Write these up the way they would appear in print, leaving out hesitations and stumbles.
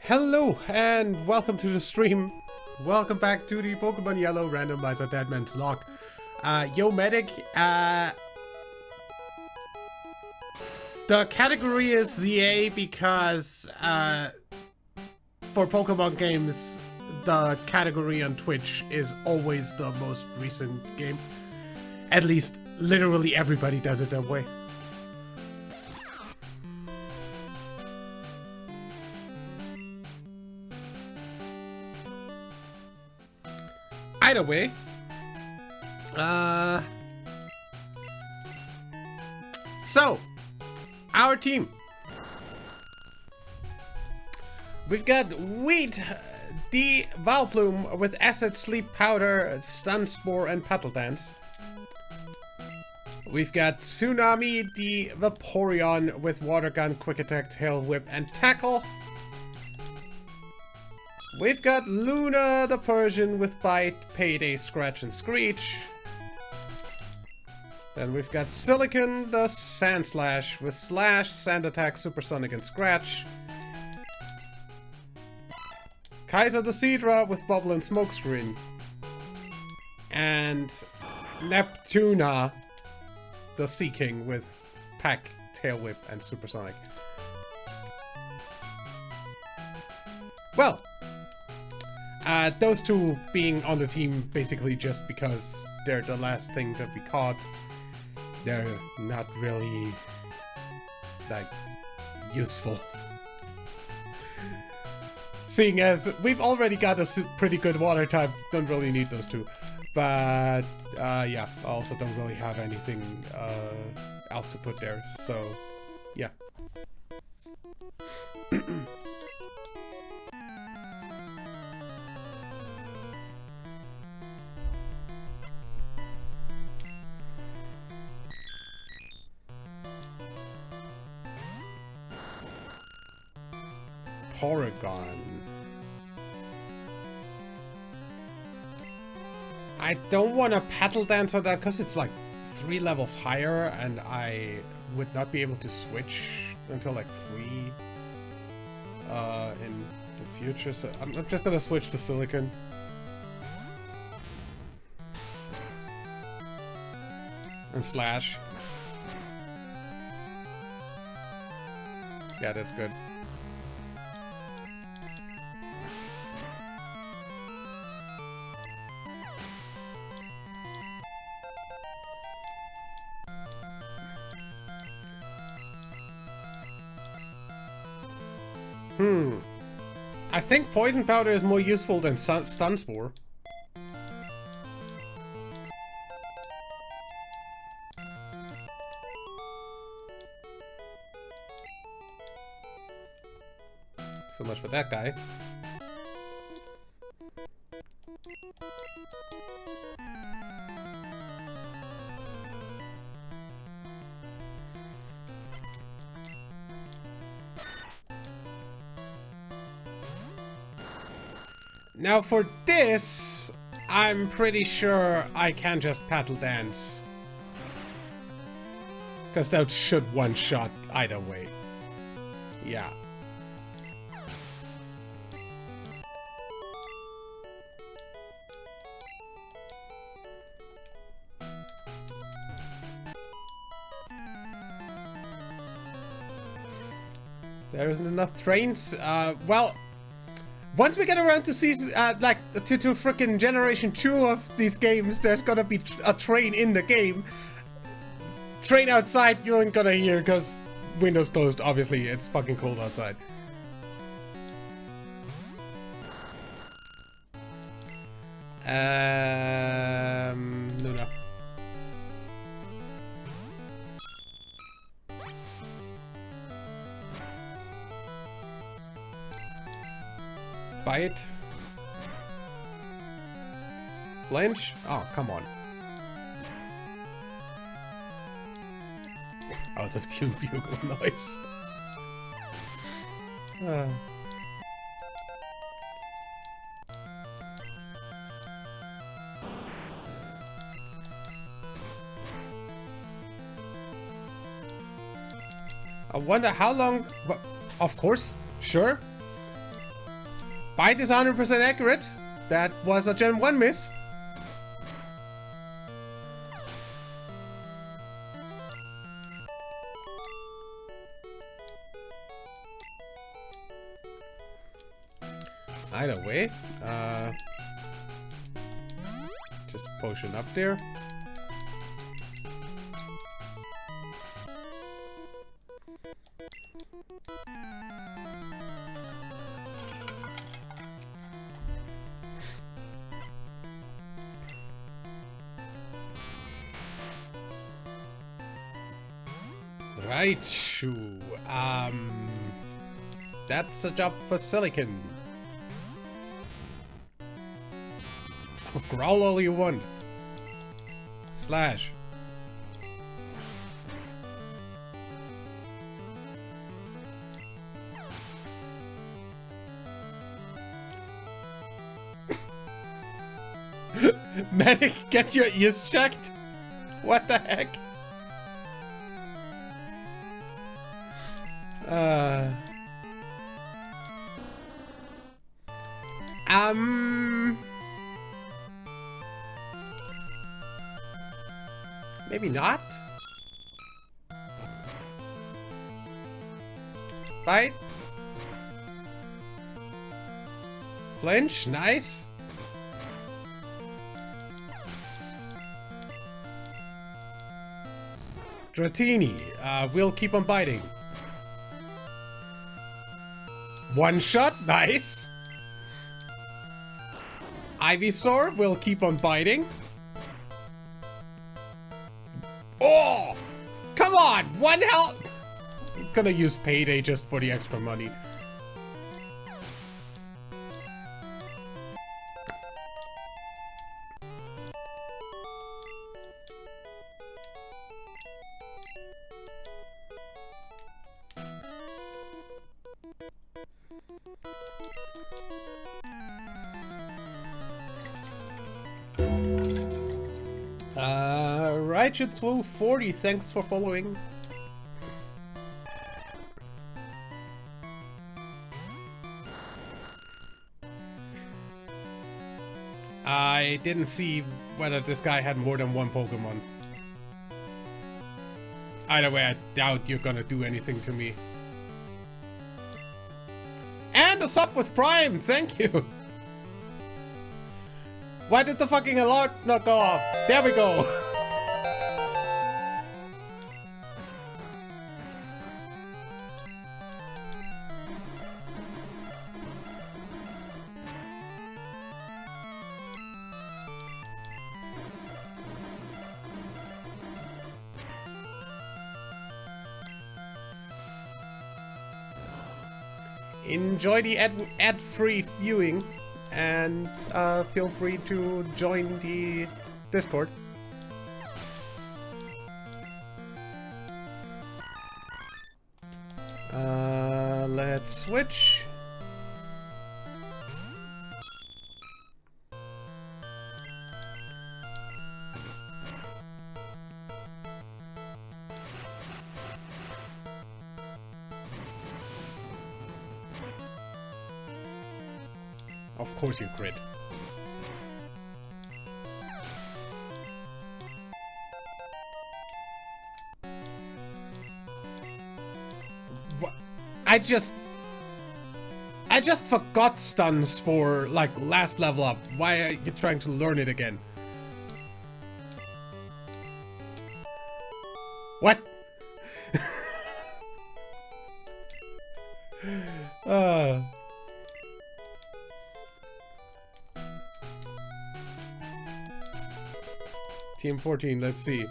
Hello and welcome to the stream. Welcome back to the Pokemon Yellow randomizer Deadman's Locke. Yo Medic, the category is ZA because for Pokemon games the category on Twitch is always the most recent game. At least literally everybody does it that way. Either way, so our team, we've got Wheat, the Vileplume with Acid, Sleep Powder, Stun Spore, and Petal Dance. We've got Tsunami, the Vaporeon with Water Gun, Quick Attack, Tail Whip, and Tackle. We've got Luna, the Persian, with Bite, Payday, Scratch, and Screech. Then we've got Silicon, the Sandslash, with Slash, Sand Attack, Supersonic, and Scratch. Kaiser the Seadra with Bubble and Smokescreen. And Neptuna, the Sea King, with Pack, Tail Whip, and Supersonic. Well, those two being on the team basically just because they're the last thing that we caught. They're not really, like, useful. Seeing as we've already got a pretty good water type, don't really need those two. But, yeah, I also don't really have anything else to put there, so, yeah. Porygon. I don't want to Petal Dance on that because it's like 3 levels higher and I would not be able to switch until like 3 in the future, so I'm just gonna switch to Silicon. And Slash. Yeah, that's good. I think Poison Powder is more useful than Stun Spore. So much for that guy. Now for this, I'm pretty sure I can just Petal Dance. Because that should one-shot either way. Yeah. There isn't enough trains. Well, once we get around to season, like, to frickin' Generation 2 of these games, there's gonna be a train in the game. Train outside, you ain't gonna hear, because windows closed, obviously. It's fucking cold outside. Luna. Bite. Flinch? Oh, come on. Out of tune bugle noise. I wonder how long... Of course, sure. Bite is 100% accurate. That was a Gen 1 miss. Either way, just potion up there. Right, shoo. That's a job for Silicon. Growl all you want. Slash. Medic, get your ears checked? What the heck? Maybe not? Bite? Flinch, nice. Dratini, we'll keep on biting. One shot, nice. Ivysaur will keep on biting. Oh! Come on! One health! I'm gonna use Payday just for the extra money. Right, 40, thanks for following. I didn't see whether this guy had more than one Pokemon. Either way, I doubt you're gonna do anything to me. And a sub with Prime, thank you! Why did the fucking alarm not go off? There we go! Enjoy the ad-free viewing, and feel free to join the Discord. Let's switch. Of course you crit. What? I just forgot stun spore like last level up. Why are you trying to learn it again? What? Team 14, let's see.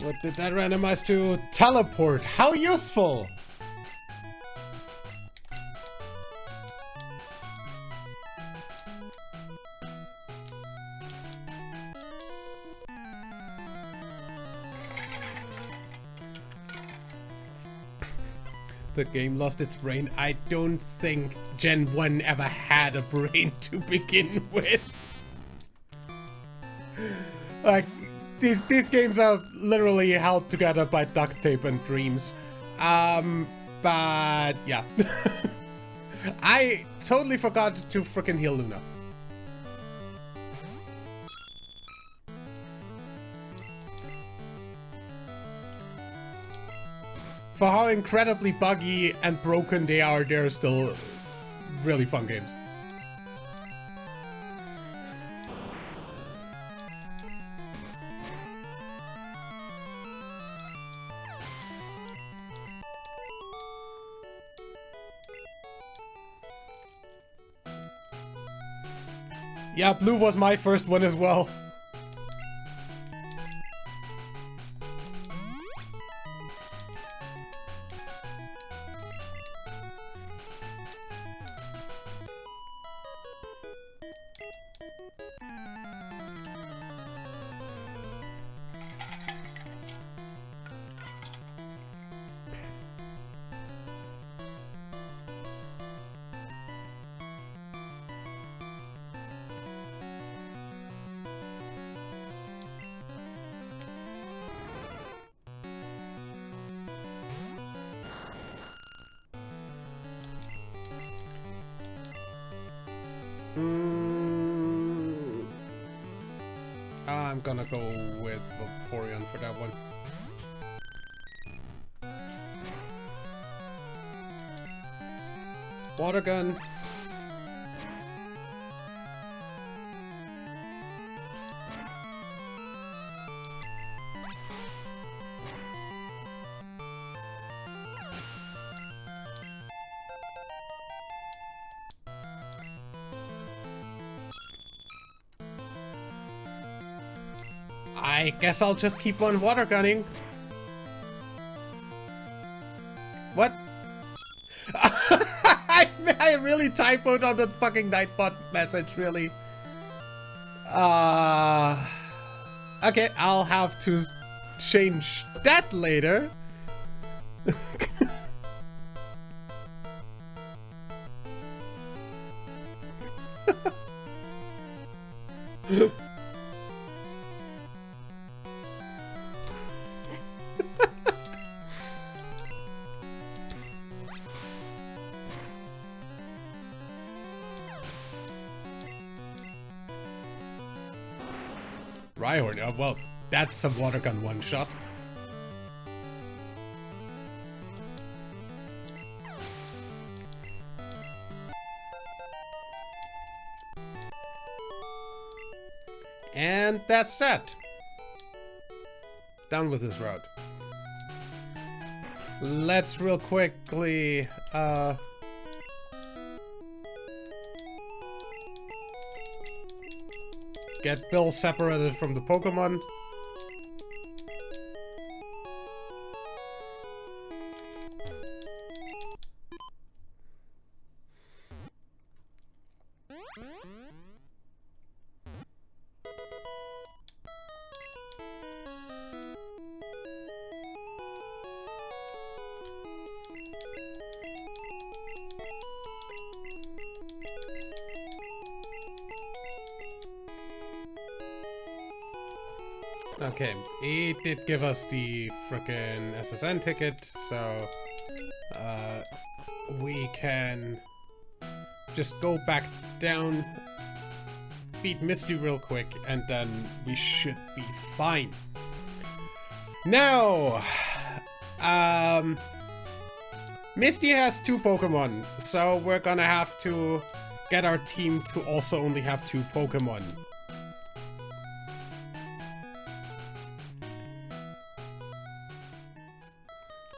What did that randomize to? Teleport! How useful! The game lost its brain. I don't think Gen 1 ever had a brain to begin with. Like, these games are literally held together by duct tape and dreams. But yeah. I totally forgot to freaking heal Luna. For how incredibly buggy and broken they are, they're still really fun games. Yeah, blue was my first one as well. I'm gonna go with Vaporeon for that one. Water gun. I guess I'll just keep on water gunning. What? I really typoed on the fucking Nightbot message, really. Okay, I'll have to change that later. Rhyhorn, oh, well, that's a water gun one shot. And that's that. Done with this route. Let's real quickly, get Bill separated from the Pokemon. Okay, he did give us the frickin' SSN ticket, so we can just go back down, beat Misty real quick, and then we should be fine. Now, Misty has 2 Pokemon, so we're gonna have to get our team to also only have 2 Pokemon.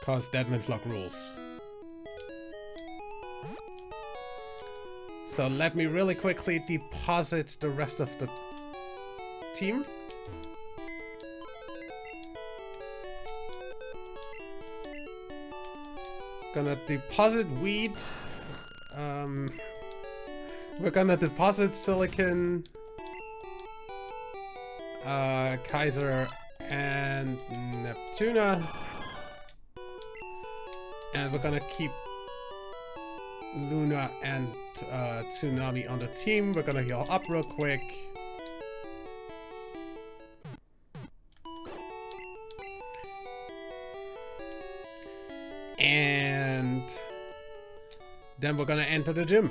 Cause Deadman's Locke rules. So let me really quickly deposit the rest of the team. Gonna deposit Weed. We're gonna deposit Silicon, Kaiser, and Neptuna. And we're gonna keep Luna and Tsunami on the team. We're gonna heal up real quick. And then we're gonna enter the gym.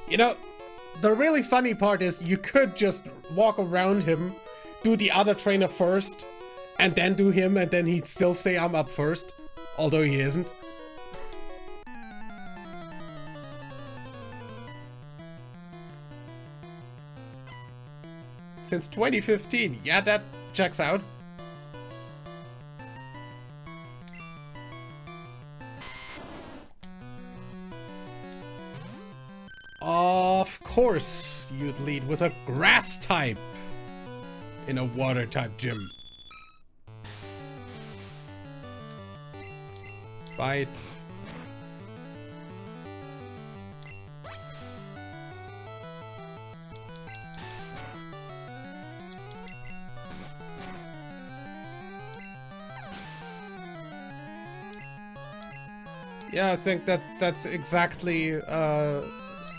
You know, the really funny part is you could just walk around him, do the other trainer first, and then do him, and then he'd still say I'm up first, although he isn't. Since 2015, yeah, that checks out. Of course, you'd lead with a grass type in a water type gym. Bite. Yeah, I think that's exactly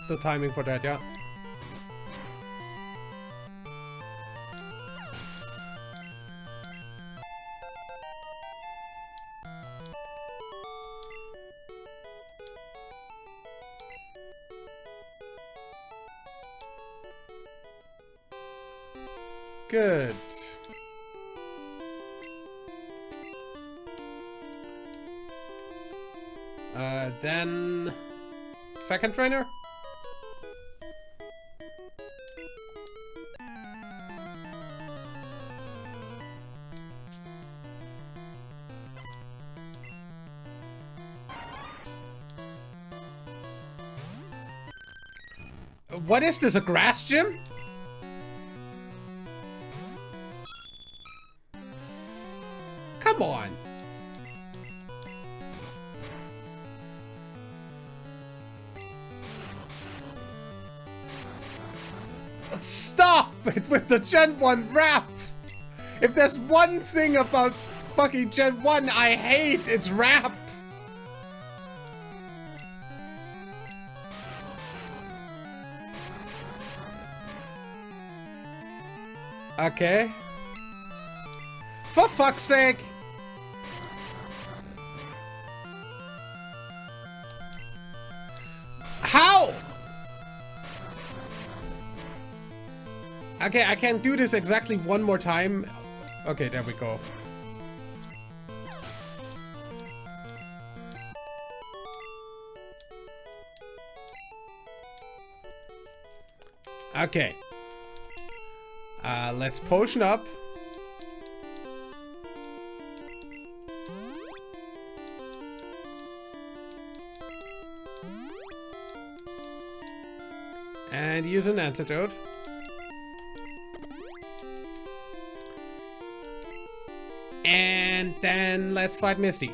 the timing for that, yeah. Good. Then second trainer? What is this, a grass gym? Come on. Stop it with the Gen 1 rap! If there's one thing about fucking Gen 1 I hate, it's rap! Okay. For fuck's sake! How? Okay, I can do this exactly one more time. Okay, there we go. Okay. Let's potion up. And use an antidote. And then let's fight Misty.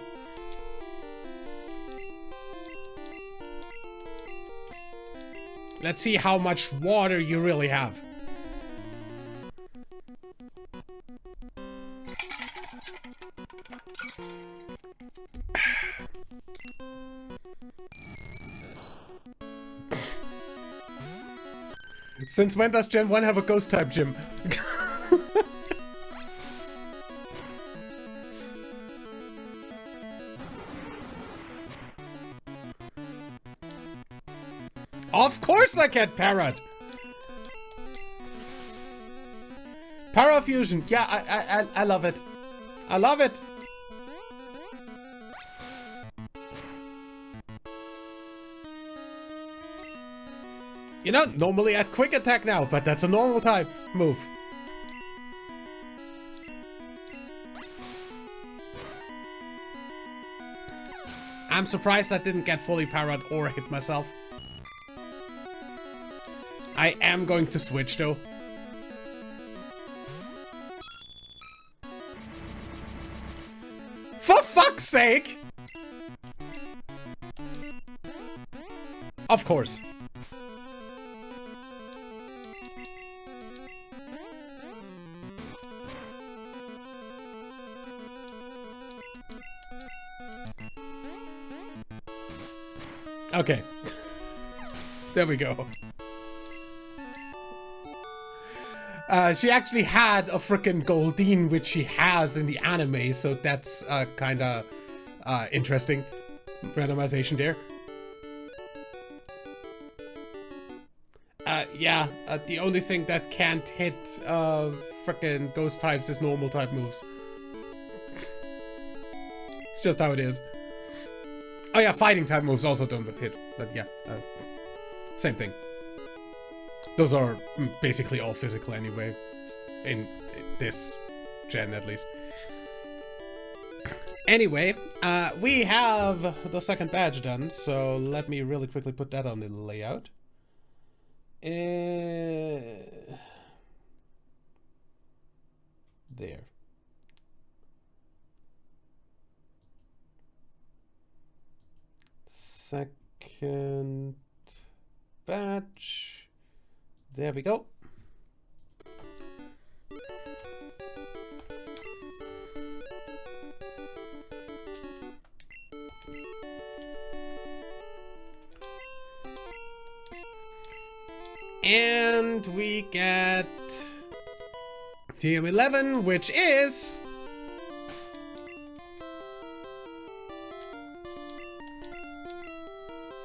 Let's see how much water you really have. Since when does Gen 1 have a ghost type gym? Of course I can parrot! Parafusion, yeah, I love it. I love it! You know, normally I'd quick attack now, but that's a normal type move. I'm surprised I didn't get fully parried or hit myself. I am going to switch though. For fuck's sake! Of course. Okay. There we go. She actually had a frickin' Goldeen, which she has in the anime, so that's kinda interesting randomization there. Yeah, the only thing that can't hit frickin' ghost types is normal type moves. It's just how it is. Oh yeah, fighting type moves also don't hit, but yeah, same thing. Those are basically all physical anyway, in this gen at least. Anyway, we have the second badge done, so let me really quickly put that on the layout. There. Second batch. There we go. And we get TM11, which is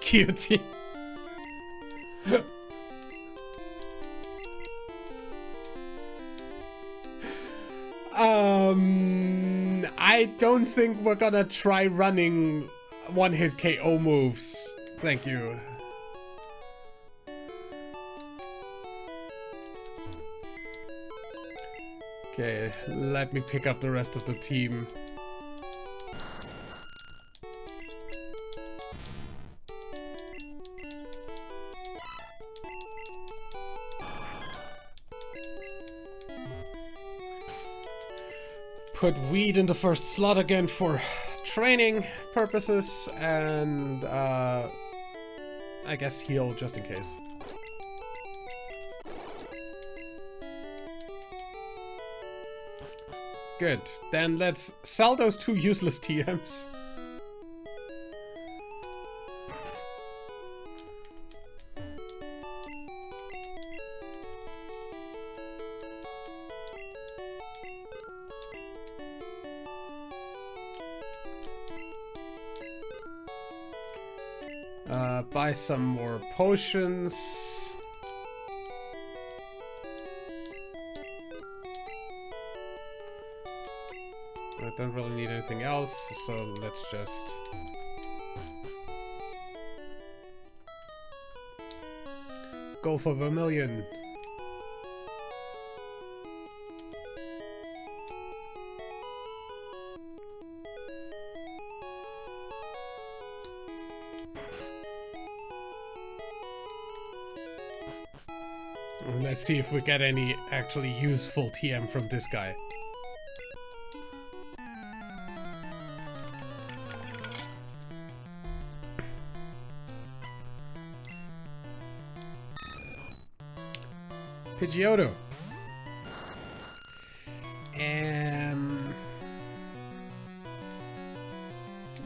cutie. I don't think we're gonna try running one-hit KO moves. Thank you. Okay, let me pick up the rest of the team. Put weed in the first slot again for training purposes, and I guess heal just in case. Good. Then let's sell those 2 useless TMs. Buy some more potions. I don't really need anything else, so let's just... go for Vermilion. Let's see if we get any actually useful TM from this guy. Pidgeotto.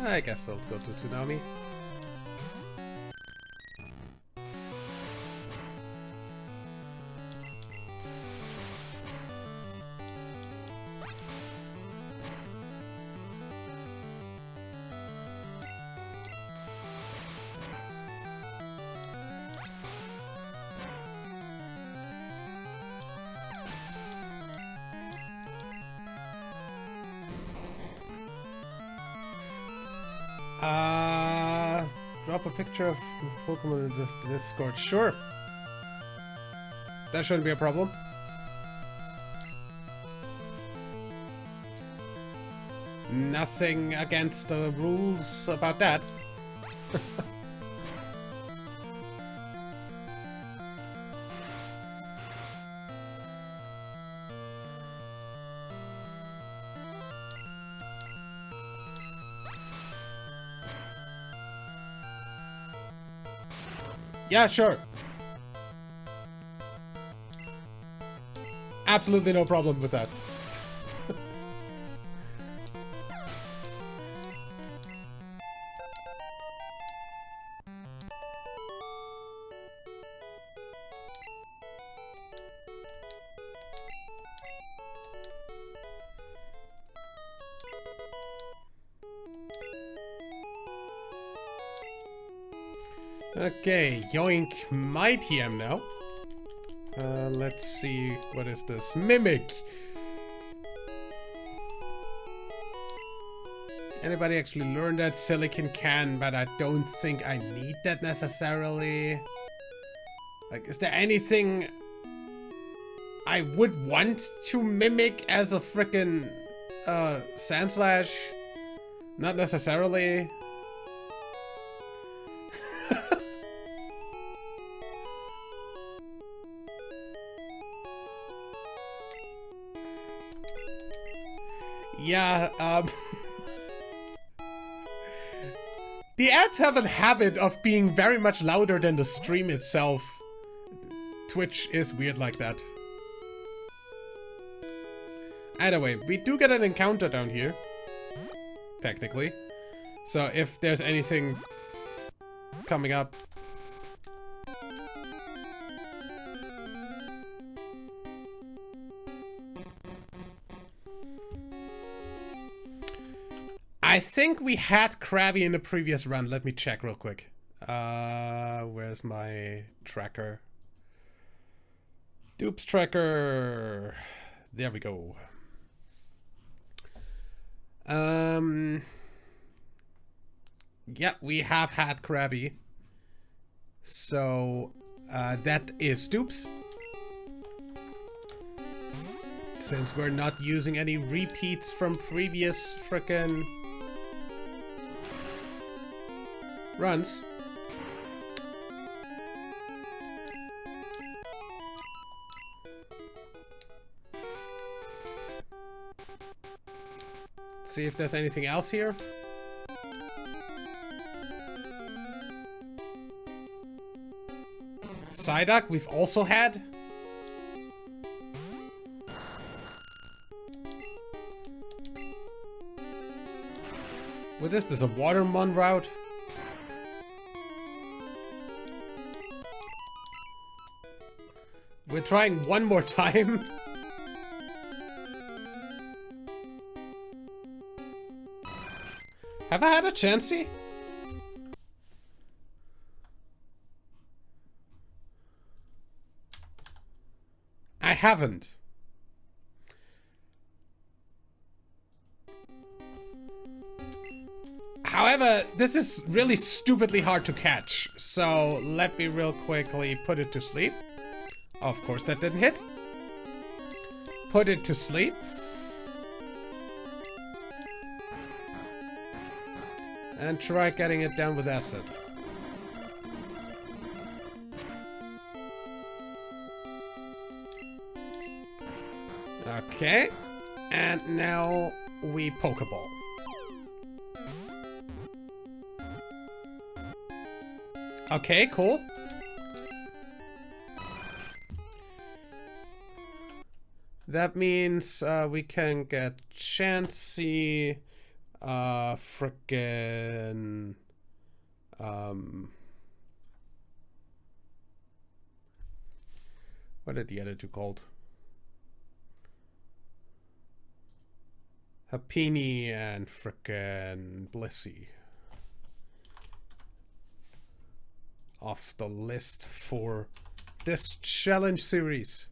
I guess I'll go to Tsunami. Drop a picture of Pokemon in this Discord. Sure. That shouldn't be a problem. Nothing against the rules about that. Yeah, sure. Absolutely no problem with that. Okay, yoink, my TM now. Let's see, what is this? Mimic! Anybody actually learn that? Silicon can, but I don't think I need that necessarily. Like, is there anything I would want to mimic as a frickin' Sandslash? Not necessarily. Yeah, the ads have a habit of being very much louder than the stream itself. Twitch is weird like that. Either way, we do get an encounter down here. Technically. So if there's anything coming up. I think we had Krabby in the previous run. Let me check real quick. Where's my tracker? Dupes tracker. There we go. Yeah, we have had Krabby. So, that is Dupes. Since we're not using any repeats from previous frickin' runs. See if there's anything else here. Psyduck we've also had. What is this, a Watermon route? We're trying one more time. Have I had a Chansey? I haven't. However, this is really stupidly hard to catch. So let me real quickly put it to sleep. Of course that didn't hit. Put it to sleep. And try getting it down with acid. Okay. And now we Pokeball. Okay, cool. That means we can get Chansey, frickin' what are the other two called? Happiny and frickin' Blissey. Off the list for this challenge series.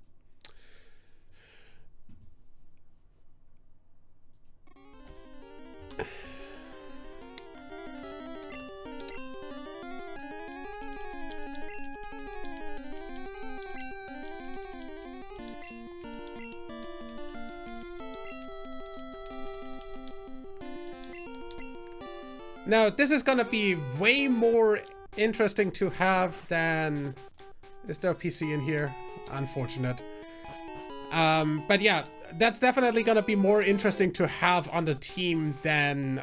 Now, this is gonna be way more interesting to have than... Is there a PC in here? Unfortunate. But yeah, that's definitely gonna be more interesting to have on the team than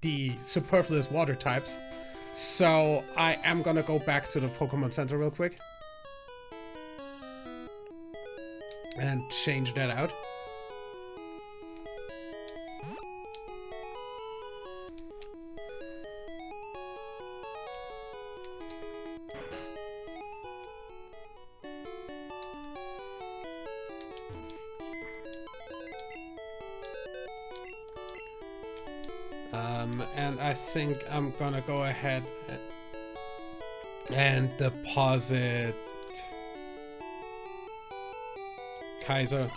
the superfluous water types. So I am gonna go back to the Pokemon Center real quick. And change that out. And I think I'm gonna go ahead And deposit Kaiser.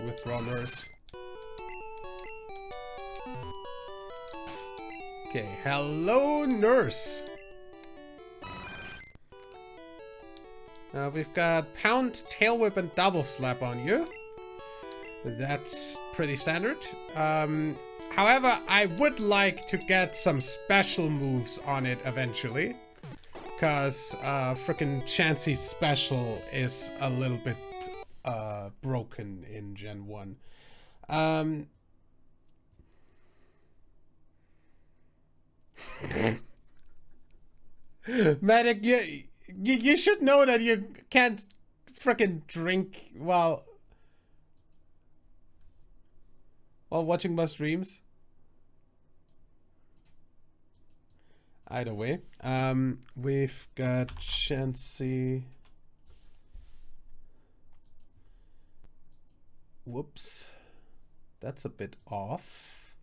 Withdraw nurse. Okay, hello nurse. We've got pound, tail whip, and double slap on you. That's pretty standard. However, I would like to get some special moves on it eventually. Because frickin' Chansey's special is a little bit broken in Gen 1. Medic, you should know that you can't frickin' drink while watching my streams. Either way, we've got Chansey. Whoops, that's a bit off.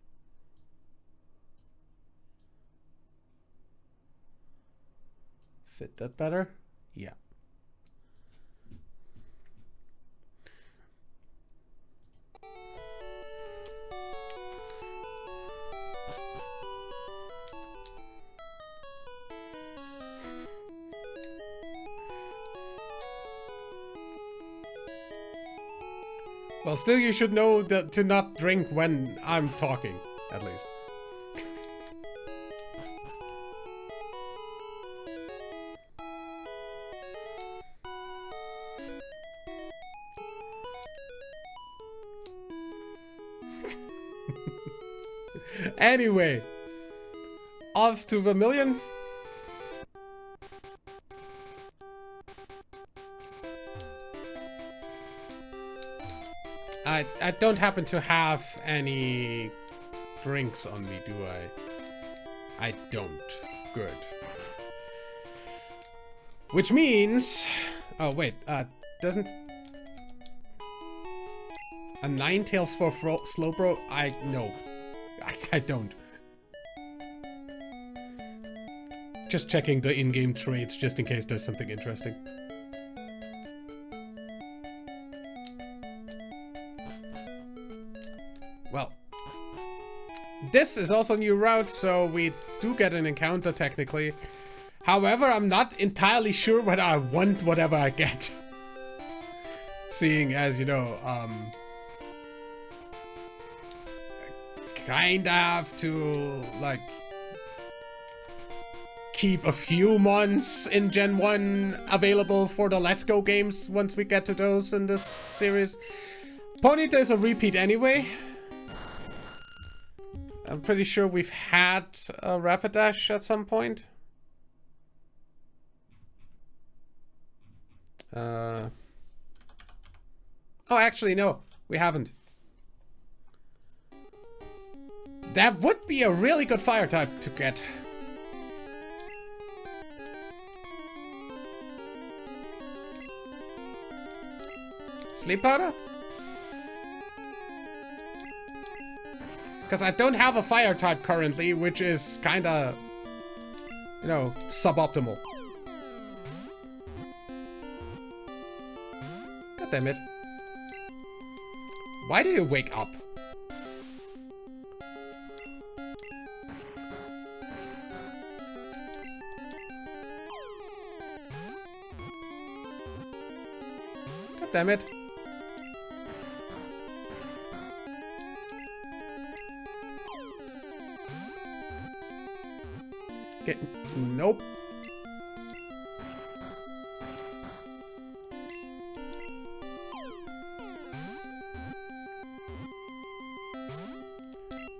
Fit that better? Yeah. Well, still you should know that to not drink when I'm talking, at least. Anyway, off to Vermilion. I don't happen to have any drinks on me, do I? I don't. Good. Which means... Oh, wait. Doesn't... A Ninetales for Slowbro? No. I don't. Just checking the in-game traits just in case there's something interesting. Well, this is also a new route, so we do get an encounter technically. However, I'm not entirely sure whether I want whatever I get. Seeing as, you know, kind of have to, like, keep a few months in Gen 1 available for the Let's Go games once we get to those in this series. Ponyta is a repeat anyway. I'm pretty sure we've had a Rapidash at some point. Oh, actually, no, we haven't. That would be a really good fire type to get. Sleep powder? Because I don't have a fire type currently, which is kinda, you know, suboptimal. God damn it. Why do you wake up? God damn it. Nope.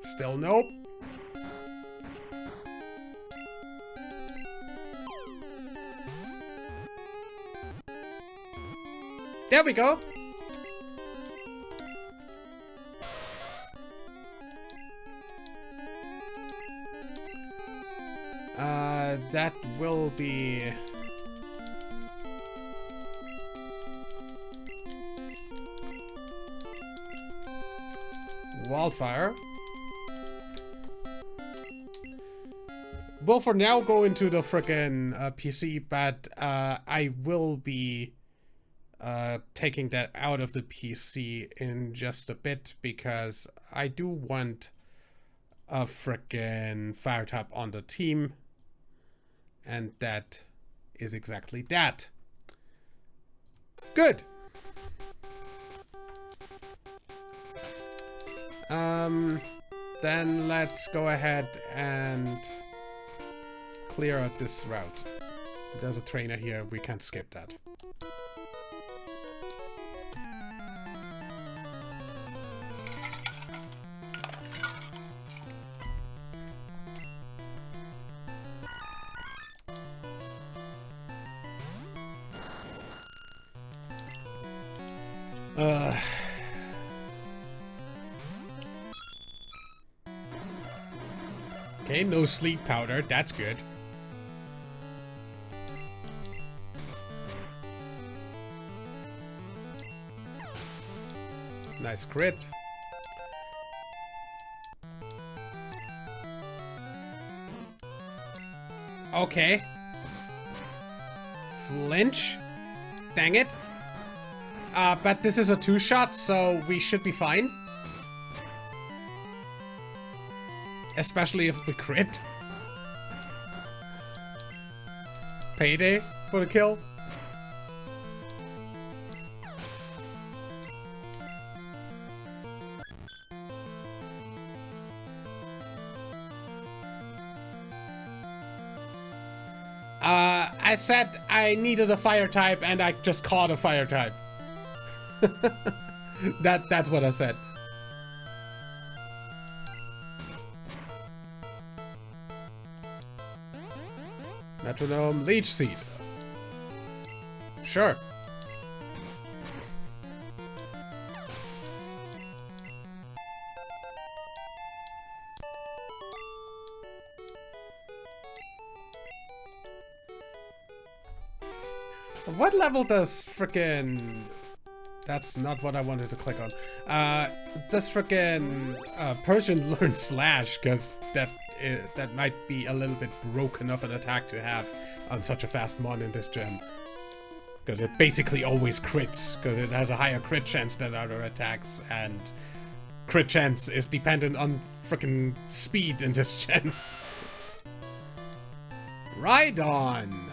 Still nope. There we go. That will be... Wildfire. will for now go into the frickin' PC, but I will be taking that out of the PC in just a bit because I do want a frickin' fire type on the team, and that is exactly that. Good. Then let's go ahead and clear out this route. There's a trainer here, we can't skip that. Okay, no sleep powder, that's good. Nice crit. Okay. Flinch. Dang it. But this is a 2-shot, so we should be fine. Especially if we crit. Payday for the kill. I said I needed a fire type and I just caught a fire type. That's what I said. Metronome, Leech Seed. Sure. What level does frickin'... That's not what I wanted to click on. Does frickin' Persian learn Slash? Because that might be a little bit broken of an attack to have on such a fast mon in this gen. Because it basically always crits, because it has a higher crit chance than other attacks, and crit chance is dependent on frickin' speed in this gen. Right on!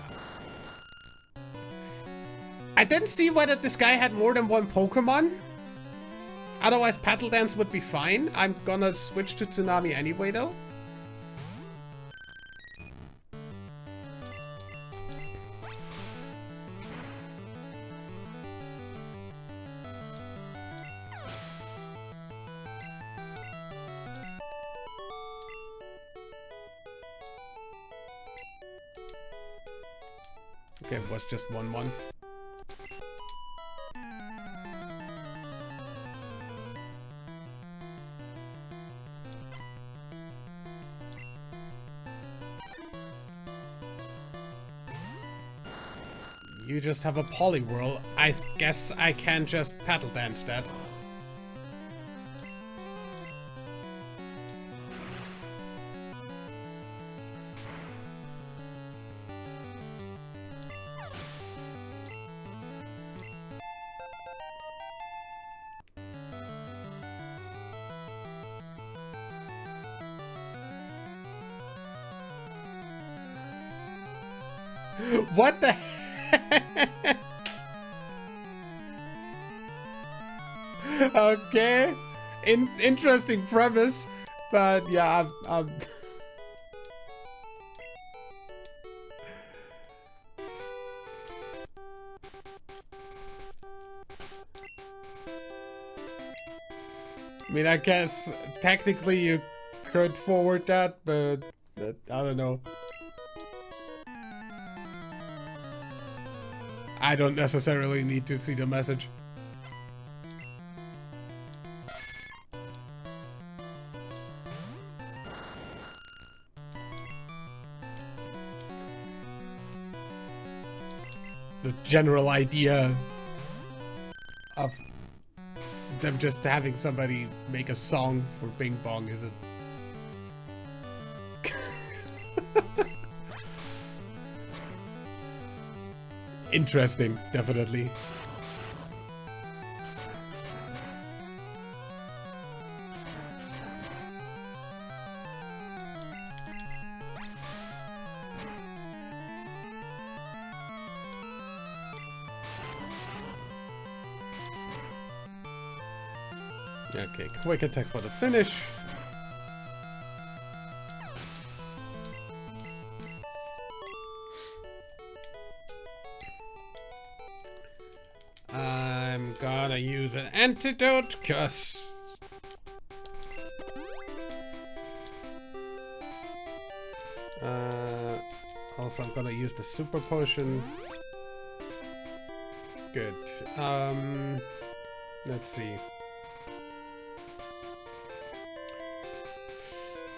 I didn't see whether this guy had more than one Pokemon. Otherwise, Paddle Dance would be fine. I'm gonna switch to Tsunami anyway, though. Okay, it was just 1-1. You just have a Poliwhirl. I guess I can just Paddle Dance that. What the heck? Okay. Interesting premise, but yeah, I'm I mean, I guess technically you could forward that, but I don't know. I don't necessarily need to see the message. The general idea of them just having somebody make a song for Bing Bong isn't... Interesting, definitely. Okay, quick attack for the finish. I'm gonna use an antidote, cause also I'm gonna use the super potion. Good. Let's see.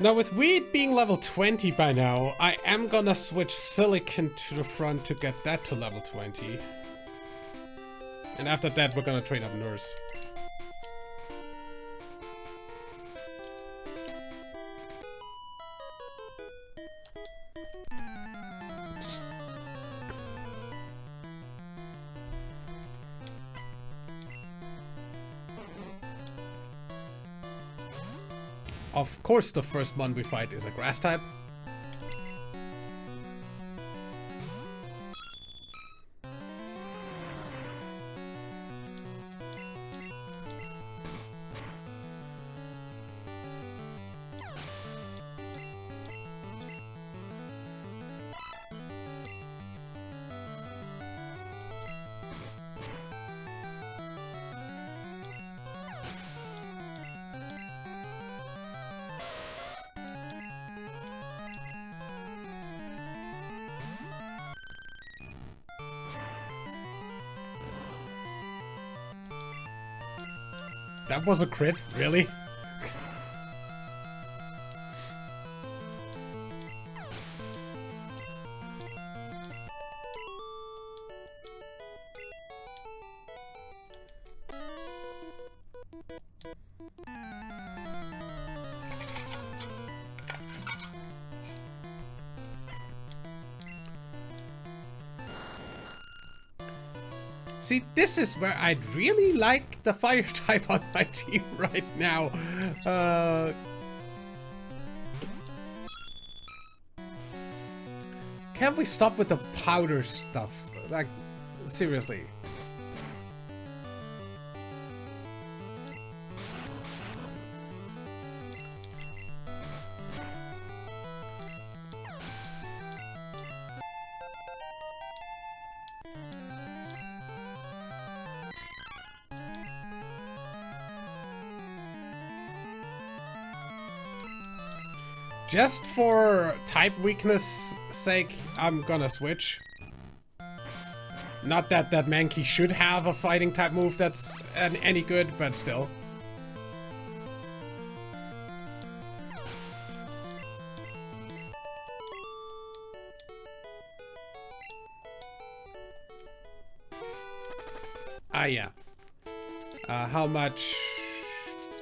Now with Weed being level 20 by now, I am gonna switch Silicon to the front to get that to level 20. And after that we're gonna train up Nurse. Of course the first one we fight is a grass type. That was a crit, really? See, this is where I'd really like the fire type on my team right now. Can't we stop with the powder stuff? Like, seriously. Just for type weakness sake, I'm gonna switch. Not that that Mankey should have a fighting type move that's any good, but still. Ah, yeah. How much?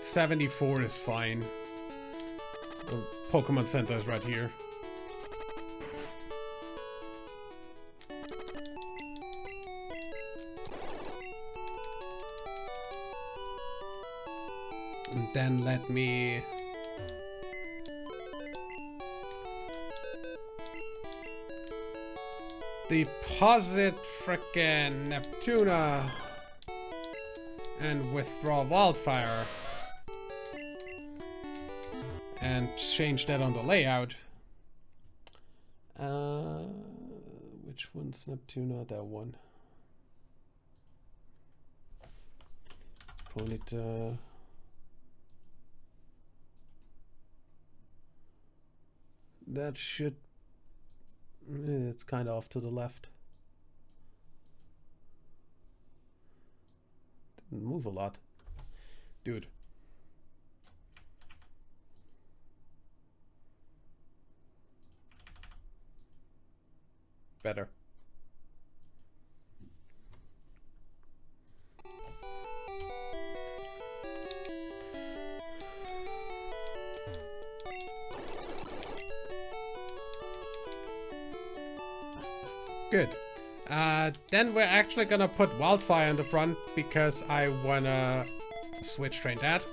74 is fine. Pokemon Center is right here. And then let me... deposit frickin' Neptuna and withdraw Wildfire. And change that on the layout. Which one's Neptuna? That one. Ponyta. That should... it's kind of off to the left. Didn't move a lot. Dude. Better. Good. Then we're actually gonna put Wildfire in the front because I wanna switch train that.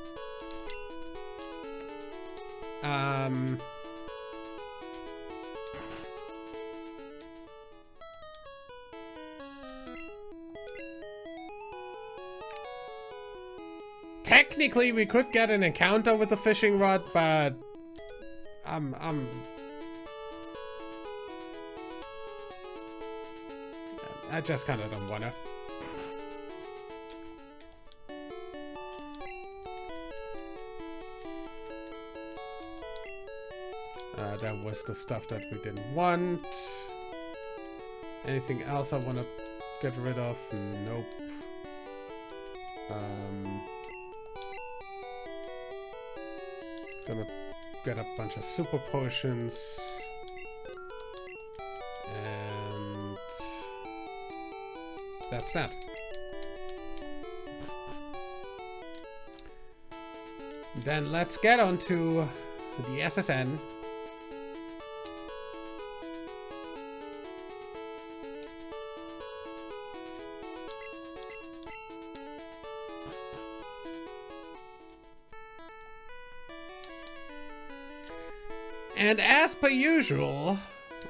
Technically, we could get an encounter with the fishing rod, but I just kind of don't wanna. That was the stuff that we didn't want. Anything else I want to get rid of? Nope. Gonna get a bunch of super potions. And that's that. Then let's get on to the SSN. And as per usual,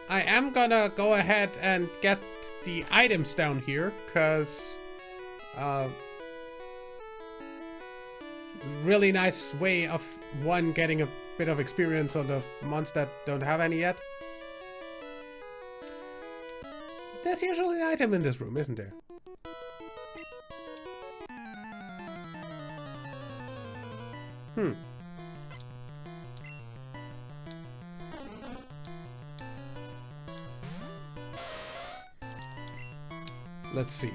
I am gonna go ahead and get the items down here, because really nice way of getting a bit of experience on the mons that don't have any yet. There's usually an item in this room, isn't there? Let's see.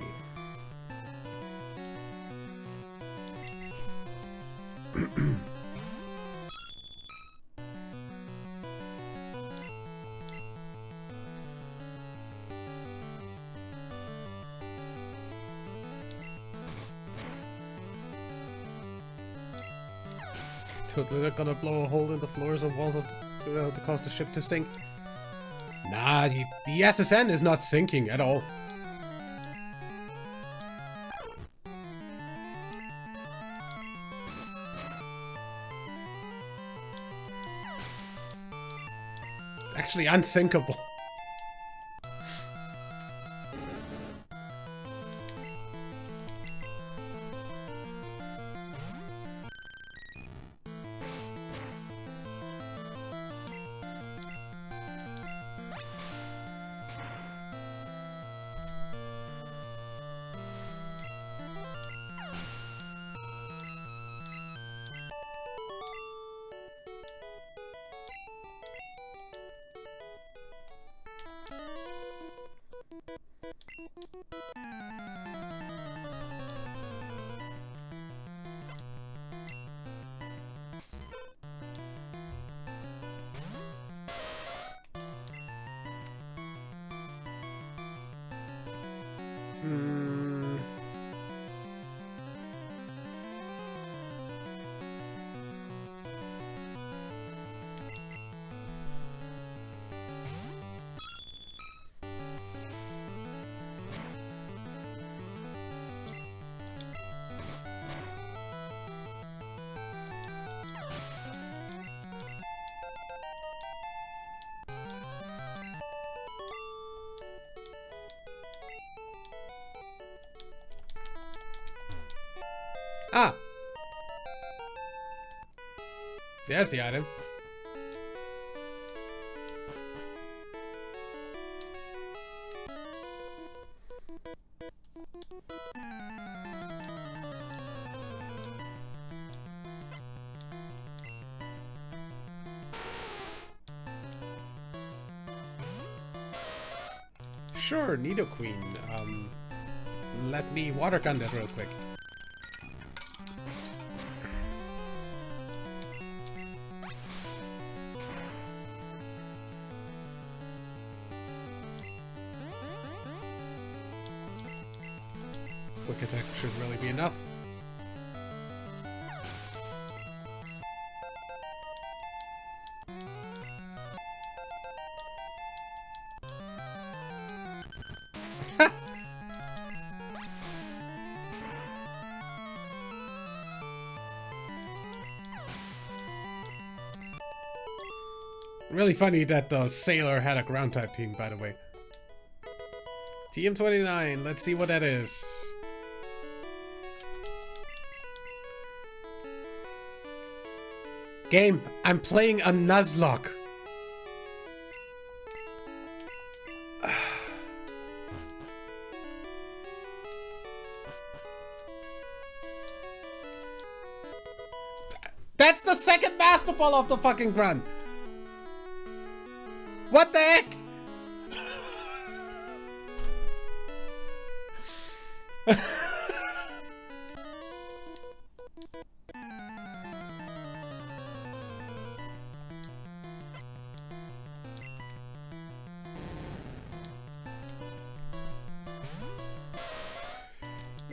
Totally not gonna blow a hole in the floors or walls of, to cause the ship to sink. Nah, the SSN is not sinking at all. Actually unsinkable. Ah! There's the item. Sure, Nido Queen. Let me water gun that real quick. Quick attack should really be enough. Really funny that the Sailor had a ground type team, by the way. TM29, let's see what that is. Game, I'm playing a Nuzlocke. That's the second Master Ball of the fucking run. What the heck?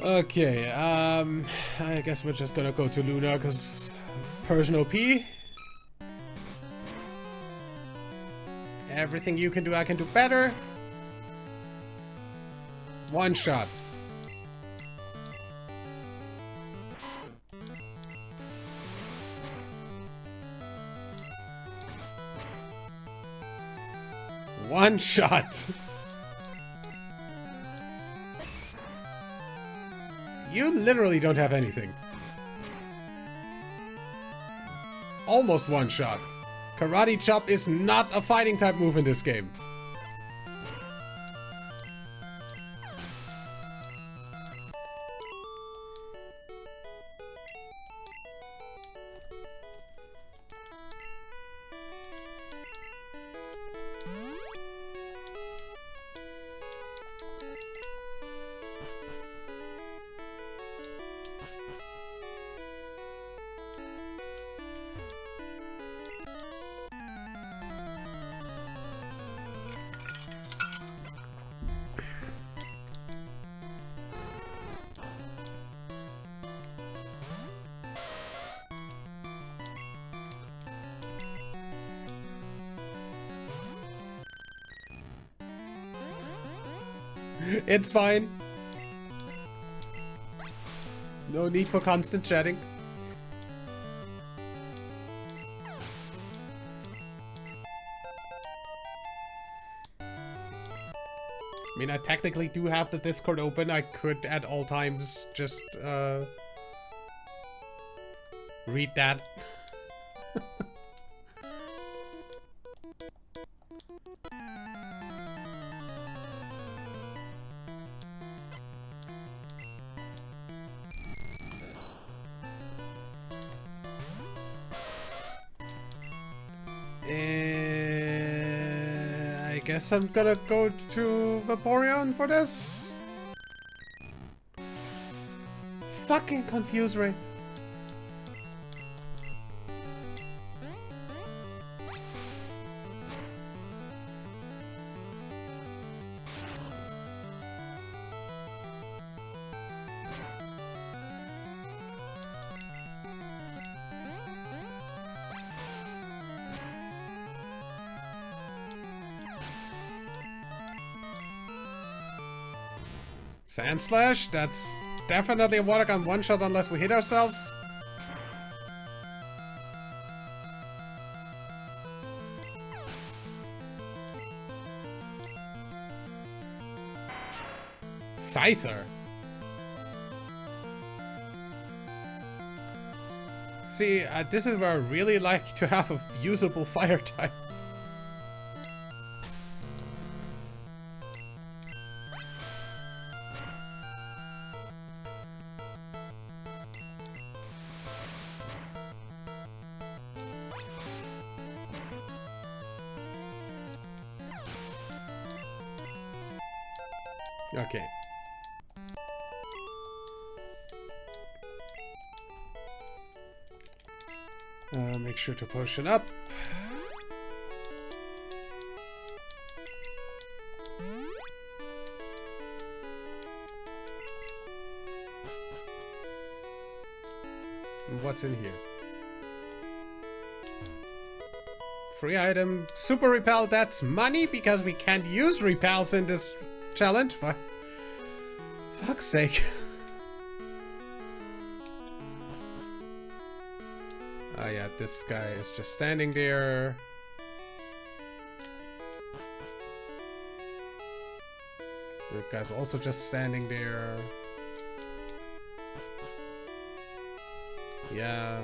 Okay, I guess we're just gonna go to Luna because Persian OP. Everything you can do, I can do better. One shot. One shot. You literally don't have anything. Almost one shot. Karate Chop is not a fighting type move in this game. It's fine. No need for constant chatting. I mean, I technically do have the Discord open. I could at all times just read that. I guess I'm gonna go to Vaporeon for this. Fucking Confuse Ray. Sand Slash, that's definitely a water gun one shot unless we hit ourselves. Scyther. See, this is where I really like to have a usable fire type. Okay. Make sure to potion up. What's in here? Free item. Super Repel, that's money because we can't use repels in this challenge. For fuck's sake. Oh yeah, this guy is just standing there. The guy's also just standing there. Yeah.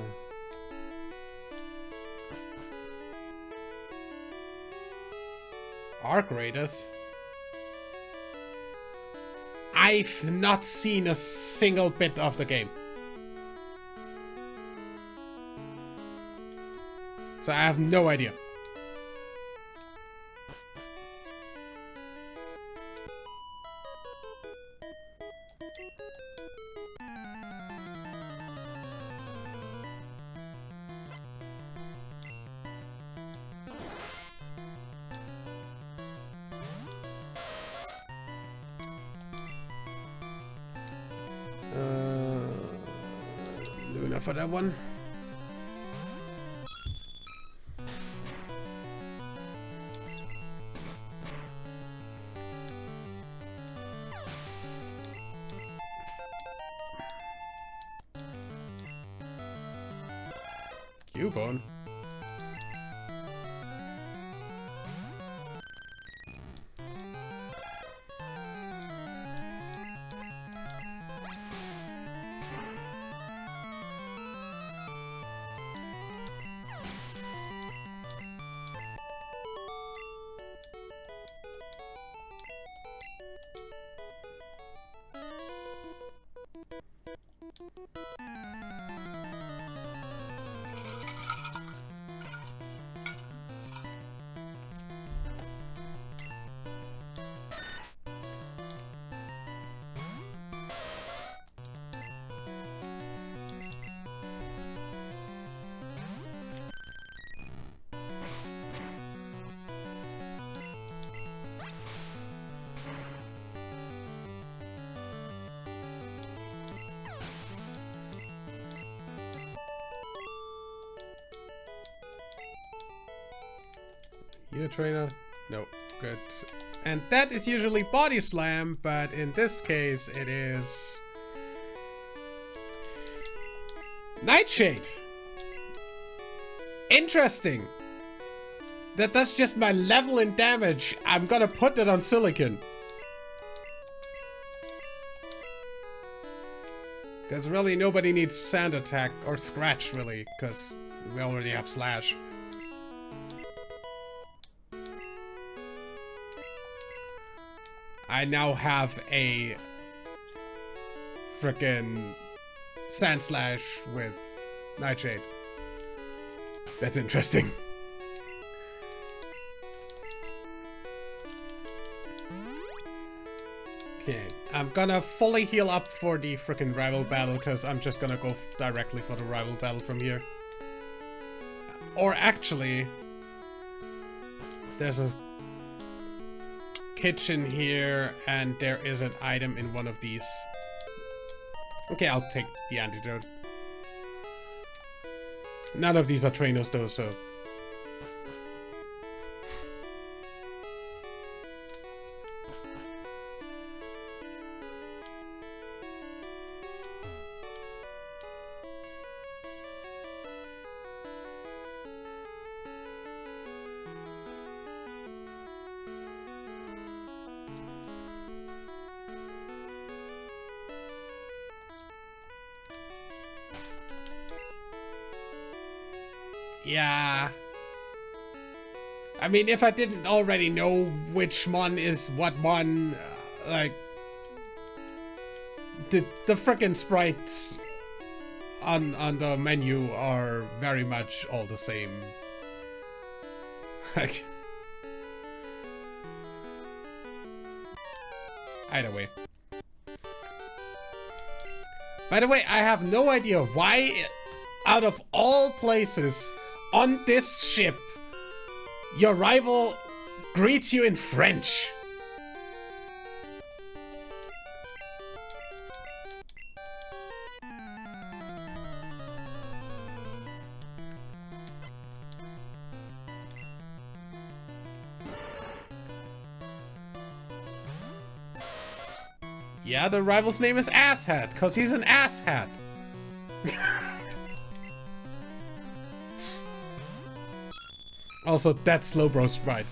Arc Raiders? I've not seen a single bit of the game. So I have no idea. Luna for that one. Cubone. You a trainer? No. Good. And that is usually Body Slam, but in this case it is Nightshade. Interesting. That's just my level in damage. I'm gonna put that on Silicon. Because really nobody needs Sand Attack or Scratch really, because we already have Slash. I now have a frickin' Sand Slash with Nightshade. That's interesting. Okay, I'm gonna fully heal up for the frickin' rival battle, because I'm just gonna go directly for the rival battle from here. Or actually, there's a kitchen here, and there is an item in one of these. Okay, I'll take the antidote. None of these are trainers though, so... Yeah. I mean, if I didn't already know which one is what one, like... The frickin' sprites on the menu are very much all the same. Like... Either way. By the way, I have no idea why, out of all places on this ship, your rival greets you in French. Yeah, the rival's name is Asshat, because he's an asshat. Also, that's Slowbro Sprite.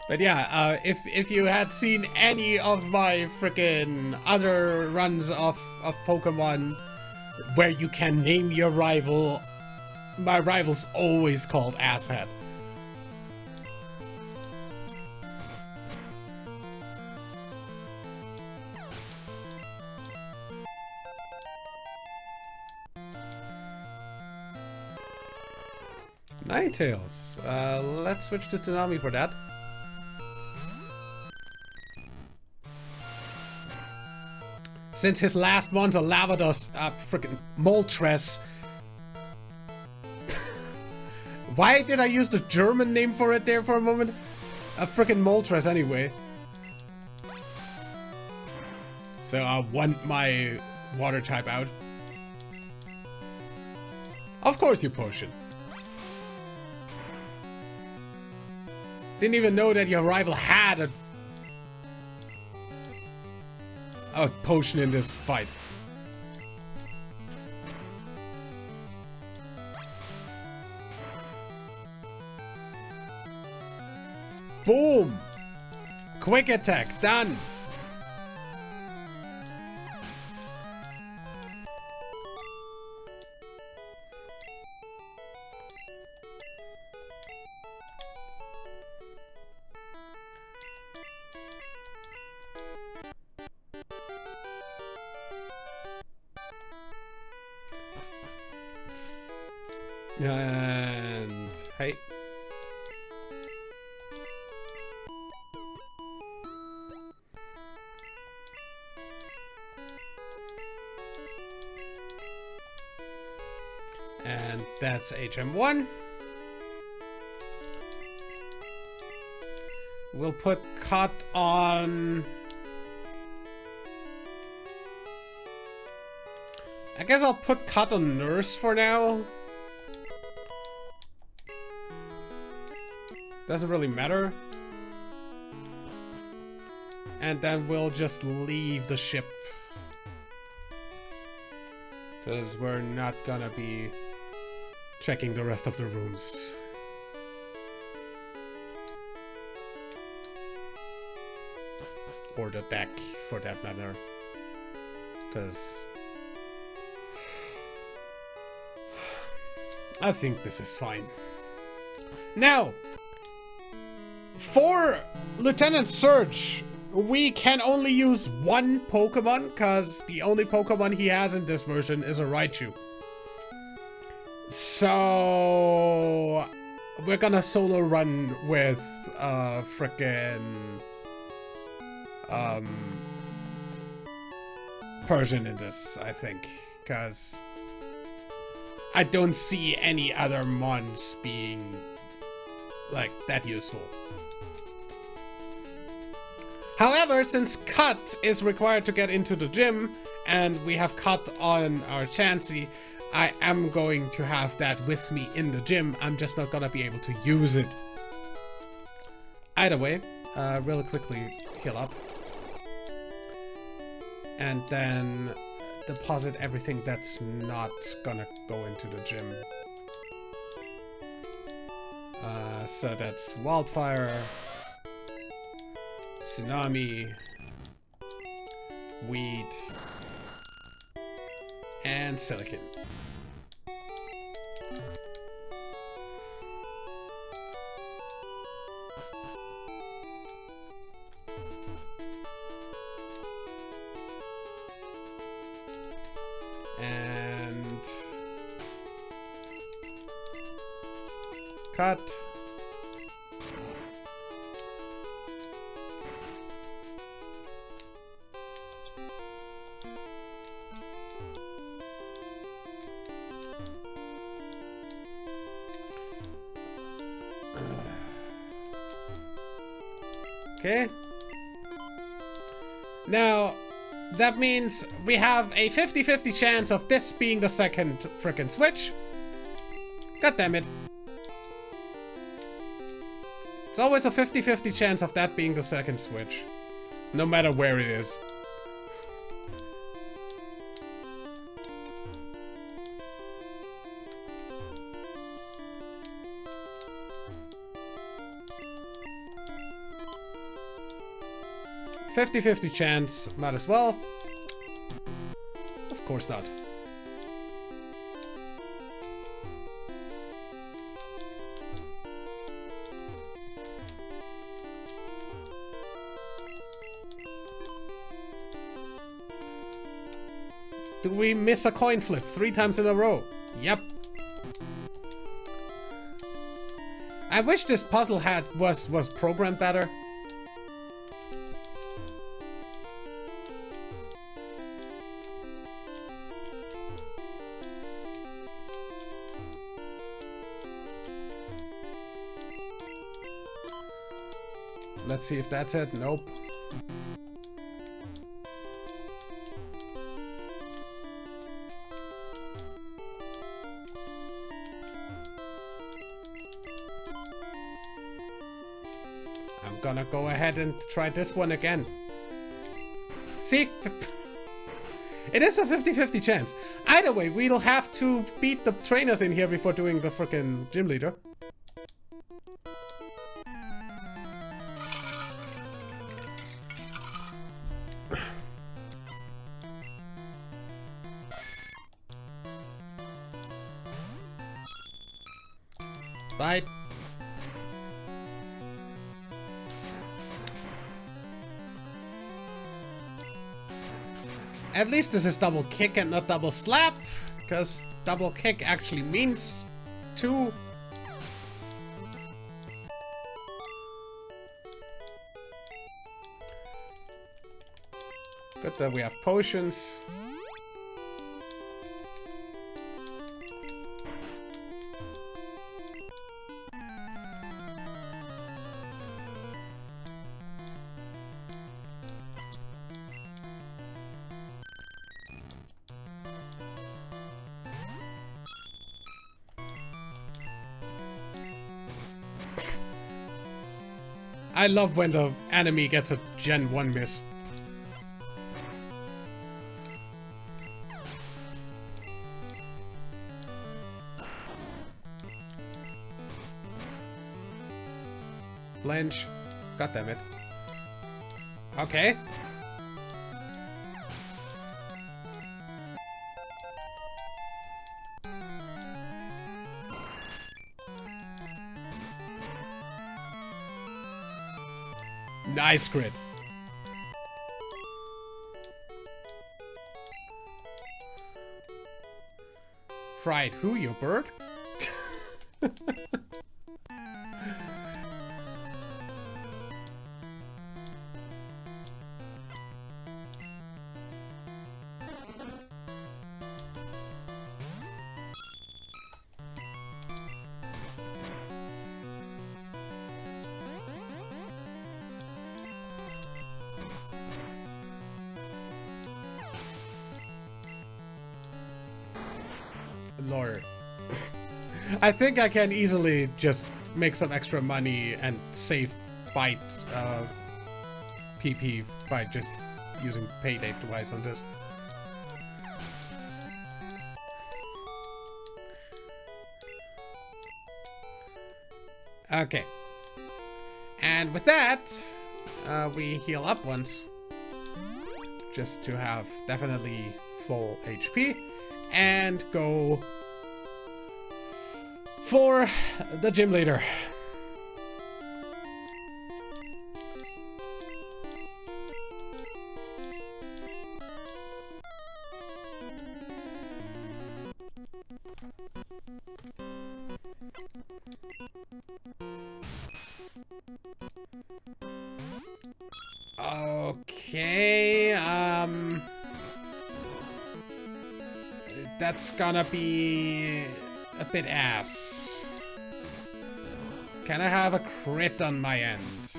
But yeah, if you had seen any of my freaking other runs of Pokemon where you can name your rival, my rival's always called Asshead. Ninetales. Let's switch to Tsunami for that. Since his last one's a Lavados, freaking Moltres. Why did I use the German name for it there for a moment? A freaking Moltres anyway. So I want my water type out. Of course you potion. Didn't even know that your rival had a potion in this fight. Boom! Quick attack, done! And hey. And that's HM1. We'll put Cut on. I guess I'll put Cut on Nurse for now. Doesn't really matter. And then we'll just leave the ship. Because we're not gonna be checking the rest of the rooms. Or the deck, for that matter. Because I think this is fine. Now, for Lieutenant Surge, we can only use one Pokemon, because the only Pokemon he has in this version is a Raichu. So we're gonna solo run with frickin' Persian in this, I think, because I don't see any other mons being like that useful. However, since Cut is required to get into the gym, and we have Cut on our Chansey, I am going to have that with me in the gym. I'm just not gonna be able to use it. Either way, really quickly heal up. And then deposit everything that's not gonna go into the gym. So that's Wildfire, Tsunami, Weed, and Silicon. And Cut. Okay. Now, that means we have a 50-50 chance of this being the second frickin' switch. God damn it. It's always a 50-50 chance of that being the second switch. No matter where it is. 50-50 chance, might as well. Of course not. Do we miss a coin flip 3 times in a row? Yep. I wish this puzzle was programmed better. Let's see if that's it. Nope. I'm gonna go ahead and try this one again. See? It is a 50-50 chance. Either way, we'll have to beat the trainers in here before doing the frickin' gym leader. Bye. At least this is double kick and not double slap, because double kick actually means 2. Good that we have potions. I love when the enemy gets a Gen 1 miss. Flinch. God damn it. Okay. Nice crit. Fried who, you bird? Lord. I think I can easily just make some extra money and save bite PP by just using payday twice on this. Okay. And with that, we heal up once. Just to have definitely full HP. And go for the gym leader. Okay, that's gonna be a bit ass. Can I have a crit on my end?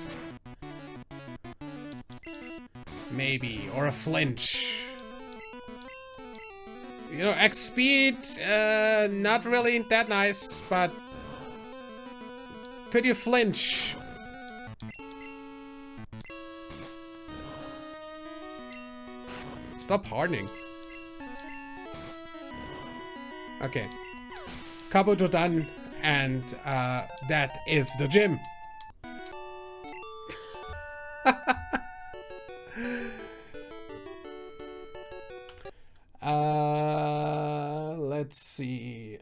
Maybe, or a flinch. You know, X speed, not really that nice, but could you flinch? Stop hardening. Okay. Kabuto done, and that is the gym. Let's see.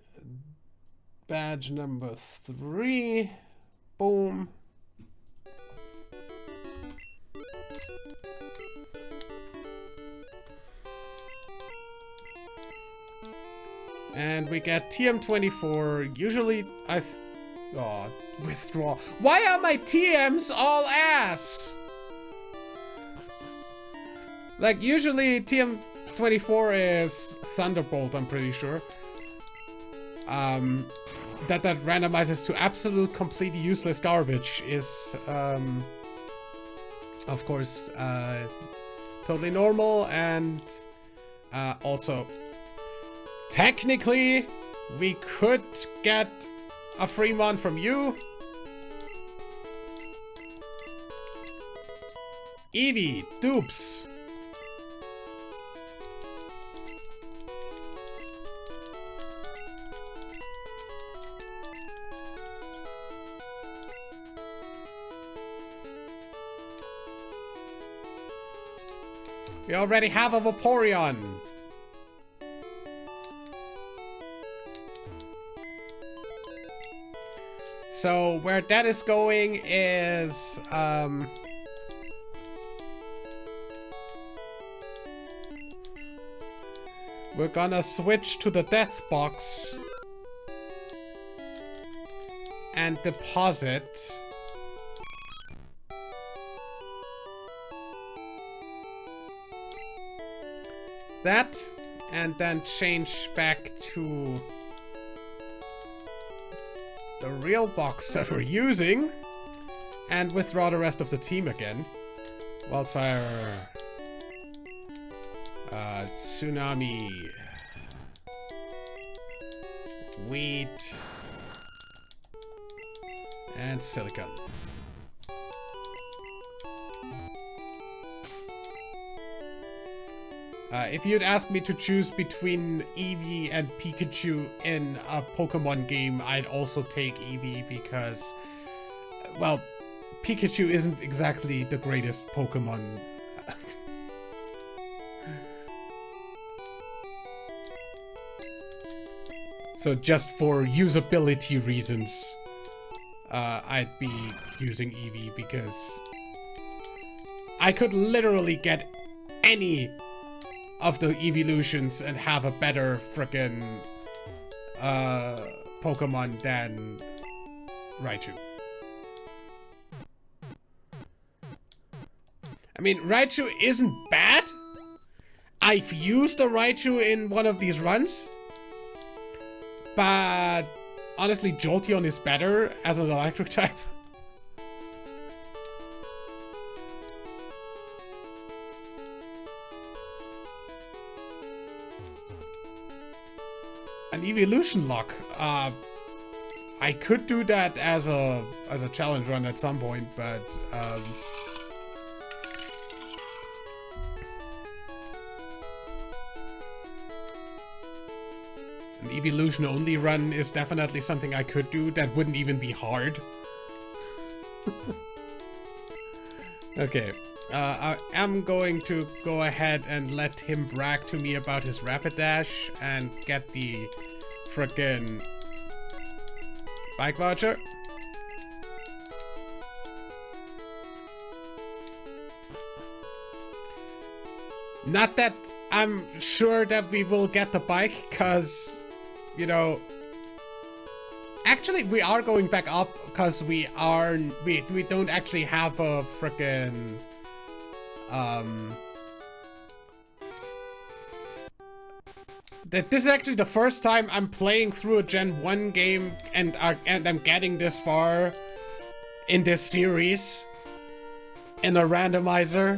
Badge number 3. Boom. And we get TM24. Usually oh, withdraw. Why are my TMs all ass? Like, usually TM24 is Thunderbolt, I'm pretty sure. That randomizes to absolute, completely useless garbage is, of course, totally normal, and also, technically, we could get a free mon from you. Eevee, dupes. We already have a Vaporeon. So where that is going is we're gonna switch to the death box and deposit that, and then change back to the real box that we're using, and withdraw the rest of the team again. Wildfire, Tsunami, Wheat, and Silicon. If you'd ask me to choose between Eevee and Pikachu in a Pokemon game, I'd also take Eevee because, well, Pikachu isn't exactly the greatest Pokemon. So just for usability reasons, I'd be using Eevee because I could literally get any of the evolutions and have a better frickin' Pokemon than Raichu. I mean, Raichu isn't bad. I've used a Raichu in one of these runs, but honestly, Jolteon is better as an electric type. An evolution lock. I could do that as a challenge run at some point, but an evolution only run is definitely something I could do. That wouldn't even be hard. Okay. I am going to go ahead and let him brag to me about his Rapidash and get the frickin' bike voucher. Not that I'm sure that we will get the bike, cause, you know, actually we are going back up because we don't actually have a frickin' that this is actually the first time I'm playing through a Gen 1 game and I'm getting this far in this series in a randomizer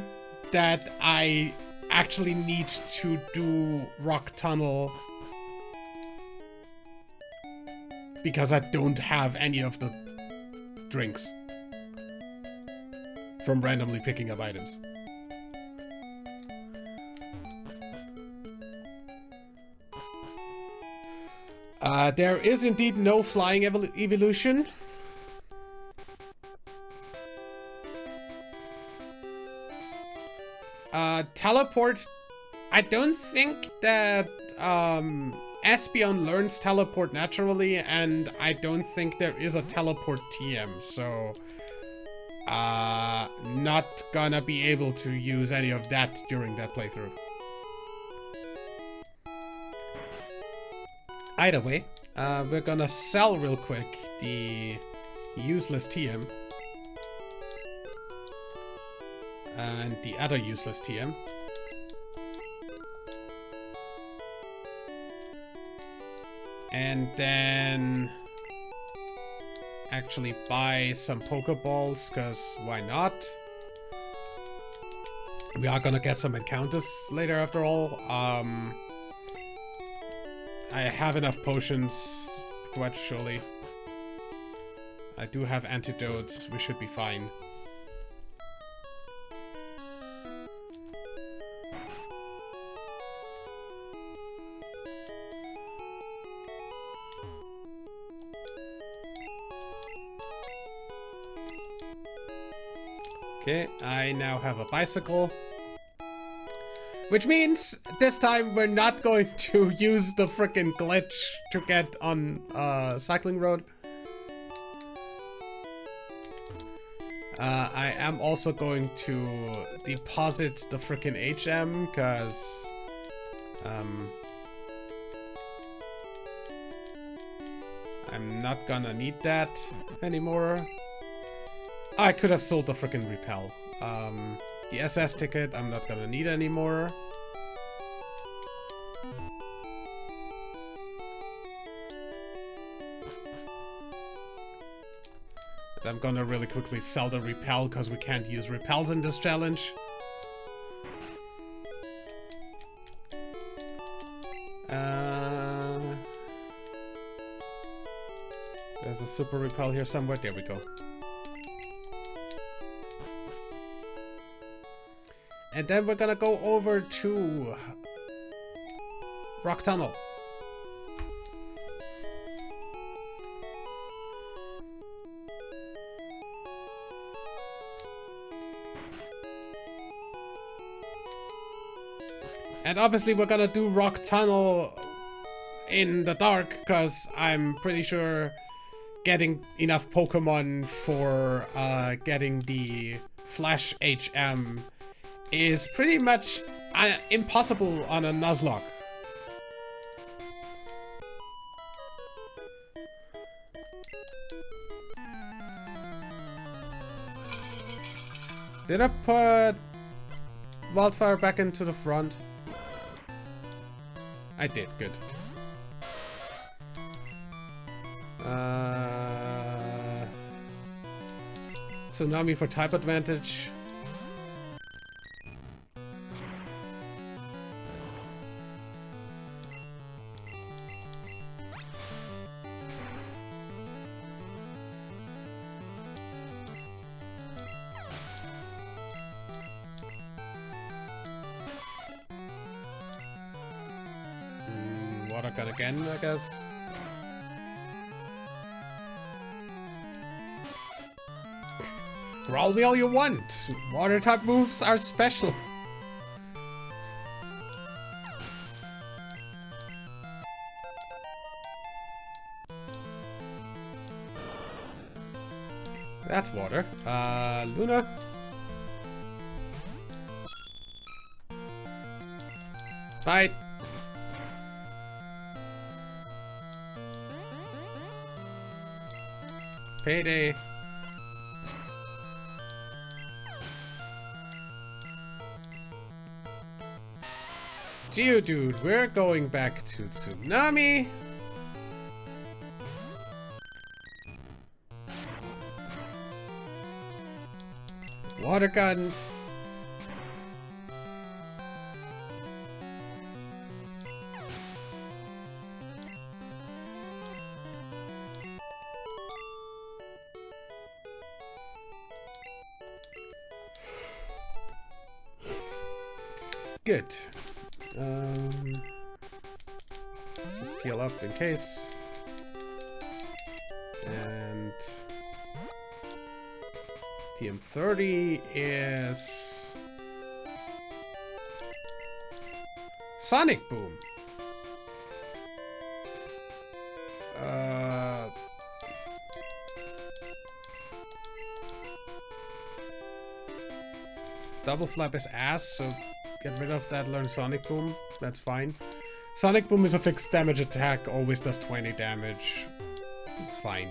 that I actually need to do Rock Tunnel because I don't have any of the drinks from randomly picking up items. There is indeed no flying evolution. Teleport I don't think that Espeon learns teleport naturally, and I don't think there is a teleport TM, so not gonna be able to use any of that during that playthrough. Either way, we're gonna sell real quick the useless TM and the other useless TM. And then actually buy some Pokeballs, because why not? We are gonna get some encounters later after all. I have enough potions, quite surely. I do have antidotes, we should be fine. Okay, I now have a bicycle. Which means this time we're not going to use the frickin' glitch to get on cycling road. I am also going to deposit the frickin' HM, because I'm not gonna need that anymore. I could have sold the frickin' repel. The SS ticket I'm not gonna need anymore. And I'm gonna really quickly sell the repel, because we can't use repels in this challenge. There's a super repel here somewhere. There we go. And then we're gonna go over to Rock Tunnel. And obviously we're gonna do Rock Tunnel in the dark, because I'm pretty sure getting enough Pokemon for getting the Flash HM is pretty much impossible on a Nuzlocke. Did I put Wildfire back into the front? I did, good. Tsunami for type advantage. Water gun again, I guess. Growl me all you want. Water type moves are special. That's water. Luna. Bite. Payday. Geodude, we're going back to Tsunami. Water gun. Good. Just heal up in case. And TM30 is Sonic Boom. Double slap his ass, so get rid of that, learn Sonic Boom. That's fine. Sonic Boom is a fixed damage attack, always does 20 damage. It's fine.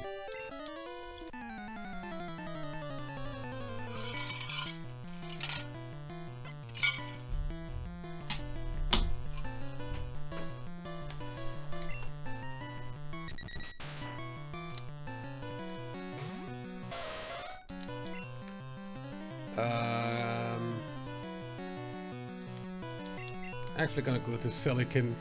Actually gonna go to Silicon.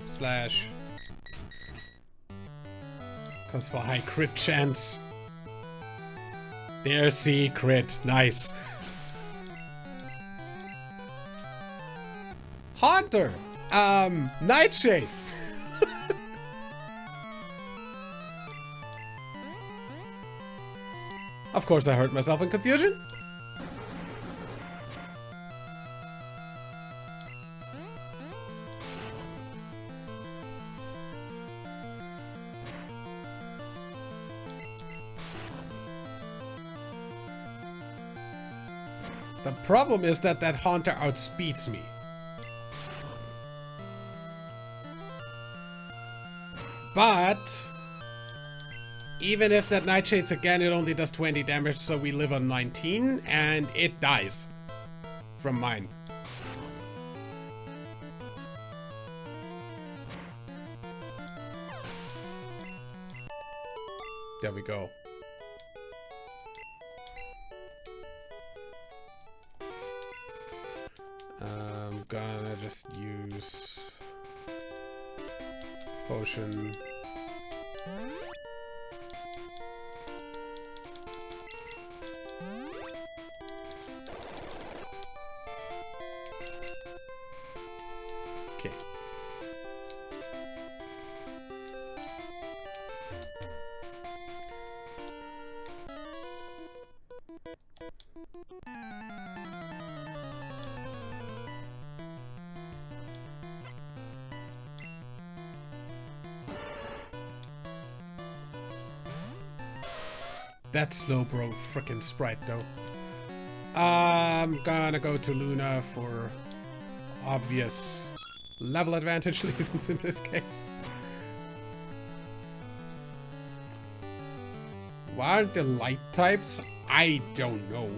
Slash. Cause for high crit chance. There's C crit. Nice. Haunter. Nightshade. Of course I hurt myself in confusion. The problem is that that Haunter outspeeds me. But even if that Nightshade's again, it only does 20 damage, so we live on 19, and it dies from mine. There we go. I'm gonna just use potion. Okay. That Slowbro frickin' sprite though. I'm gonna go to Luna for obvious level advantage reasons in this case. What are the light types? I don't know.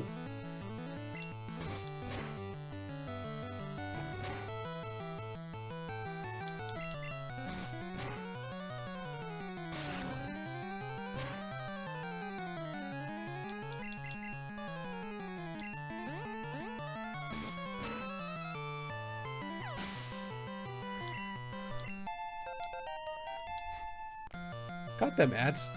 Got them ads.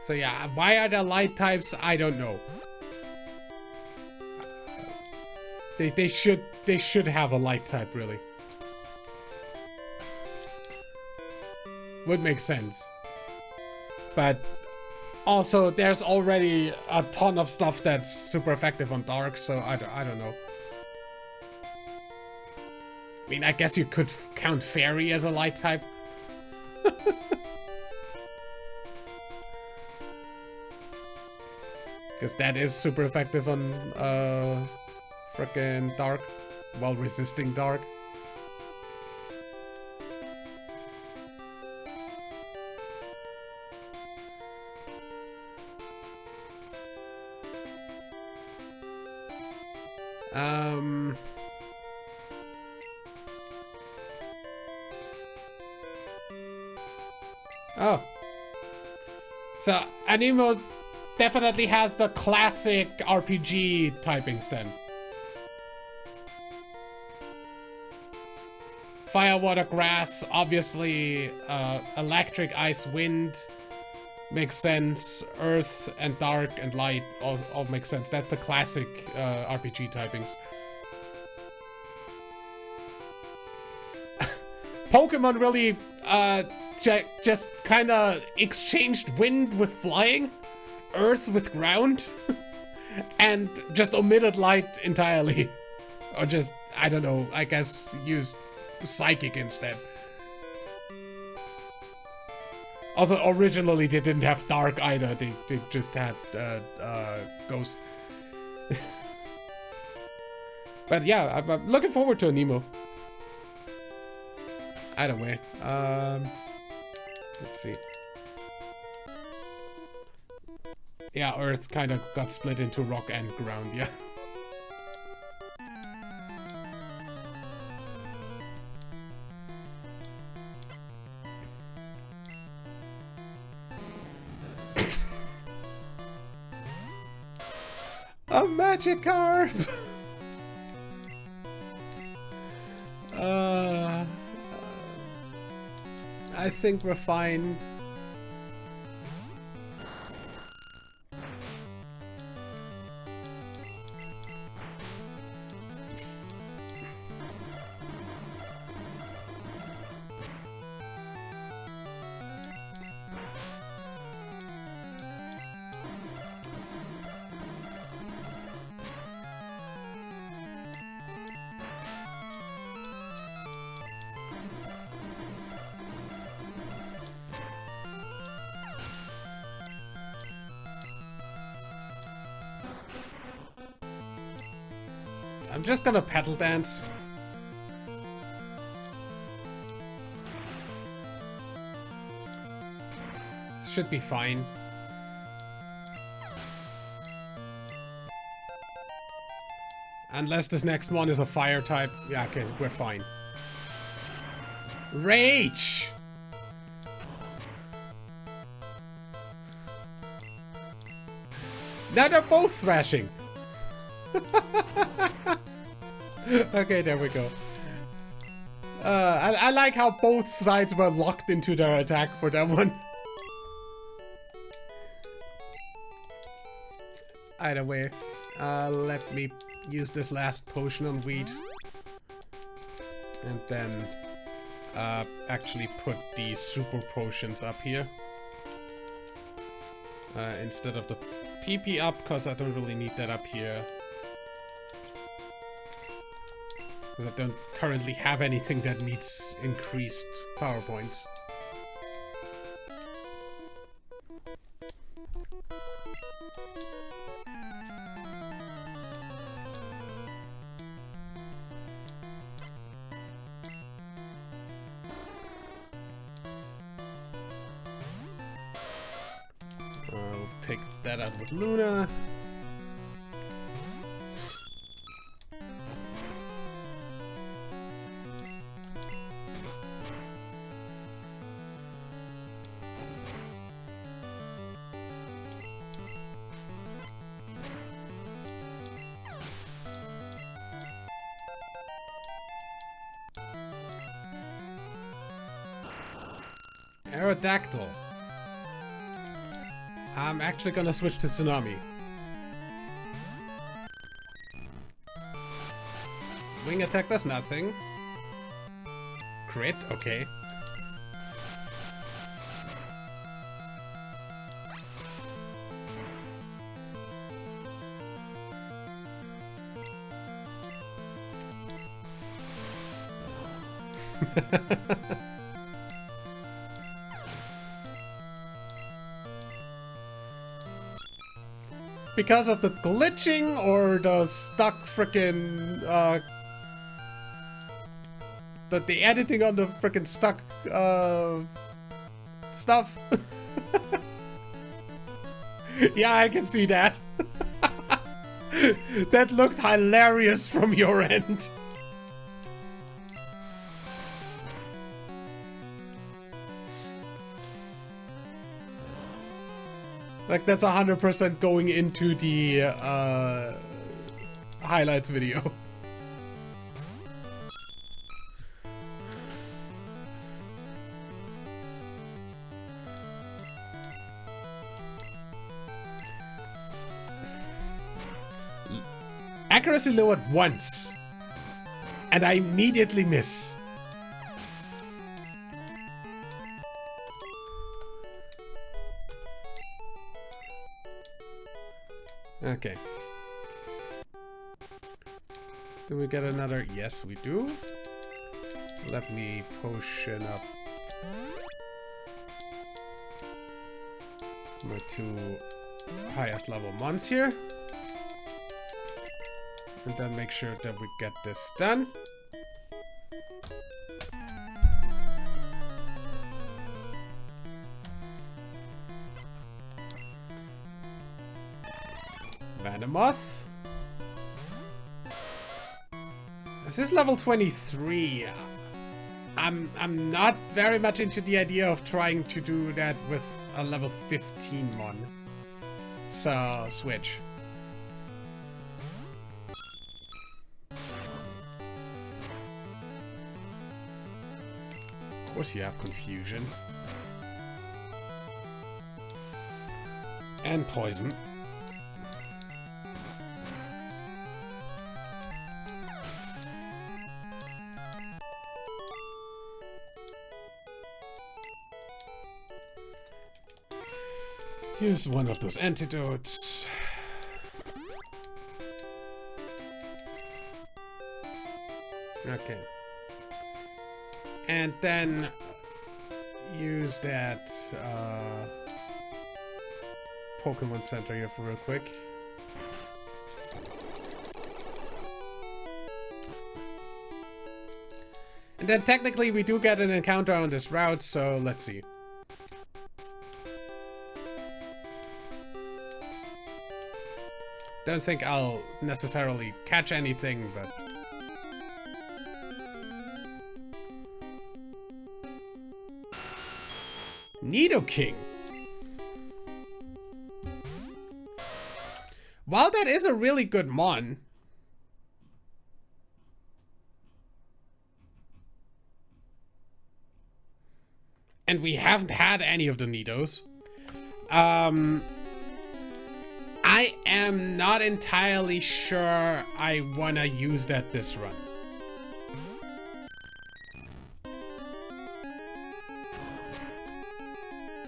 So yeah, why are there light types? I don't know. They should have a light type, really. Would make sense. But also there's already a ton of stuff that's super effective on dark, so I don't know. I mean, I guess you could count fairy as a light type. Because that is super effective on frickin' dark, while resisting dark. Oh. So, Anemo definitely has the classic RPG typings then. Fire, water, grass, obviously electric, ice, wind. makes sense. Earth and dark and light all make sense. That's the classic RPG typings. Pokemon really just kind of exchanged wind with flying, earth with ground, and just omitted light entirely. Or just, I don't know, I guess used psychic instead. Also, originally they didn't have dark either, they just had ghost. But yeah, I'm looking forward to a Nemo. Either way, let's see. Yeah, Earth kind of got split into rock and ground, yeah. A Magikarp! I think we're fine. I'm just gonna Petal Dance. Should be fine. Unless this next one is a fire type. Yeah, okay, we're fine. Rage! Now they're both thrashing. Okay, there we go. I like how both sides were locked into their attack for that one. Either way, let me use this last potion on Weed. And then actually put the super potions up here. Instead of the PP up, because I don't really need that up here. Because I don't currently have anything that needs increased power points. I'll take that out with Luna. Aerodactyl. I'm actually gonna switch to Tsunami. Wing attack does nothing. Crit, okay. Because of the glitching or the stuck frickin' the editing on the frickin' stuck stuff. Yeah, I can see that. That looked hilarious from your end. Like, that's 100% going into the highlights video. accuracy lowered once. And I immediately miss. Okay. Do we get another? Yes, we do. Let me potion up my 2 highest level mons here. And then make sure that we get this done. Venomoth. This is level 23. I'm not very much into the idea of trying to do that with a level 15 mon. So, switch. Of course you have confusion. And poison. Here's one of those antidotes. Okay. And then use that Pokemon Center here for real quick. And then technically we do get an encounter on this route, so let's see. Don't think I'll necessarily catch anything, but... Nidoking! While that is a really good mon... And we haven't had any of the Nidos. I am not entirely sure I wanna use that this run.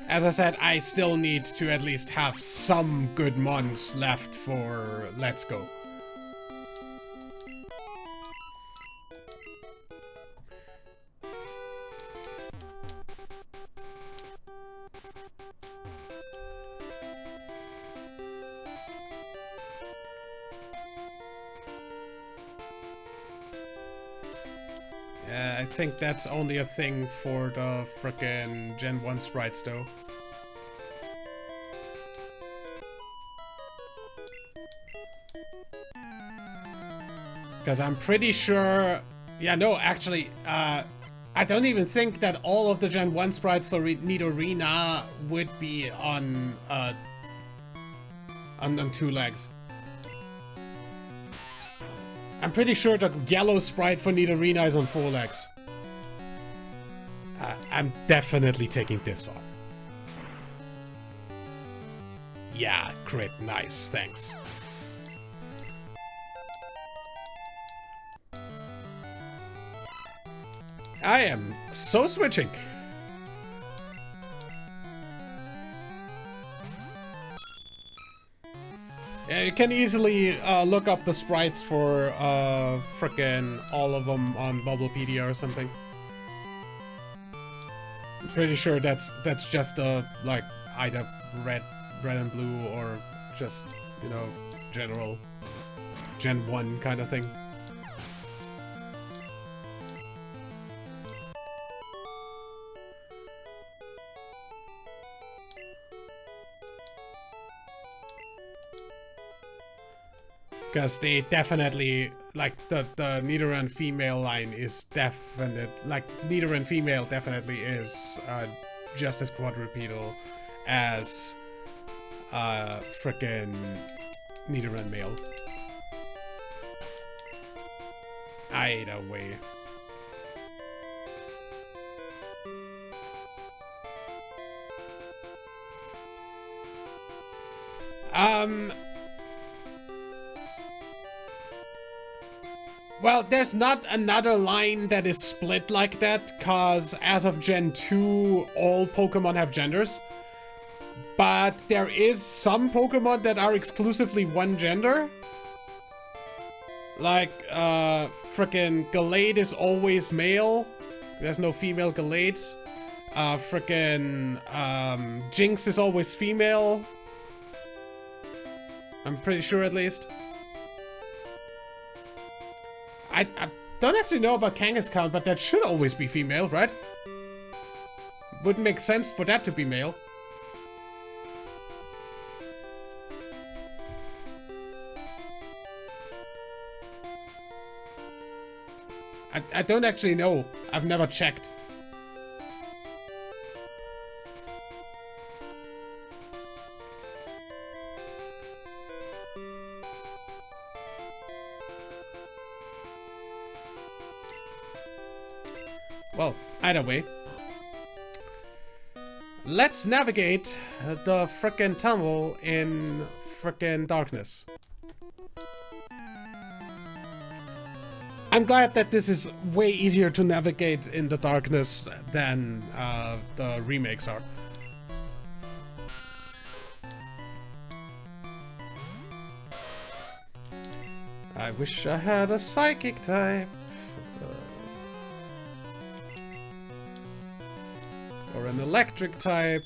As I said, I still need to at least have some good mons left for Let's Go. I think that's only a thing for the frickin' Gen 1 sprites, though. Because I'm pretty sure... Yeah, no, actually, I don't even think that all of the Gen 1 sprites for Nidorina would be on 2 legs. I'm pretty sure the yellow sprite for Nidorina is on 4 legs. I'm definitely taking this on. Yeah, crit, nice, thanks. I am so switching. Yeah, you can easily look up the sprites for frickin' all of them on Bubblepedia or something. I'm pretty sure that's just like either red and blue or just, you know, general Gen 1 kind of thing. Because they definitely, like, the Nidoran female line is definite, like, Nidoran female definitely is just as quadrupedal as frickin' Nidoran male. Either way. Well, there's not another line that is split like that, cause as of Gen 2, all Pokemon have genders. But there is some Pokemon that are exclusively one gender. Like, frickin' Gallade is always male. There's no female Gallades. Frickin' Jinx is always female. I'm pretty sure, at least. I don't actually know about Kangaskhan, but that should always be female, right? Wouldn't make sense for that to be male. I don't actually know. I've never checked. Well, either way. Let's navigate the frickin' tunnel in frickin' darkness. I'm glad that this is way easier to navigate in the darkness than the remakes are. I wish I had a psychic type. Or an electric type.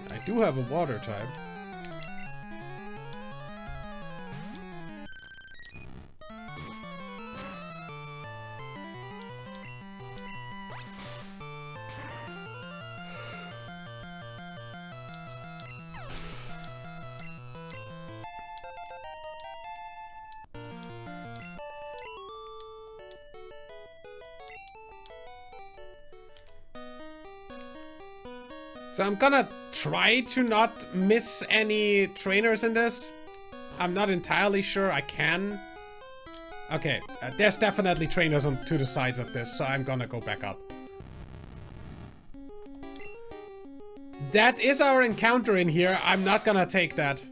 I do have a water type. So I'm gonna try to not miss any trainers in this. I'm not entirely sure I can. Okay, there's definitely trainers on to the sides of this, so I'm gonna go back up. That is our encounter in here. I'm not gonna take that.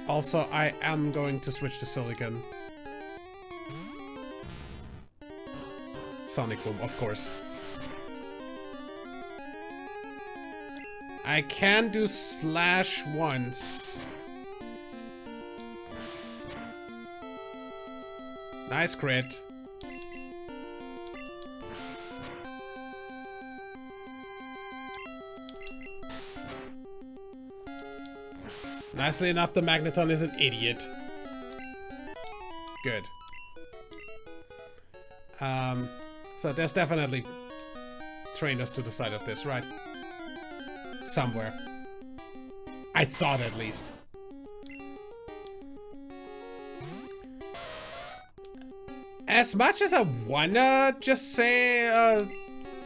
Also, I am going to switch to Silicon. Sonic Boom, of course. I can do slash once. Nice crit. Nicely enough, the Magneton is an idiot. Good. So there's definitely trainers to the side of this, right? Somewhere. I thought, at least. As much as I wanna just say,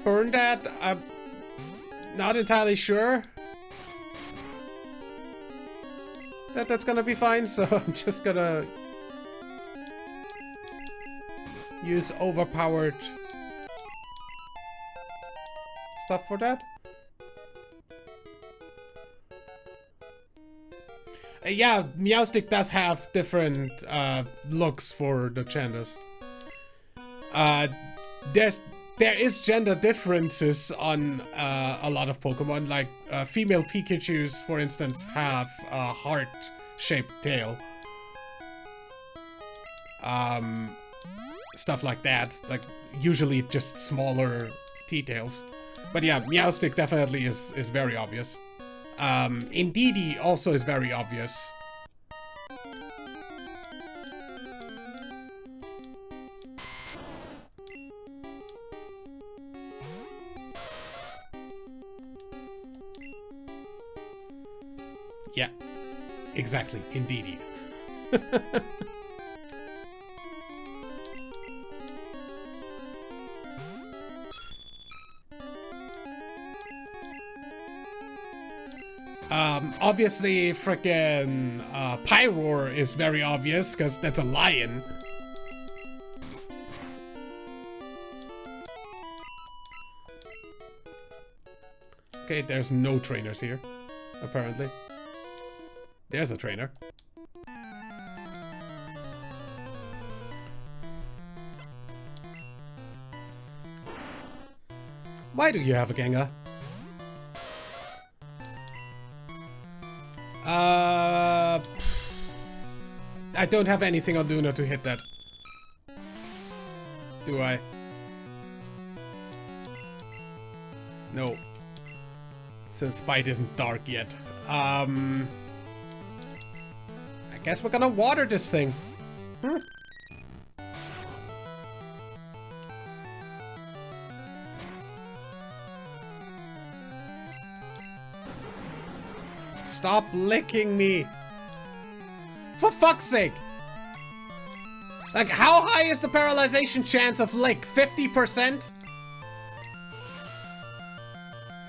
burn that, I'm not entirely sure that that's gonna be fine, so I'm just gonna use overpowered stuff for that. Yeah, Meowstic does have different looks for the genders. There is gender differences on a lot of Pokemon. Like female Pikachus, for instance, have a heart-shaped tail. Stuff like that. Like usually just smaller T-tails. But yeah, Meowstic definitely is very obvious. Indeedee also is very obvious. Yeah, exactly, Indeedee. Obviously, frickin' Pyroar is very obvious, because that's a lion. Okay, there's no trainers here, apparently. There's a trainer. Why do you have a Gengar? I don't have anything on Luna to hit that. Do I? No. Since Bite isn't dark yet. I guess we're gonna water this thing. Stop licking me. For fuck's sake. Like, how high is the paralyzation chance of Lick? 50%?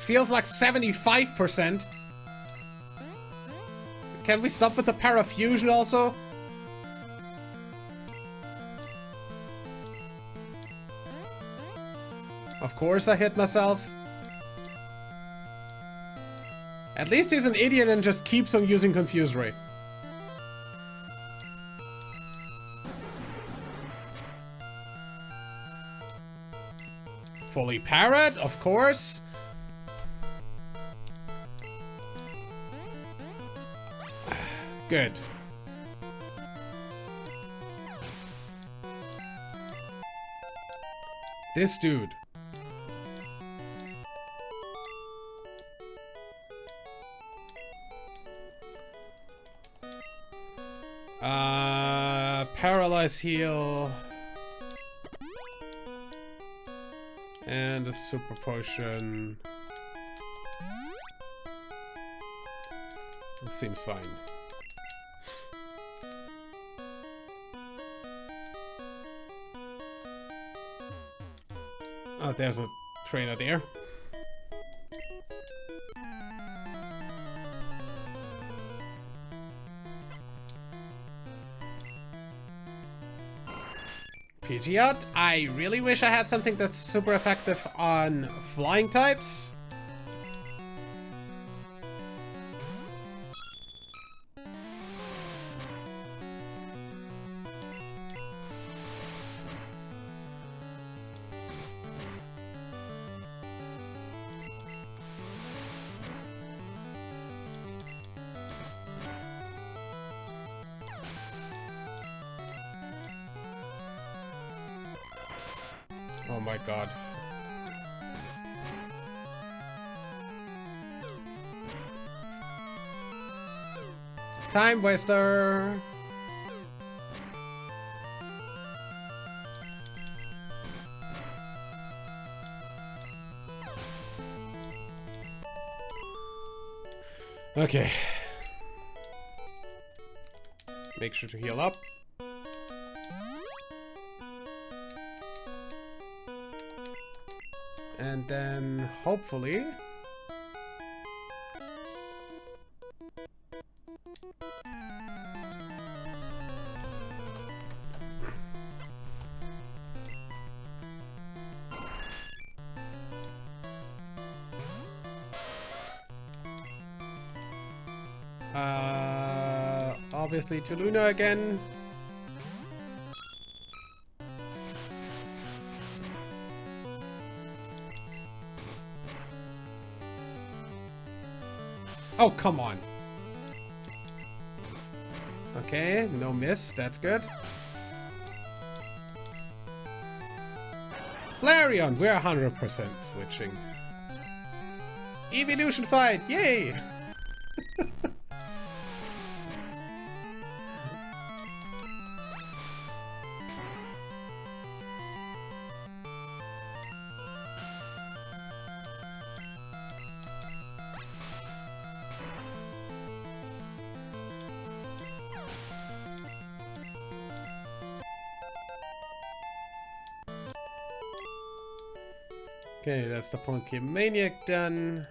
Feels like 75%. Can we stop with the parafusion also? Of course I hit myself. At least he's an idiot and just keeps on using Confuse Ray. Fully Parrot, of course. Good. This dude. Paralyze heal. And a super potion. It seems fine. Oh, there's a trainer there. Pidgeot, I really wish I had something that's super effective on flying types. Oh my god. Time waster. Okay. Make sure to heal up. And then, hopefully... obviously to Luna again. Oh, come on. Okay, no miss. That's good. Flareon, we're 100% switching. Evolution fight, yay! Okay, that's the Ponky Maniac done.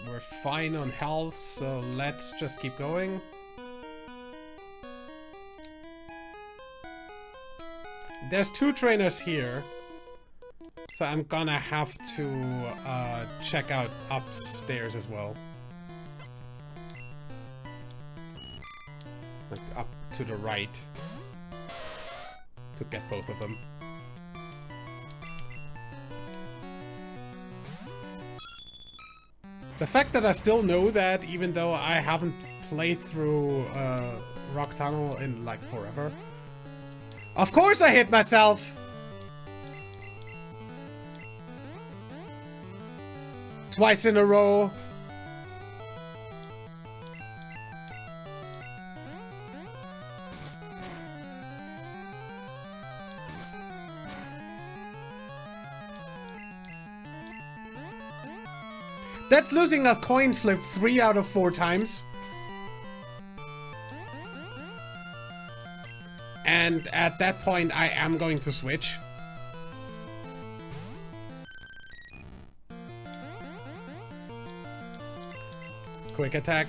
We're fine on health, so let's just keep going. There's 2 trainers here, so I'm gonna have to check out upstairs as well. Like up to the right to get both of them. The fact that I still know that, even though I haven't played through Rock Tunnel in like forever. Of course I hit myself! Twice in a row. That's losing a coin flip 3 out of 4 times. And at that point, I am going to switch. Quick attack.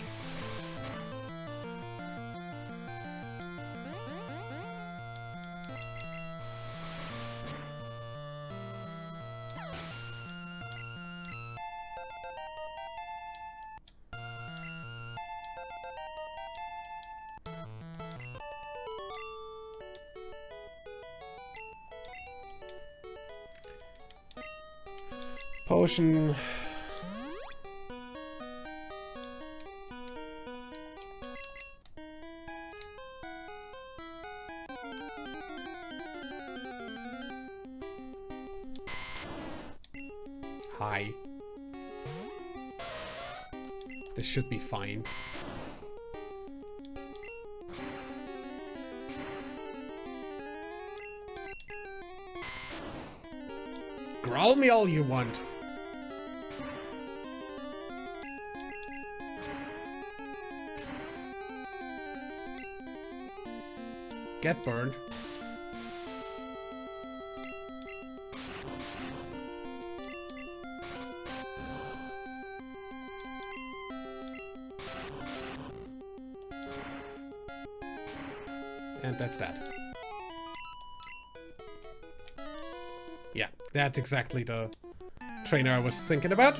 Potion. Hi. This should be fine. Growl me all you want. Get burned. And that's that. Yeah, that's exactly the trainer I was thinking about.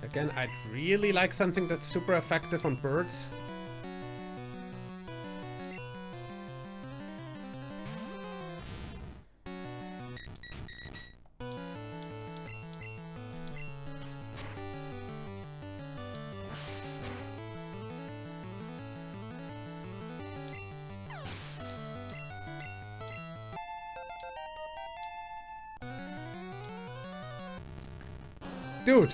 Again, I'd really like something that's super effective on birds. Dude!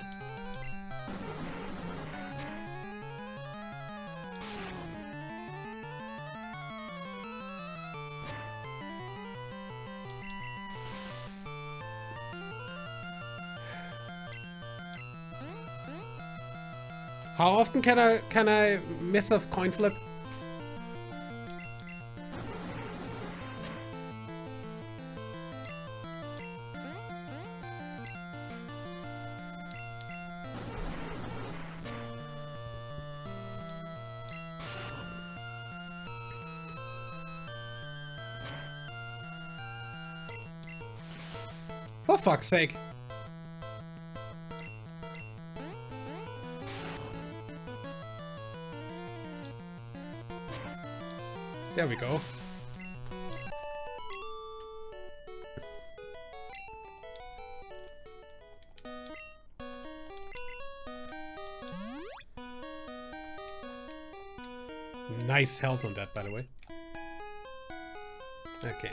How often can I miss a coin flip? For fuck's sake. There we go. Nice health on that, by the way. Okay.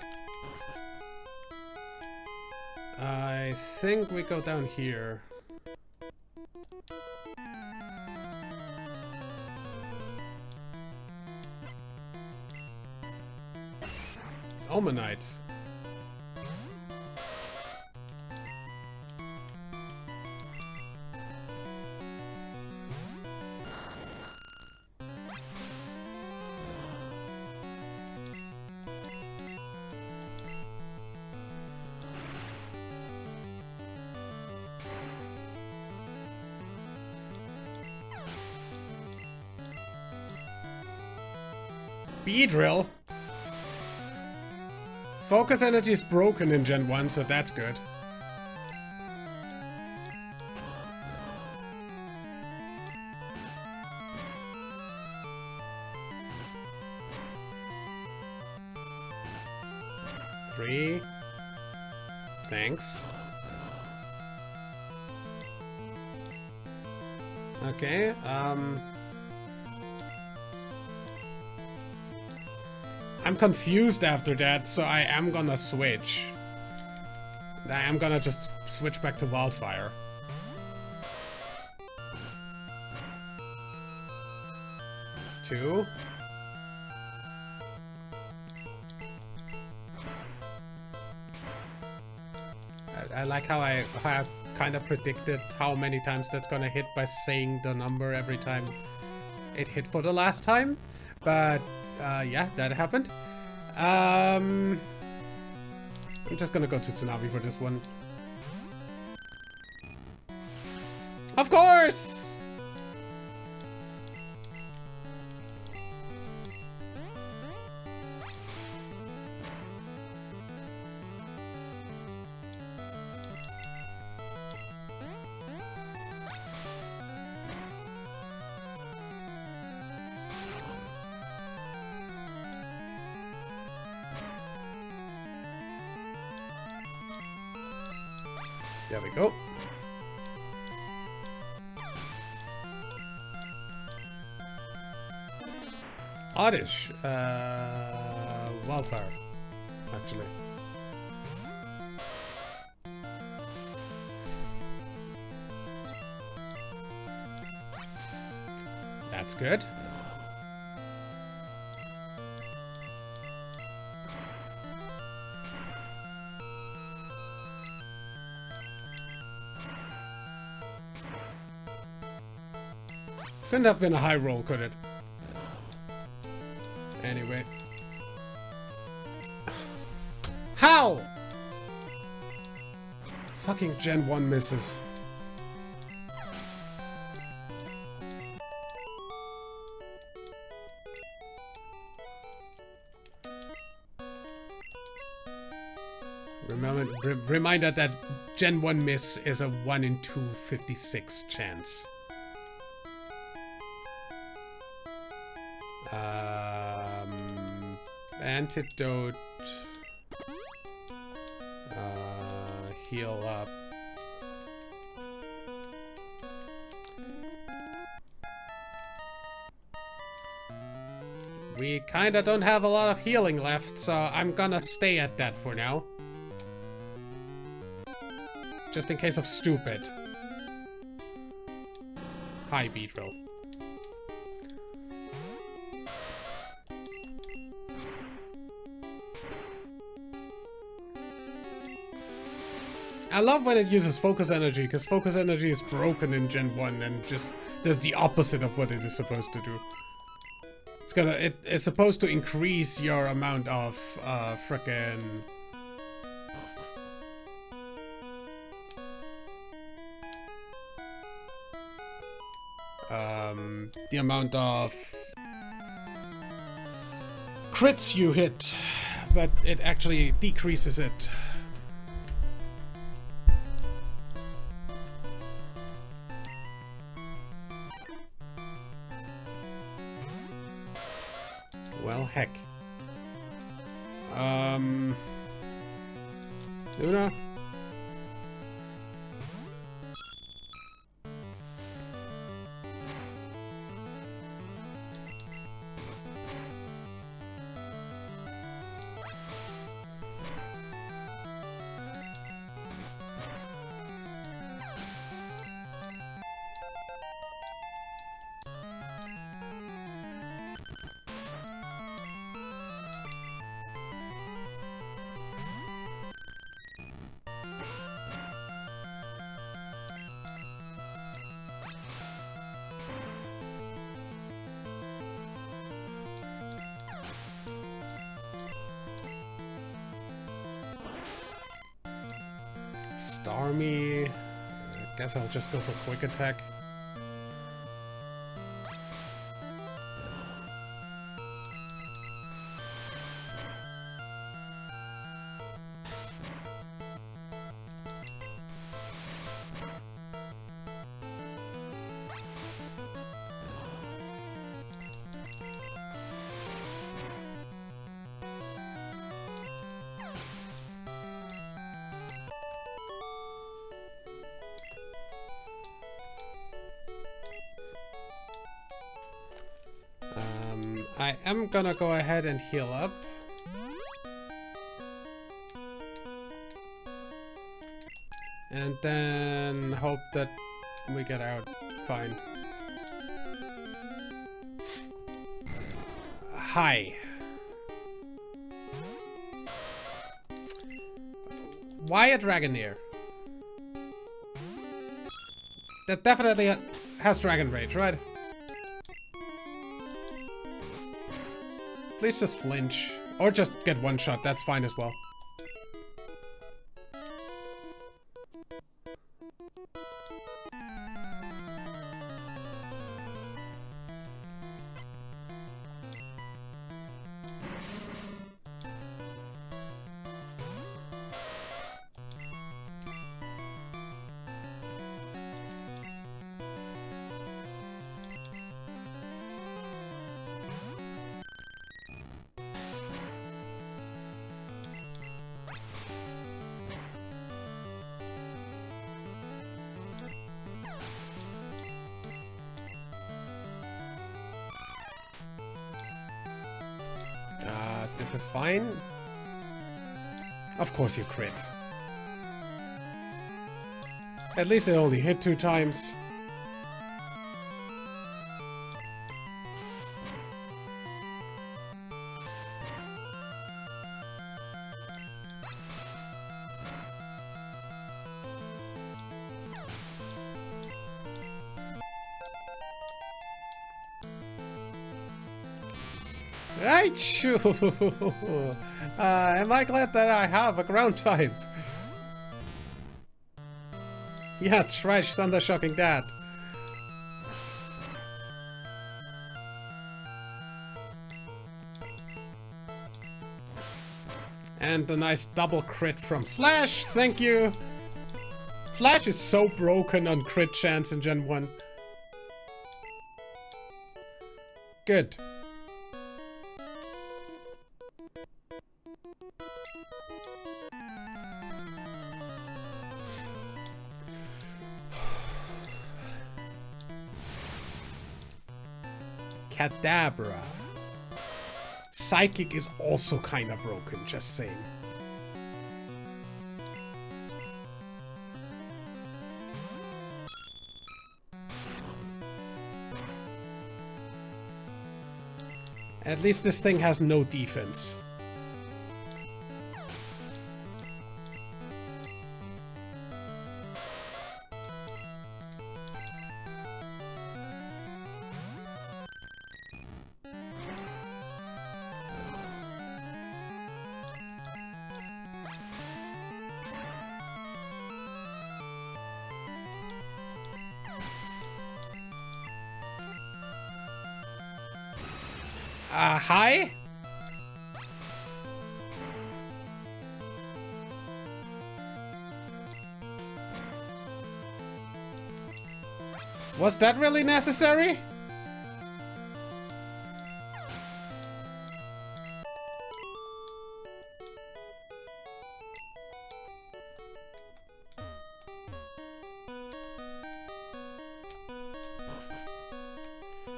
I think we go down here. Omanite. Beedrill? Focus energy is broken in Gen 1, so that's good. Three. Thanks. Okay, I'm confused after that, so I am gonna switch. I am gonna just switch back to Wildfire. Two. I like how I kind of predicted how many times that's gonna hit by saying the number every time it hit for the last time. But yeah, that happened. I'm just gonna go to Tsunami for this one. Of course! There we go. Oddish. Wildfire, actually. That's good. Couldn't have been a high roll, could it? Anyway. How? Fucking Gen 1 misses. Reminder that Gen 1 miss is a 1 in 256 chance. Antidote. Heal up. We kinda don't have a lot of healing left, so I'm gonna stay at that for now. Just in case of stupid. Hi, Beedrill. I love when it uses focus energy, because focus energy is broken in Gen 1 and just does the opposite of what it is supposed to do. It's supposed to increase your amount of frickin' the amount of crits you hit, but it actually decreases it. Well, heck. Luna? Starmie. I guess I'll just go for quick attack. I am gonna go ahead and heal up. And then hope that we get out fine. Hi. Why a Dragoneer? That definitely has Dragon Rage, right? Please just flinch. Or just get one shot, that's fine as well. This is fine. Of course you crit. At least it only hit 2 times. Achoo! Am I glad that I have a ground type? Yeah, trash thunder shocking that. And the nice double crit from Slash, thank you! Slash is so broken on crit chance in Gen 1. Good. Kadabra. Psychic is also kinda broken, just saying. At least this thing has no defense. Hi? Was that really necessary?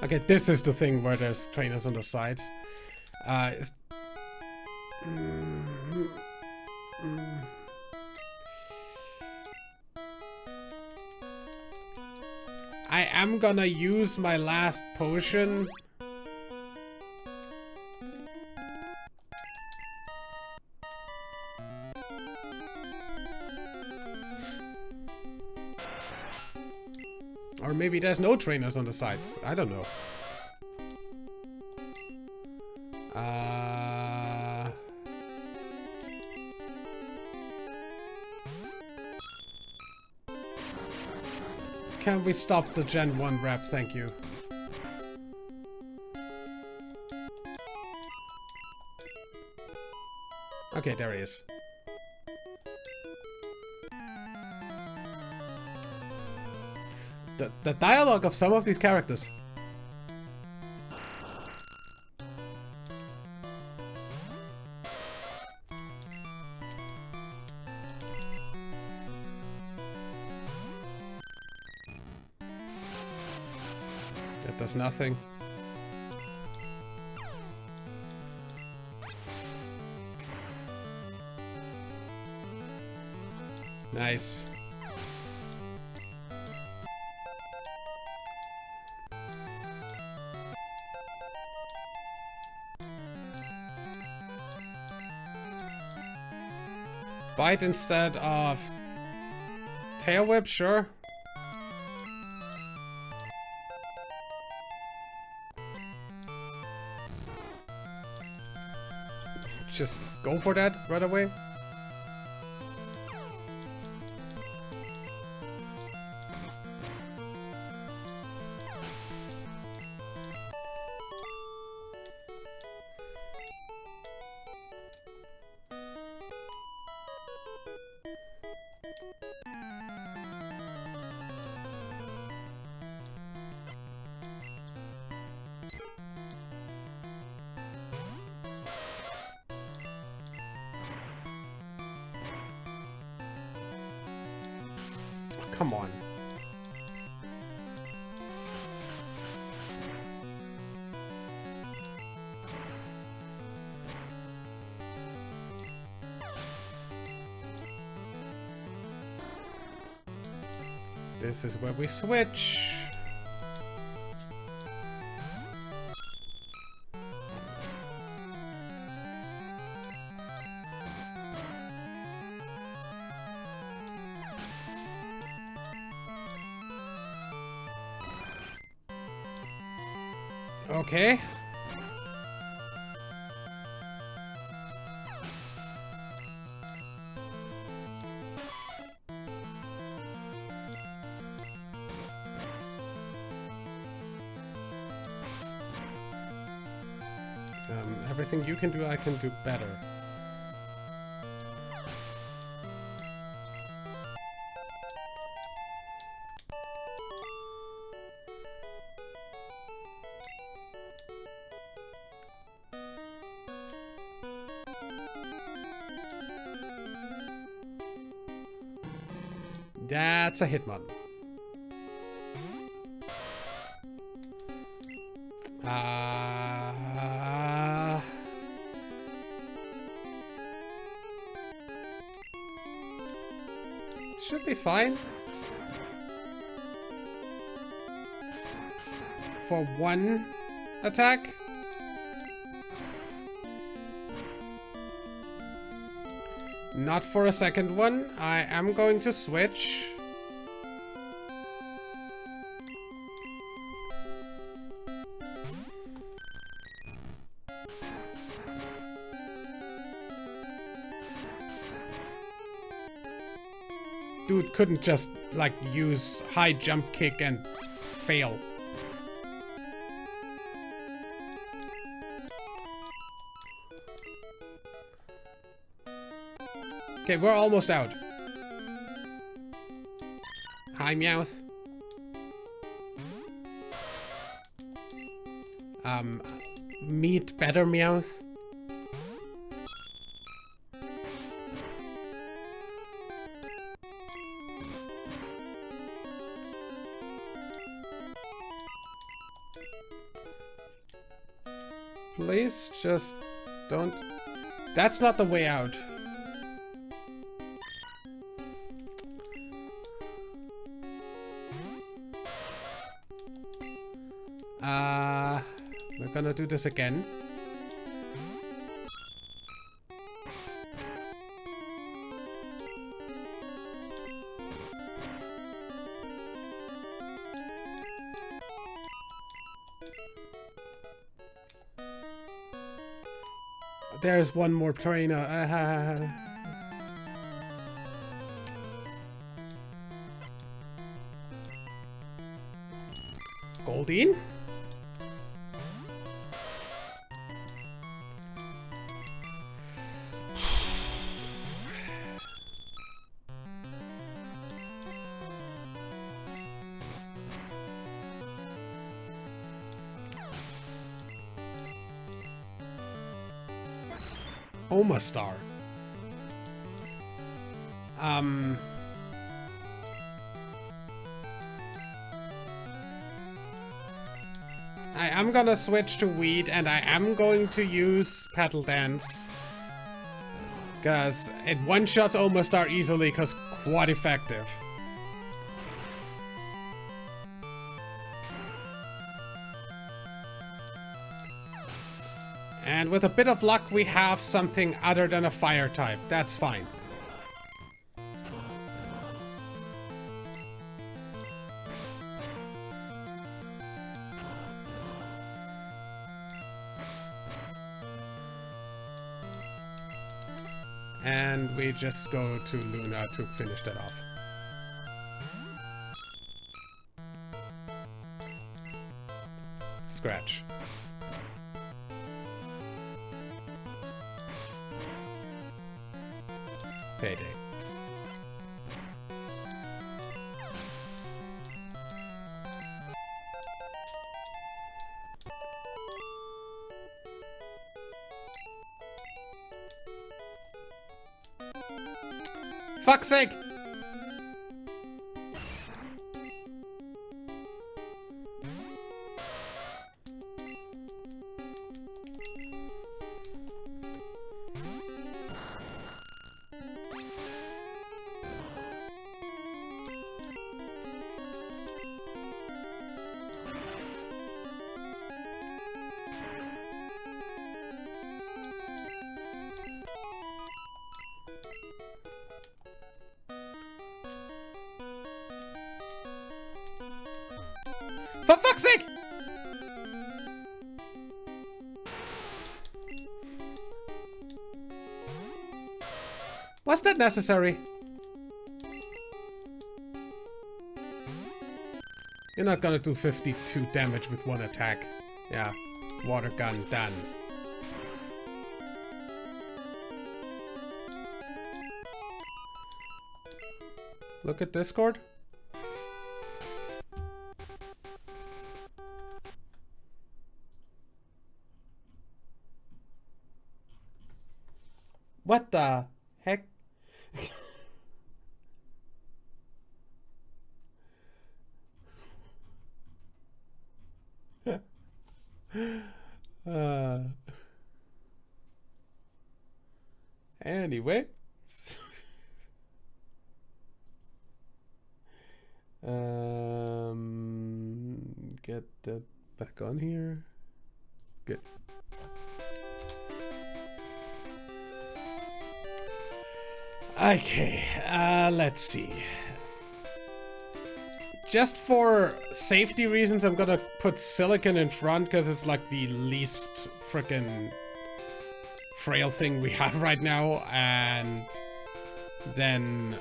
Okay, this is the thing where there's trainers on the sides. I am gonna use my last potion. Or maybe there's no trainers on the sides. I don't know. Can we stop the Gen 1 rep? Thank you. Okay, there he is. The dialogue of some of these characters. That does nothing. Nice. Bite instead of tail whip, sure. Just go for that right away. Come on. This is where we switch. Okay. Everything you can do, I can do better. That's a Hitmon. Should be fine. For one attack. Not for a second one. I am going to switch. Dude couldn't just, like, use high jump kick and fail. Okay, we're almost out. Hi, Meowth. Meet better, Meowth. Please, just don't... That's not the way out. We're gonna do this again. There's one more trainer. Goldeen? Omastar. I am gonna switch to Weed, and I am going to use Petal Dance. Because it one-shots Omastar easily, because quite effective. And with a bit of luck, we have something other than a fire type. That's fine. And we just go to Luna to finish that off. Scratch. Payday. Fuck's sake! For fuck's sake! Was that necessary? You're not gonna do 52 damage with one attack. Yeah, water gun done. Look at Discord. What the heck? Anyway. Get that back on here. Good. Okay, let's see. Just for safety reasons, I'm gonna put silicon in front because it's like the least frickin' frail thing we have right now, and then,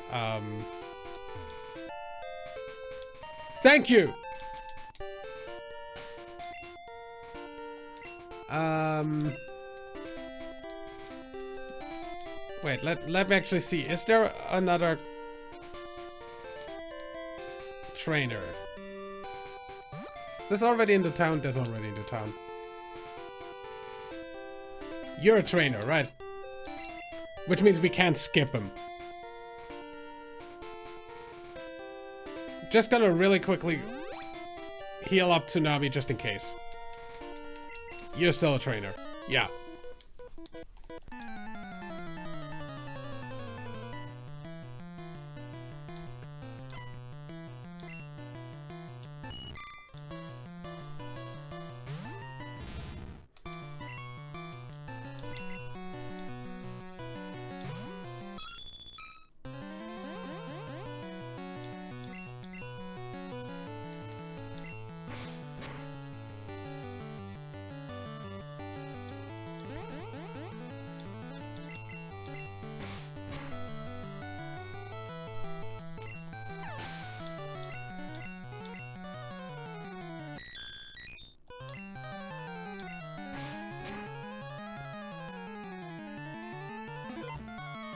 thank you! Wait, let me actually see. Is there another trainer? Is this already in the town? That's already in the town. You're a trainer, right? Which means we can't skip him. Just gonna really quickly heal up Tsunami just in case. You're still a trainer. Yeah.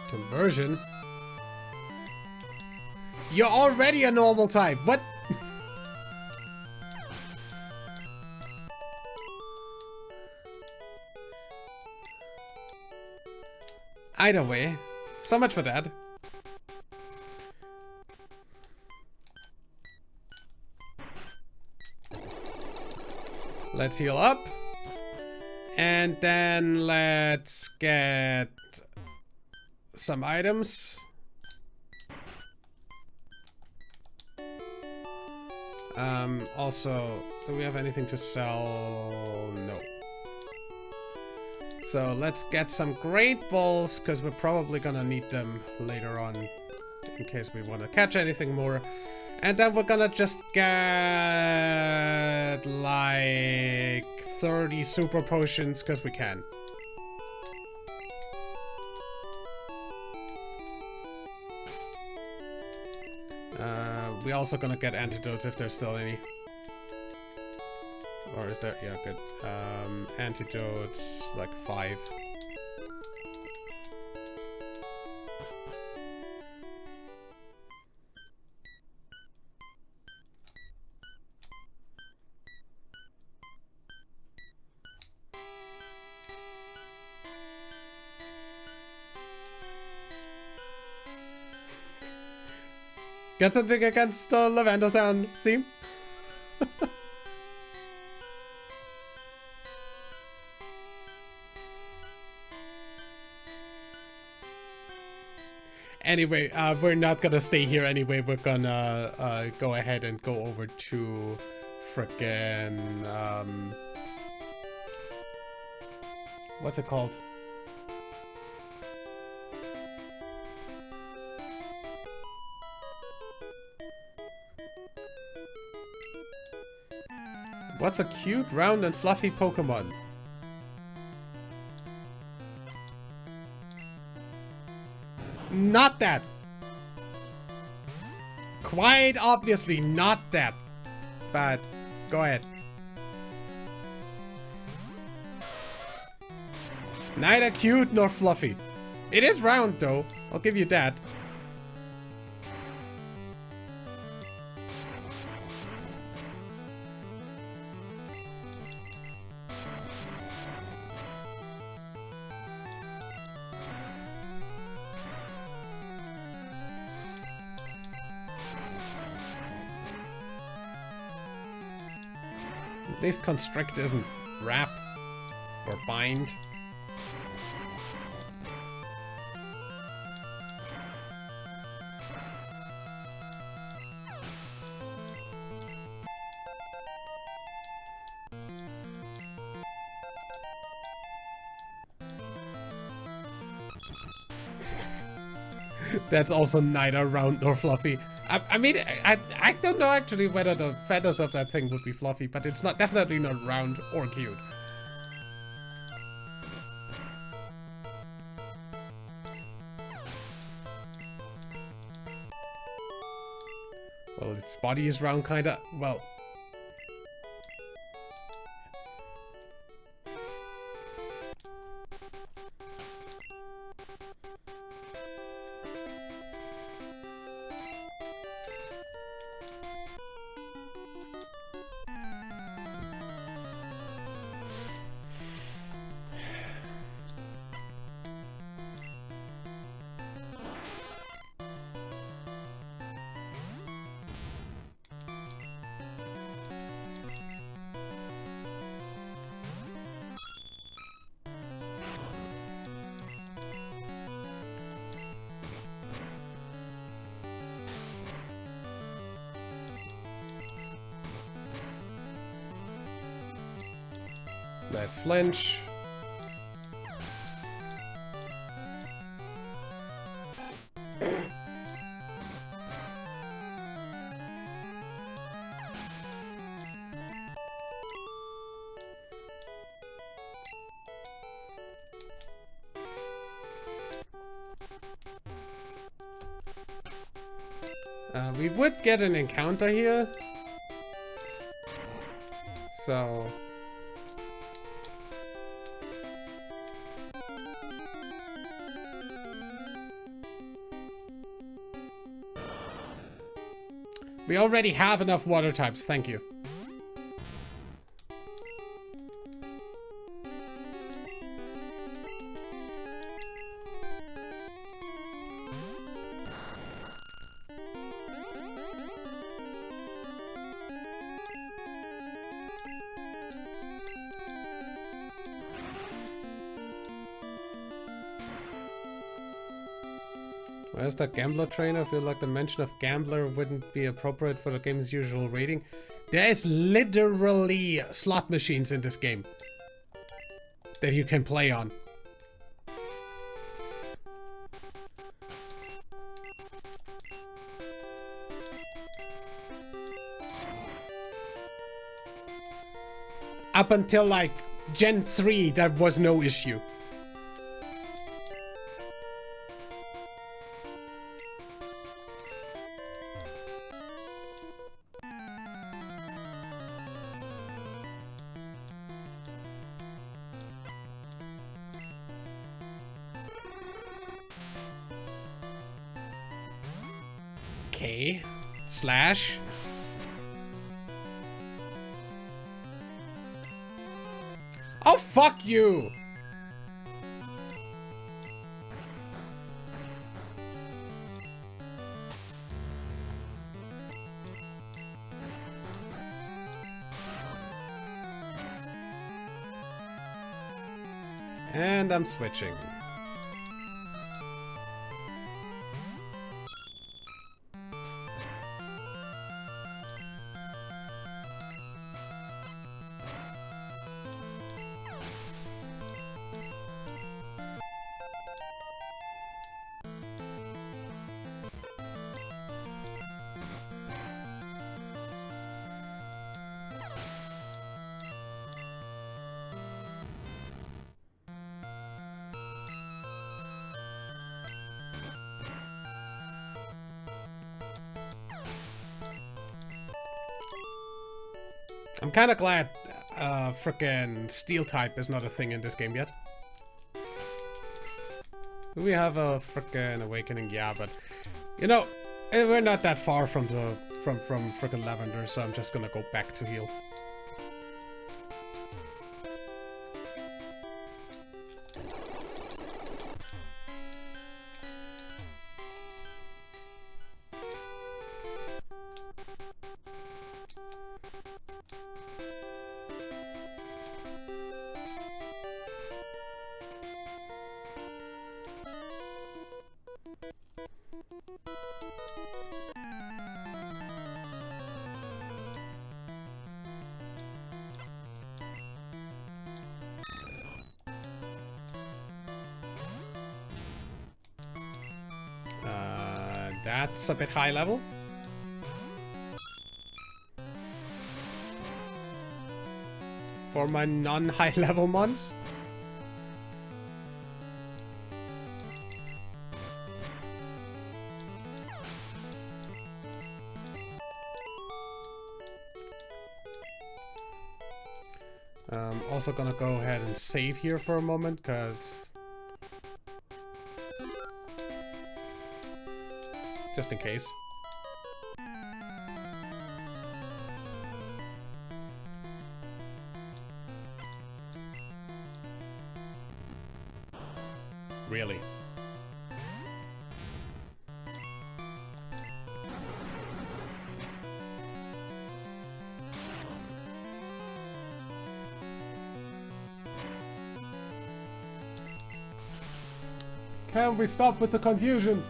Conversion? You're already a normal type. What? Either way, so much for that. Let's heal up. And then let's get some items. Also, do we have anything to sell? No. So let's get some great balls, because we're probably gonna need them later on in case we want to catch anything more. And then we're gonna just get like 30 super potions, because we can. We're also gonna get antidotes if there's still any. Or is there? Yeah, good. Antidotes, like 5. Get something against the Lavender Town theme? Anyway, we're not gonna stay here anyway. We're gonna go ahead and go over to frickin' what's it called? What's a cute, round, and fluffy Pokemon? Not that! Quite obviously not that. But, go ahead. Neither cute nor fluffy. It is round though, I'll give you that. At least constrict isn't wrap or bind. That's also neither round nor fluffy. I mean, I don't know actually whether the feathers of that thing would be fluffy, but it's not definitely not round or cute. Well, its body is round, kinda. Well. Nice flinch. We would get an encounter here. So... we already have enough water types, thank you. Where's the gambler trainer? I feel like the mention of gambler wouldn't be appropriate for the game's usual rating. There is literally slot machines in this game that you can play on. Up until like Gen 3, that was no issue. Okay, slash. Oh, fuck you! And I'm switching. I'm kind of glad frickin' steel type is not a thing in this game yet. Do we have a frickin' awakening? Yeah, but you know, we're not that far from the from frickin' Lavender, so I'm just gonna go back to heal. That's a bit high level. For my non-high level mons. Also gonna go ahead and save here for a moment, because just in case. Really? Can we stop with the confusion?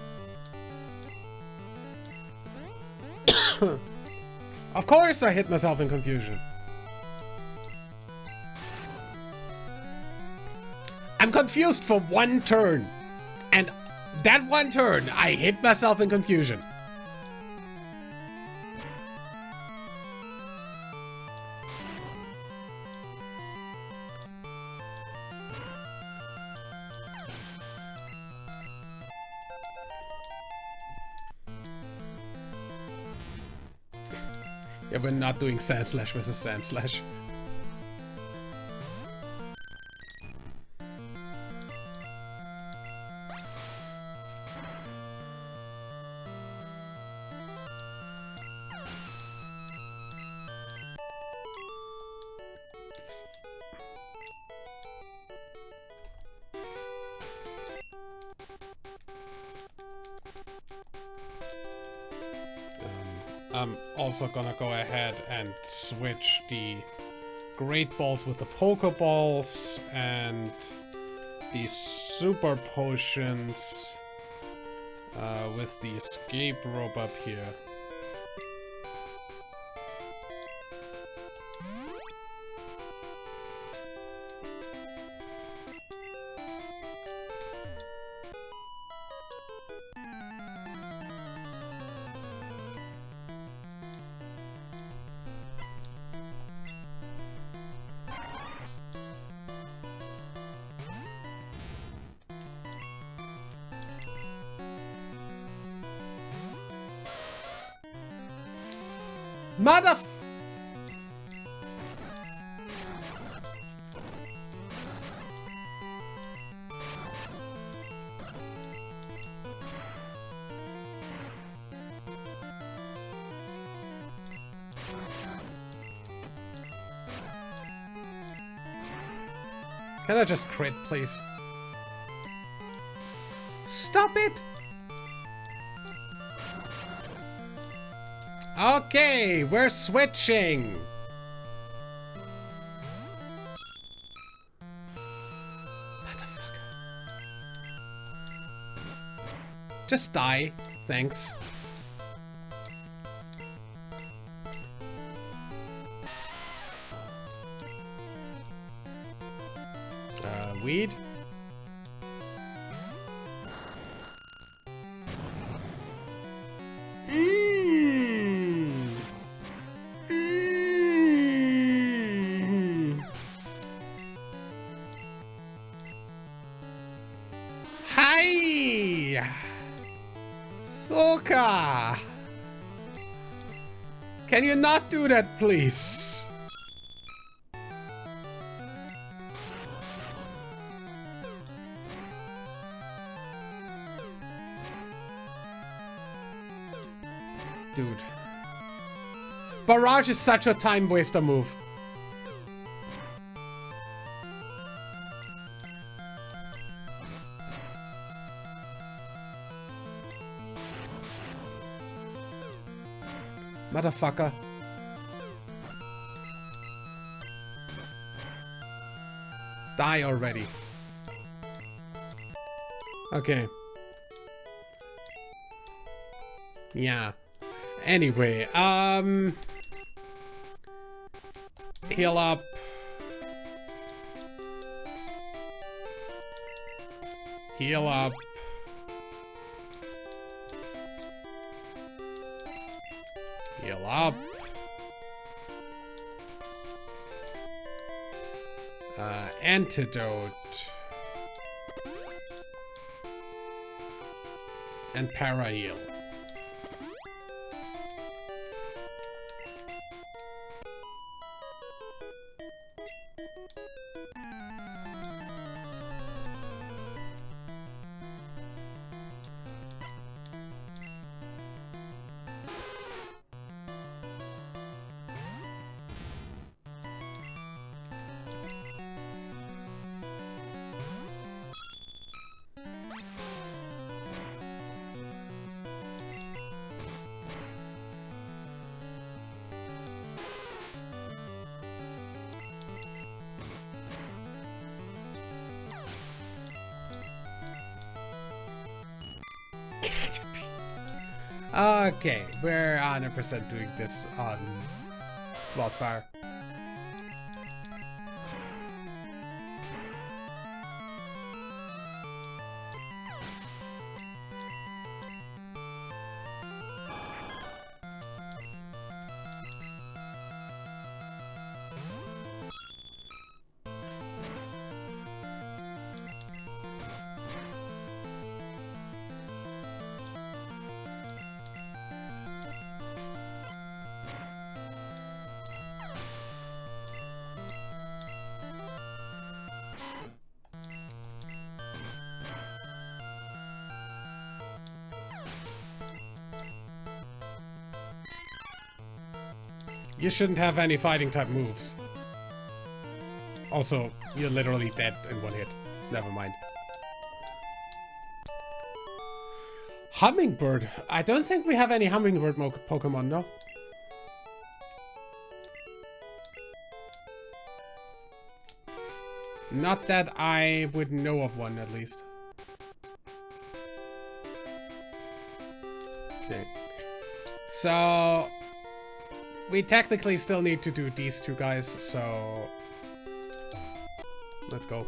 Of course I hit myself in confusion. I'm confused for one turn. And that one turn, I hit myself in confusion. Yeah, we're not doing Sand Slash versus Sand Slash. I'm also gonna go ahead and switch the Great Balls with the Pokeballs and the Super Potions with the Escape Rope up here. Mother... Can I just crit, please? Stop it! Okay, we're switching. Motherfucker. Just die. Thanks. Weed. Hi! Soka! Can you not do that, please? Dude. Barrage is such a time waster move. Motherfucker. Die already. Okay. Yeah. Anyway, heal up. Heal up. Heal up. Antidote. And para-heal. Okay, we're 100% doing this on wildfire. You shouldn't have any fighting type moves. Also, you're literally dead in one hit. Never mind. Hummingbird. I don't think we have any hummingbird Pokemon, no? Not that I would know of one, at least. Okay. So... we technically still need to do these two guys, so... let's go.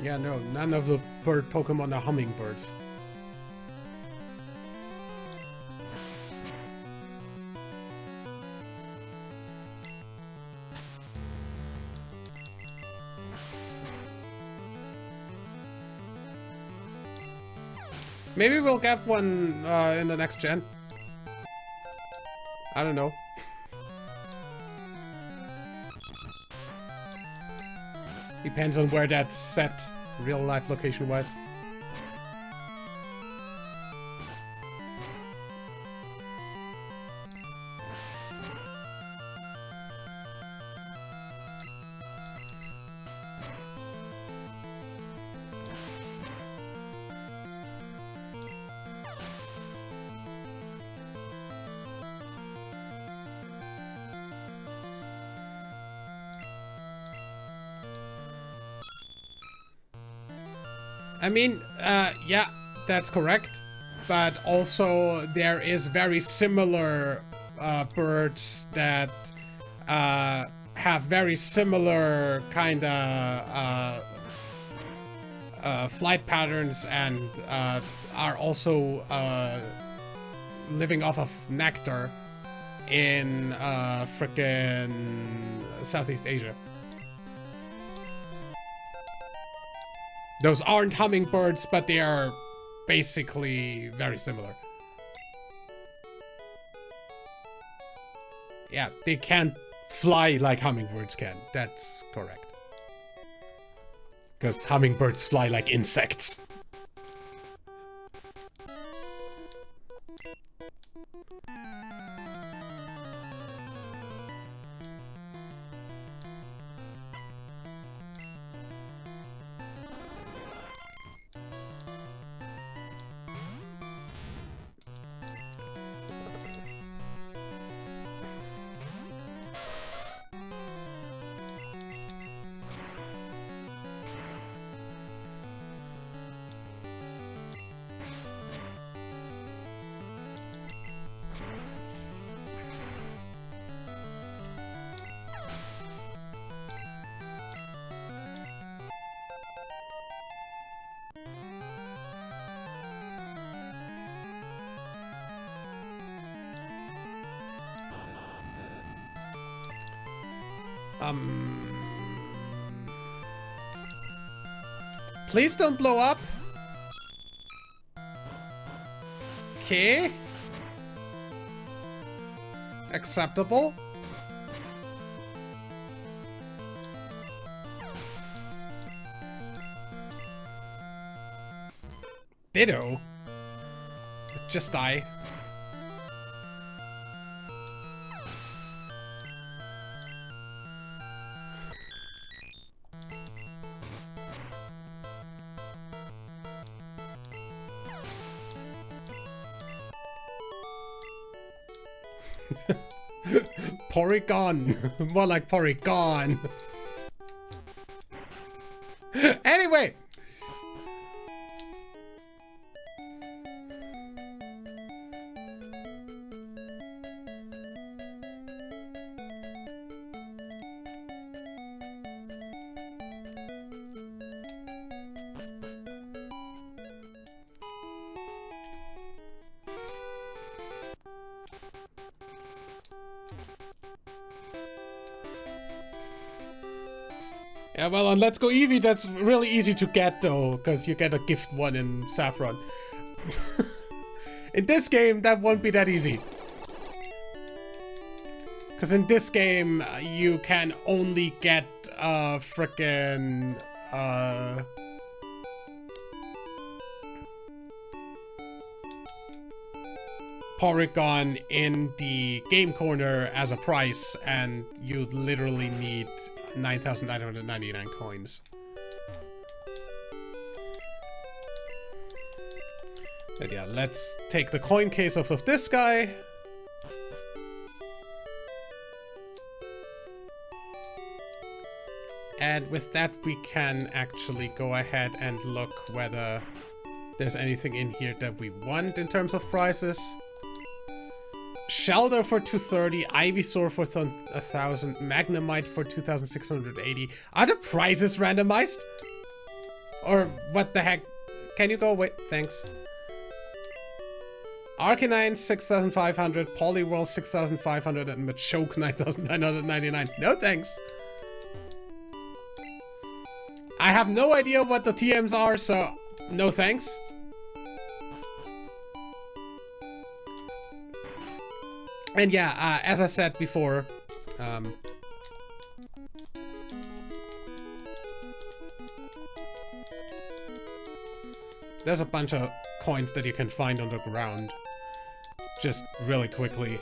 Yeah, no, none of the bird Pokemon are hummingbirds. Maybe we'll get one in the next gen. I don't know. Depends on where that's set, real life location wise. I mean, yeah, that's correct. But also there is very similar birds that have very similar kind of flight patterns and are also living off of nectar in frickin' Southeast Asia. Those aren't hummingbirds, but they are basically very similar. Yeah, they can't fly like hummingbirds can. That's correct. Because hummingbirds fly like insects. Please don't blow up. Okay. Acceptable. Ditto. Just die. Porygon. More like Porygon. Anyway. Yeah, well, on Let's Go Eevee, that's really easy to get, though, because you get a gift one in Saffron. In this game, that won't be that easy. Because in this game, you can only get frickin' Porygon in the game corner as a prize, and you literally need 9,999 coins. But yeah, let's take the coin case off of this guy. And with that, we can actually go ahead and look whether there's anything in here that we want in terms of prizes. Shelter for 230, Ivysaur for 1,000, Magnemite for 2,680. Are the prizes randomized? Or what the heck? Can you go away? Thanks. Arcanine 6,500, Poliwhirl 6,500, and Machoke 9,999. No thanks. I have no idea what the TMs are, so no thanks. And yeah, as I said before, there's a bunch of coins that you can find on the ground just really quickly.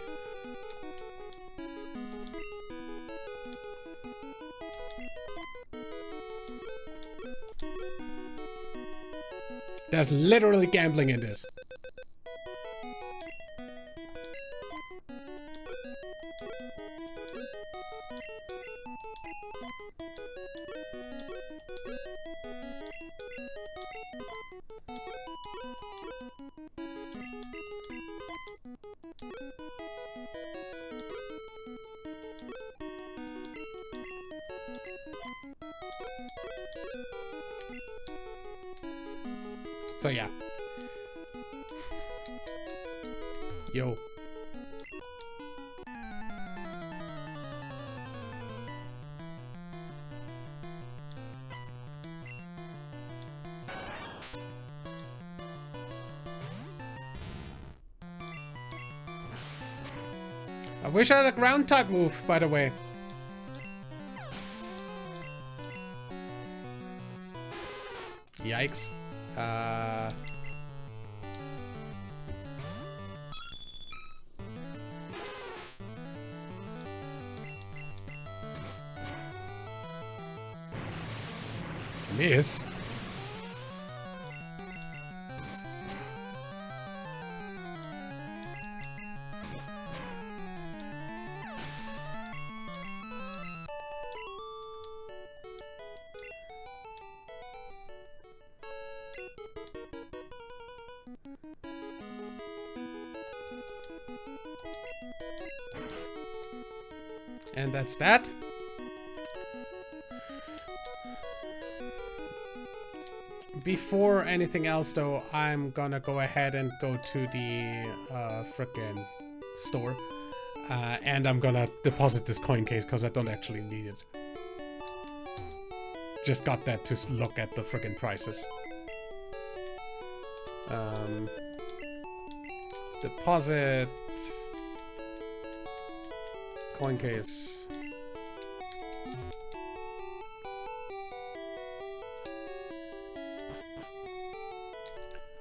There's literally gambling in this. So yeah. Yo. I wish I had a ground type move, by the way. Yikes. Missed. And that's that. Before anything else, though, I'm gonna go ahead and go to the frickin' store. And I'm gonna deposit this coin case because I don't actually need it. Just got that to look at the frickin' prices. Deposit. Coin case.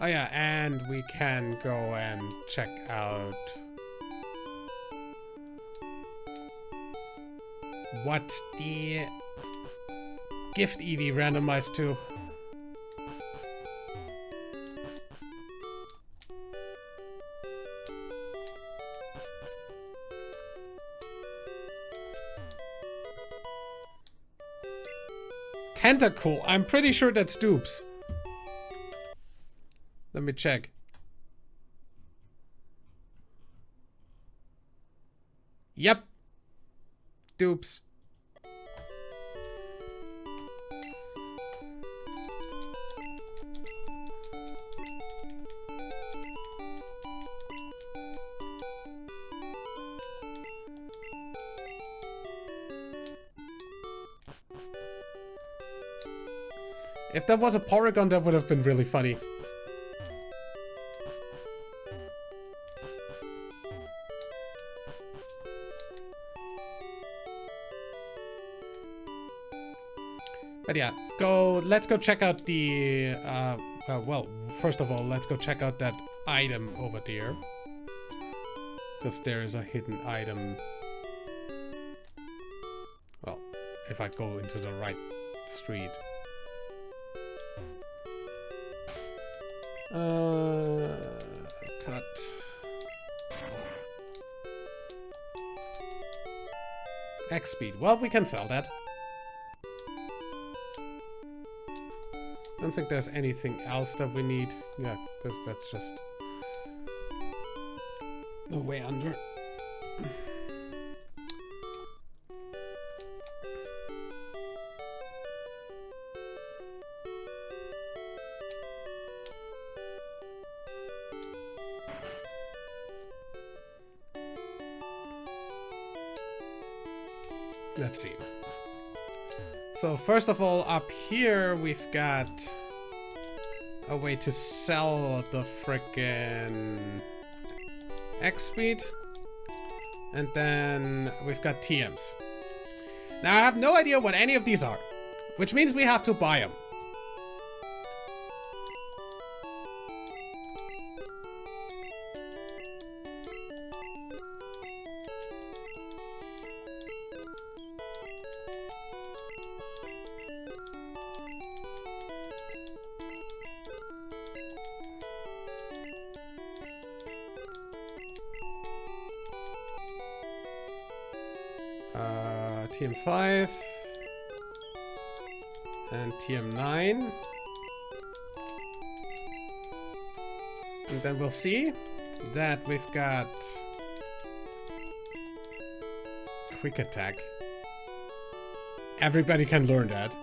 Oh yeah, and we can go and check out what the gift EV randomized to. Tentacle, I'm pretty sure that's dupes. Let me check. Yep. Dupes. If that was a Porygon, that would have been really funny. But yeah, let's go check out the, well, first of all, let's go check out that item over there. Because there is a hidden item. Well, if I go into the right street. Cut. X speed. Well, we can sell that. Don't think there's anything else that we need. Yeah, because that's just the way under. Let's see. So first of all, up here we've got a way to sell the frickin' X speed. And then we've got TMs. Now I have no idea what any of these are, which means we have to buy them. TM5 and TM9, and then we'll see that we've got quick attack. Everybody can learn that.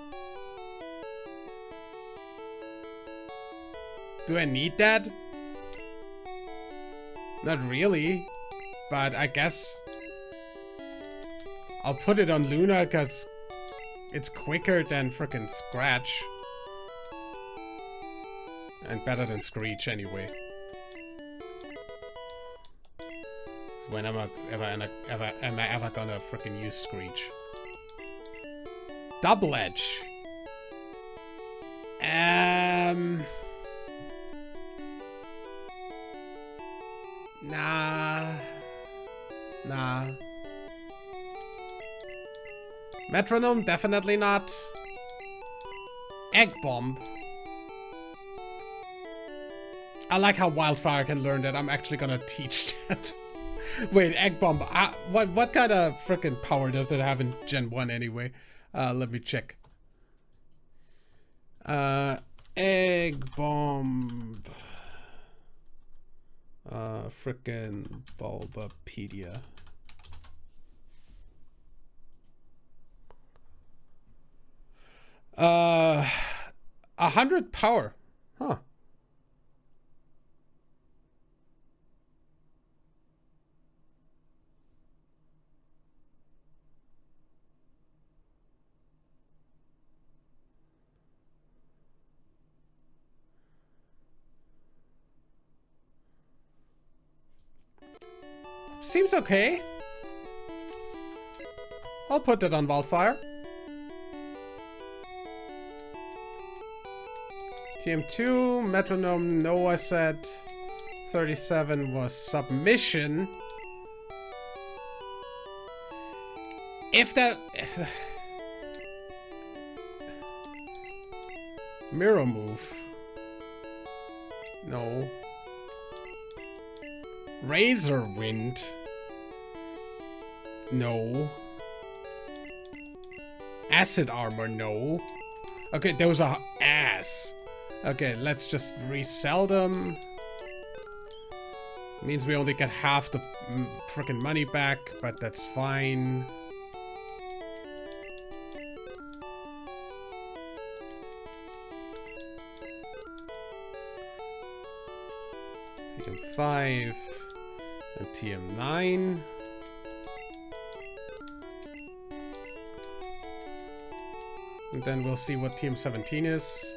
Do I need that? Not really, but I guess I'll put it on Luna because it's quicker than frickin' Scratch. And better than Screech anyway. So when am I ever gonna frickin' use Screech? Double Edge. Nah. Metronome, definitely not. Egg Bomb. I like how Wildfire can learn that. I'm actually gonna teach that. Wait, Egg Bomb. What kind of freaking power does that have in Gen 1 anyway? Let me check. Egg Bomb. Frickin' Bulbapedia. 100 power. Huh. Seems okay. I'll put it on Wildfire. TM2, Metronome, Noah said 37 was Submission. If that... Mirror Move. No. Razor Wind. No. Acid Armor, no. Okay, those are ass. Okay, let's just resell them. Means we only get half the frickin' money back, but that's fine. TM5 and TM9. And then we'll see what TM17 is.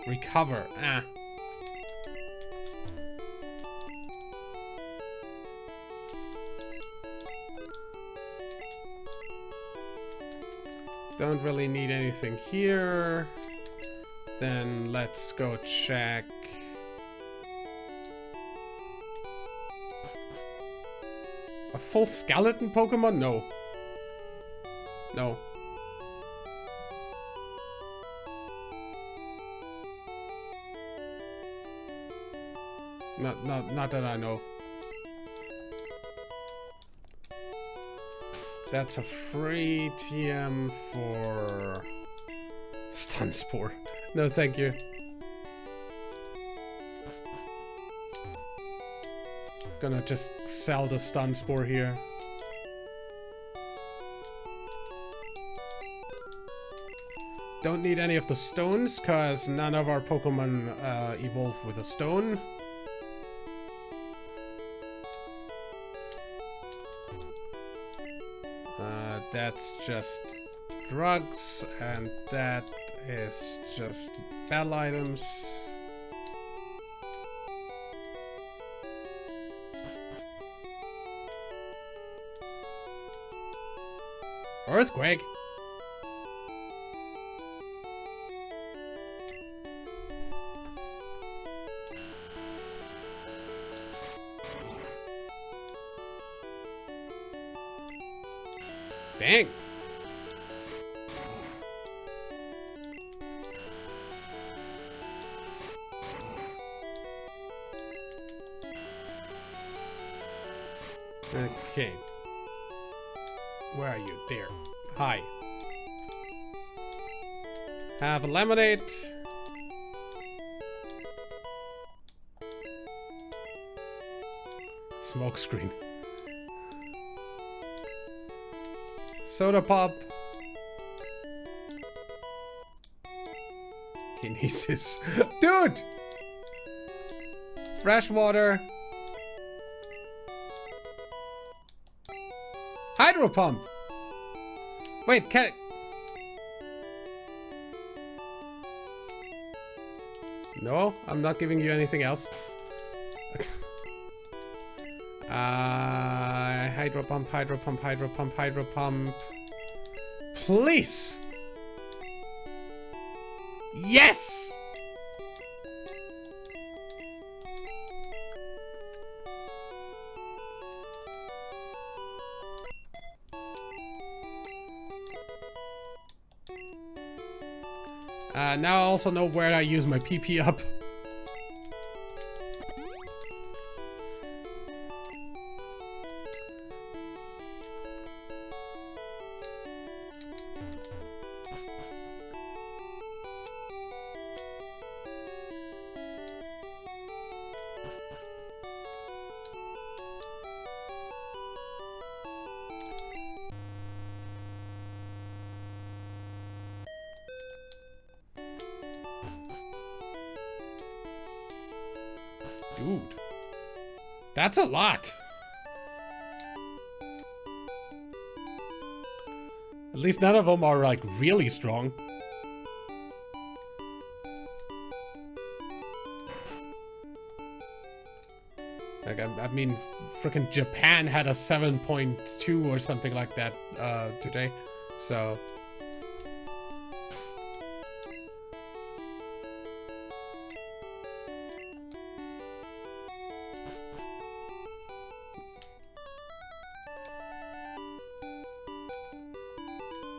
Recover. Ah. Don't really need anything here. Then let's go check. A full skeleton Pokemon? No. No. Not that I know. That's a free TM for Stun Spore. No, thank you. Gonna just sell the Stun Spore here. Don't need any of the stones, cause none of our Pokemon evolve with a stone. That's just drugs, and that is just battle items. Earthquake? Dang. Okay. Where are you? There. Hi. Have a lemonade. Smoke screen. Soda pop. Kinesis. Dude! Fresh water. Hydro pump. Wait, can No, I'm not giving you anything else. Hydro pump, hydro pump, hydro pump, hydro pump. Please! Yes! Now I also know where I use my PP up. Dude, that's a lot. At least none of them are like really strong. Like, I mean, frickin' Japan had a 7.2 or something like that today, so.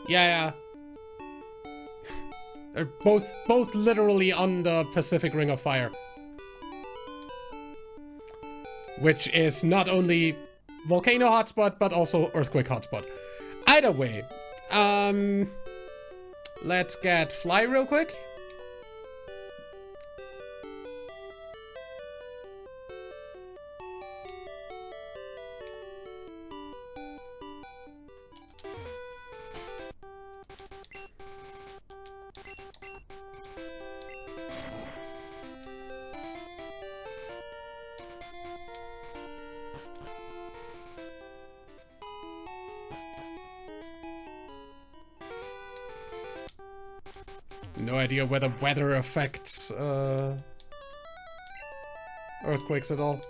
Yeah. They're both literally on the Pacific Ring of Fire. Which is not only volcano hotspot, but also earthquake hotspot. Either way, let's get fly real quick. No idea whether weather affects earthquakes at all.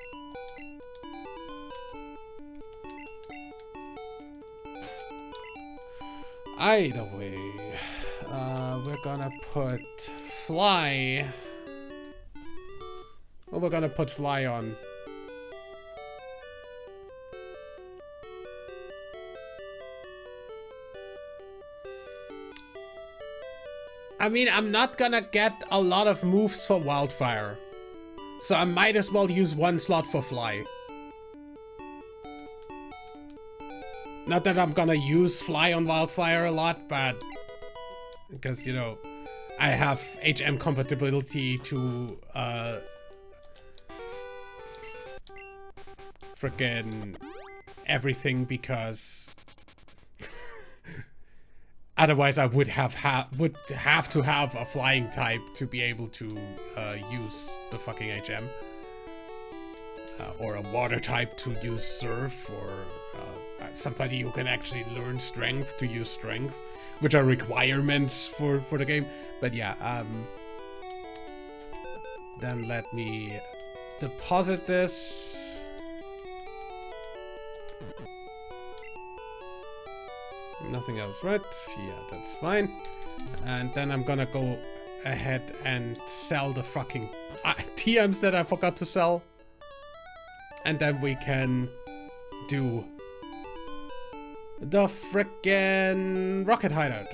Either way, we're gonna put fly. Well, we're gonna put fly on. I mean, I'm not gonna get a lot of moves for wildfire, so I might as well use one slot for fly. Not that I'm gonna use fly on wildfire a lot, but because, you know, I have HM compatibility to frickin' everything, because otherwise I would have to have a flying type to be able to use the fucking HM. Or a water type to use surf, or somebody who can actually learn strength to use strength, which are requirements for the game. But yeah, then let me deposit this. Nothing else, right? Yeah, that's fine. And then I'm gonna go ahead and sell the fucking TMs that I forgot to sell. And then we can do the frickin' rocket hideout.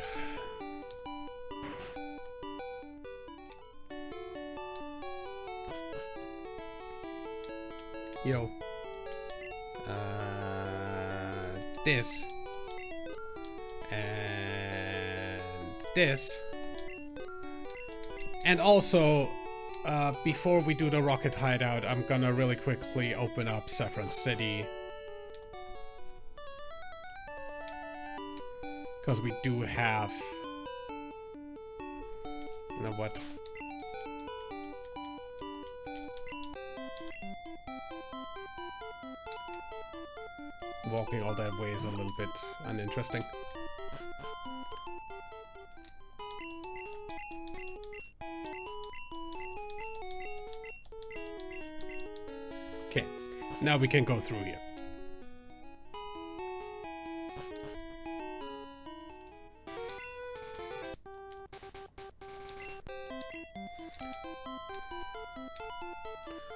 Yo. This. And this. And also, before we do the rocket hideout, I'm gonna really quickly open up Saffron City. Because we do have... You know what? Walking all that way is a little bit uninteresting. Okay, now we can go through here.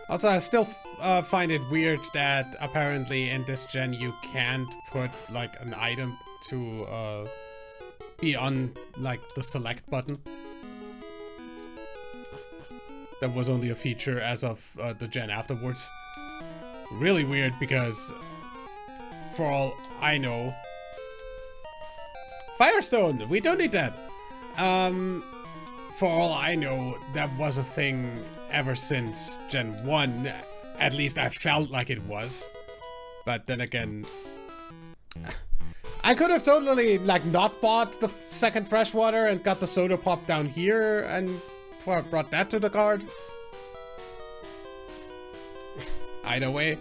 Also, I still find it weird that apparently in this gen you can't put like an item to be on like the select button. That was only a feature as of the gen afterwards. Really weird because for all I know... Firestone! We don't need that! For all I know, that was a thing ever since Gen 1. At least I felt like it was. But then again... I could have totally, like, not bought the second freshwater and got the soda pop down here and brought that to the card. Either way.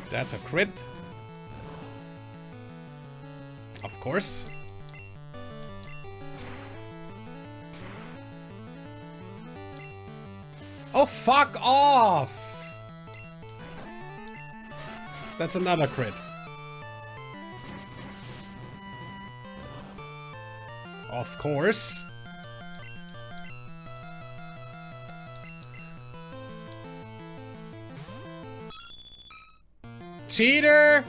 That's a crit. Of course. Oh, fuck off! That's another crit. Of course. Cheater!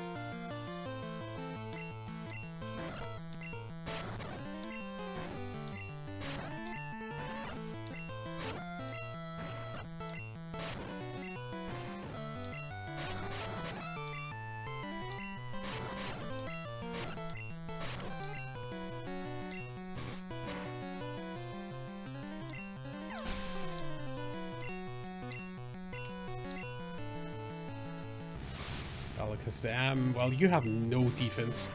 Alakazam, well, you have no defense.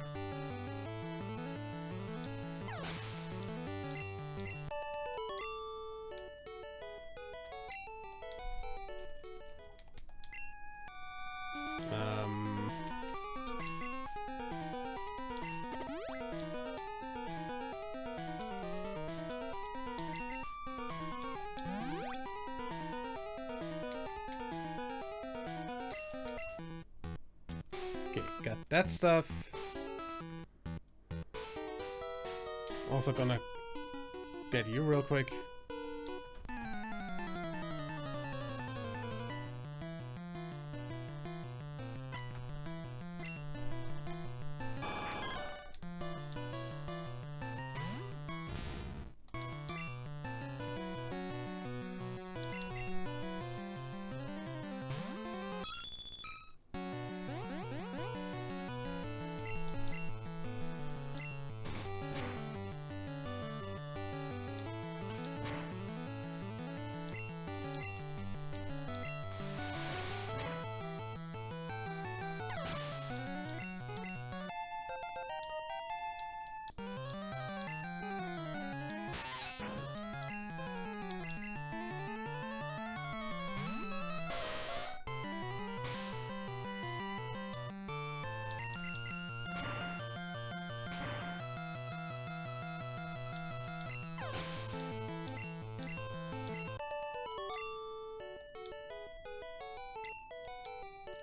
Okay, got that stuff. Also gonna get you real quick.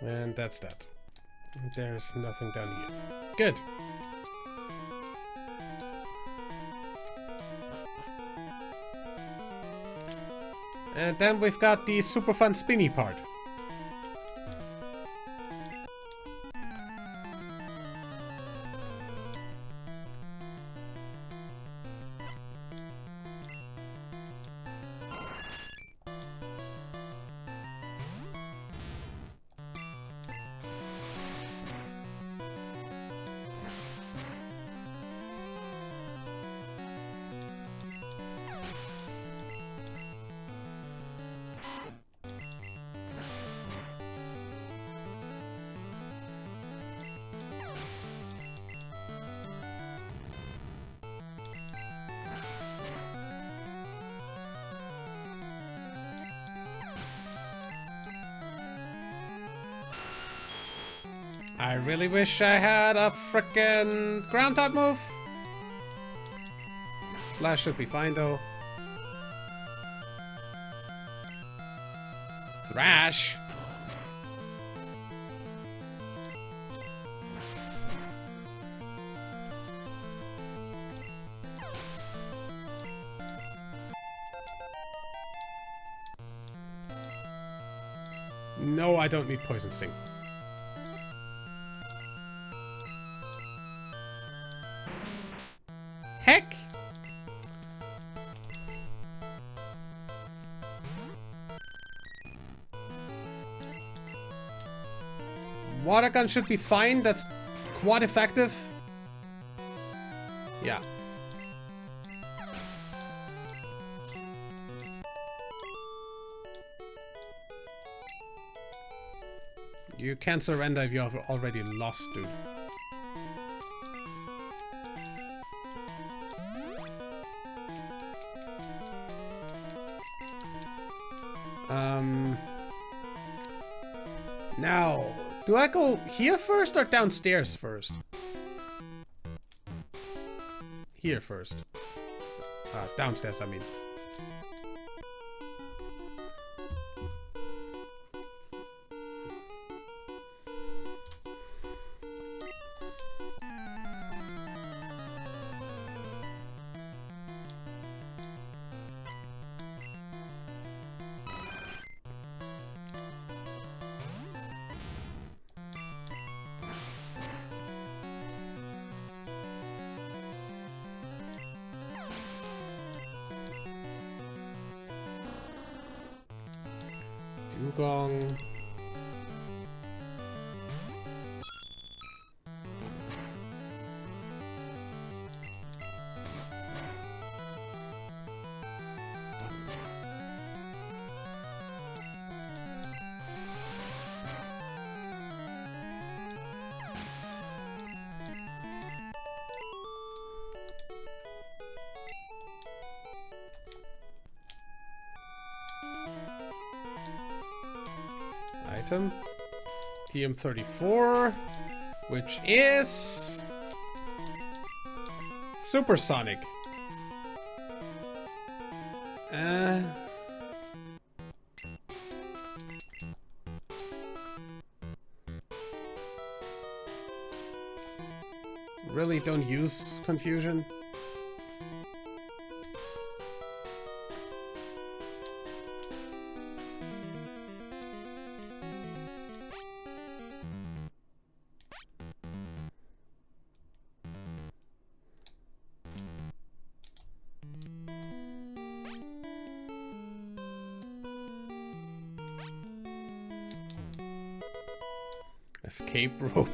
And that's that. There's nothing down here. Good. And then we've got the super fun spinny part. I really wish I had a frickin' ground type move. Slash should be fine though. Thrash. No, I don't need Poison Sting. Heck! Water gun should be fine. That's quite effective. Yeah. You can't surrender if you have already lost, dude. Now, do I go here first or downstairs first? Here first. Downstairs, I mean. Dugong. Item TM34, which is supersonic. Really don't use confusion. Escape rope.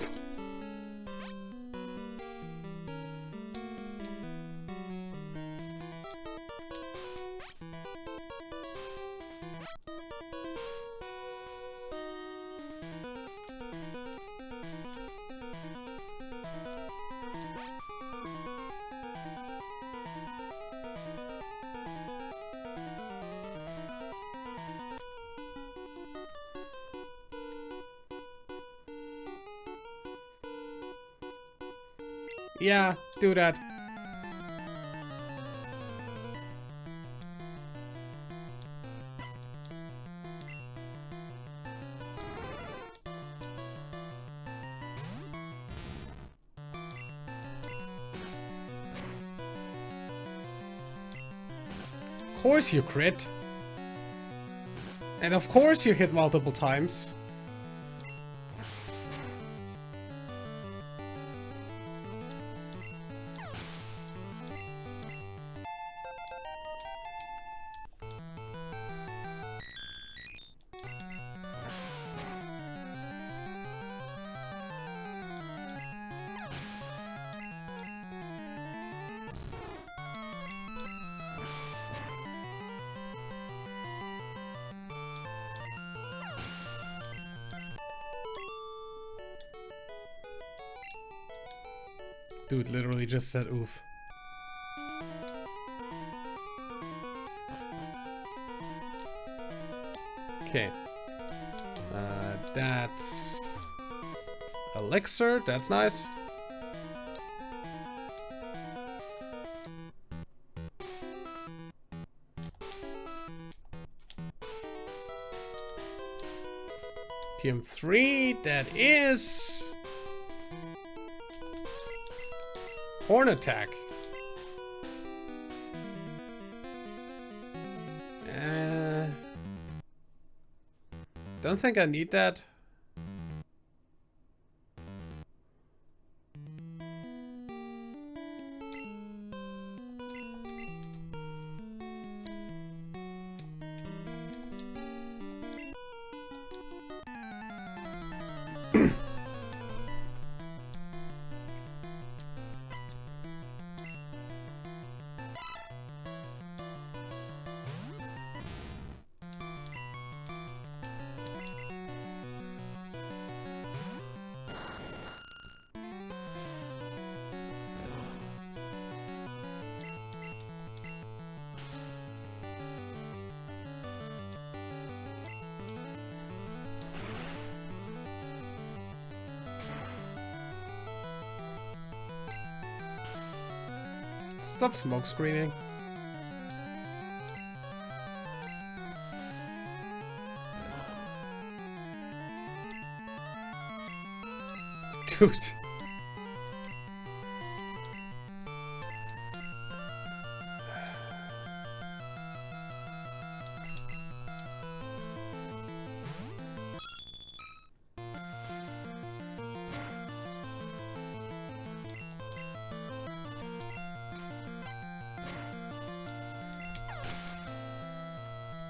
Yeah, do that. course you crit. And of course you hit multiple times. Dude literally just said oof. Okay. That's elixir, that's nice. TM3, that is horn attack. Don't think I need that. Stop smoke screening. Dude.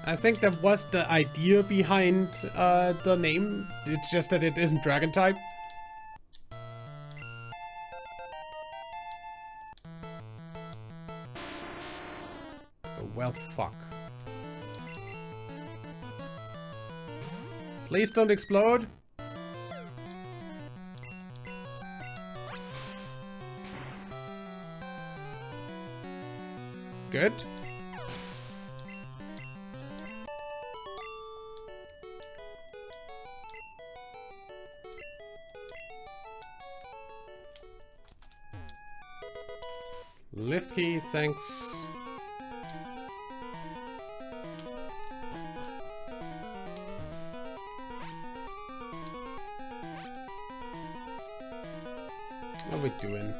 I think that was the idea behind the name. It's just that it isn't dragon type. Oh, well, fuck. Please don't explode. Good. Lift key, thanks. What are we doing?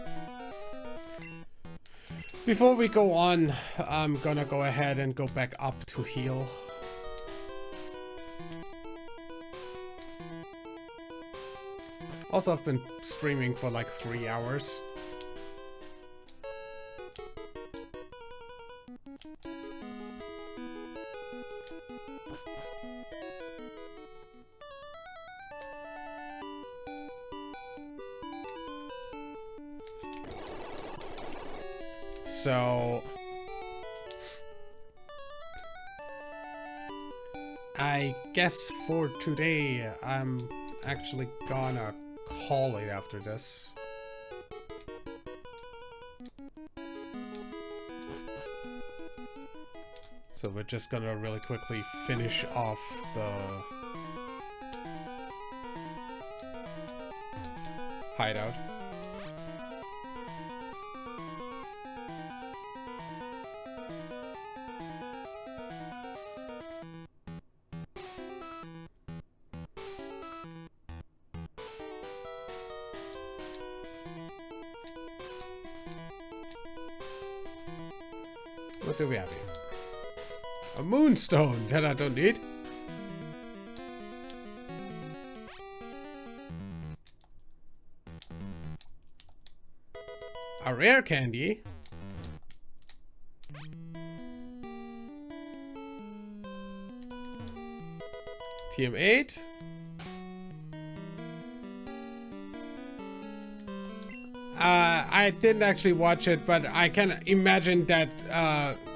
Before we go on, I'm gonna go ahead and go back up to heal. Also, I've been streaming for like 3 hours. So I guess for today I'm actually gonna call it after this. So we're just gonna really quickly finish off the hideout. What do we have here? A moonstone that I don't need. A rare candy. TM8. I didn't actually watch it, but I can imagine that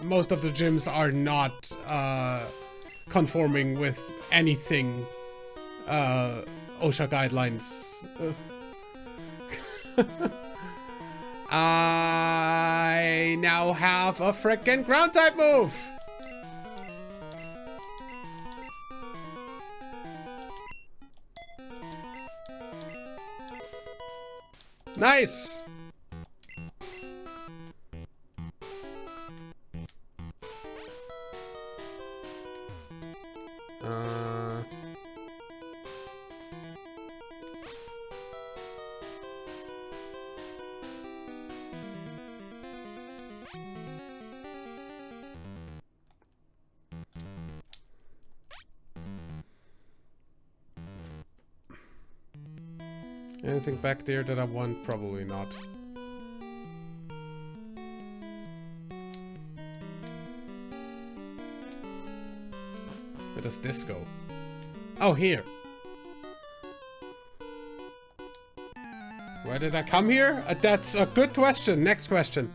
most of the gyms are not conforming with anything OSHA guidelines. I now have a frickin' ground type move! Nice! Anything back there that I want? Probably not. Where does this go? Oh, here. Why did I come here? That's a good question. Next question.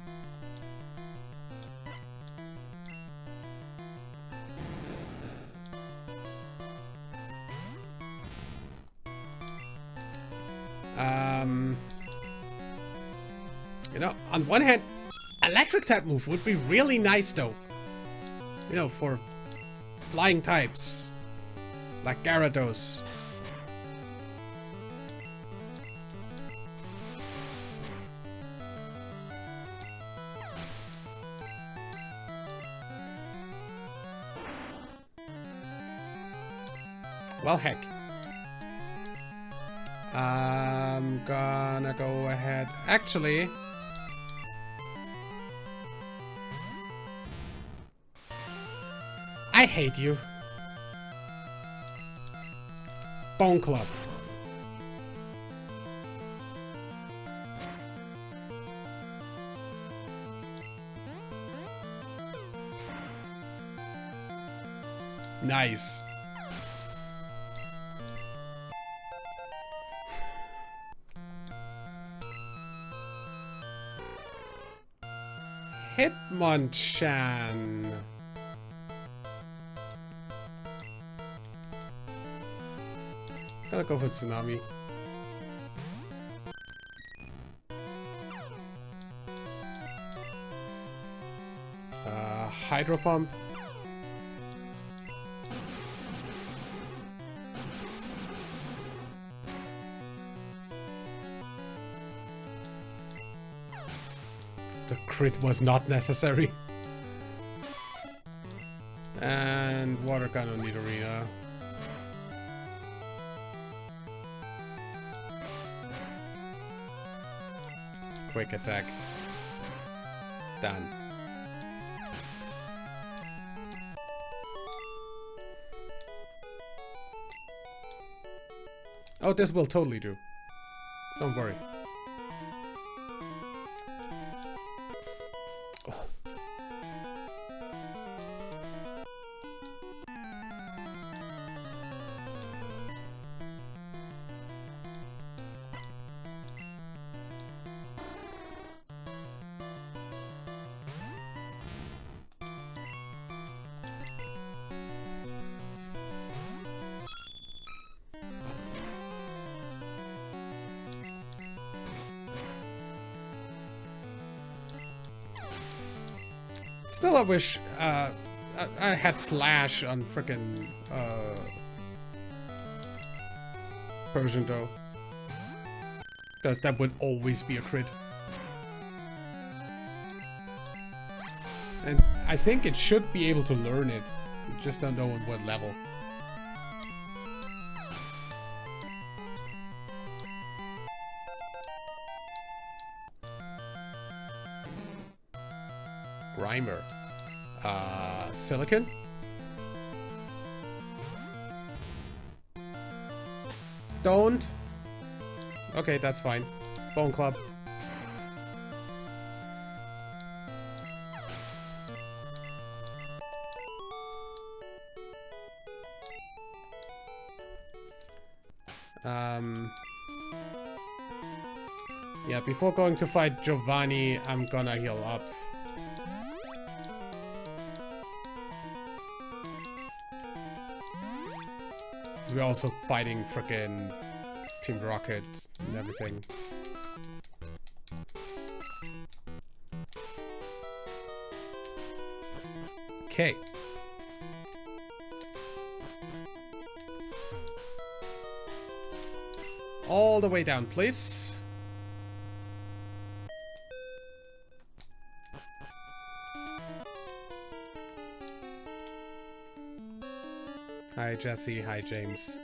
You know, on one hand, electric type move would be really nice though. You know, for flying types. Like Gyarados. Well, heck. I'm gonna go ahead. Actually, I hate you. Bone Club. Nice. Hitmonchan. Gotta go for Tsunami. Hydro Pump. The crit was not necessary. And Water Gun on Nidorina. Quick attack. Done. Oh, this will totally do. Don't worry. Still, I wish I had Slash on frickin' Persian though, because that would always be a crit. And I think it should be able to learn it. You just don't know on what level. Grimer. Silicon? Don't. Okay, that's fine. Bone Club. Yeah, before going to fight Giovanni, I'm gonna heal up. Because we're also fighting frickin' Team Rocket and everything. Okay. All the way down, please. Hi, Jesse. Hi, James.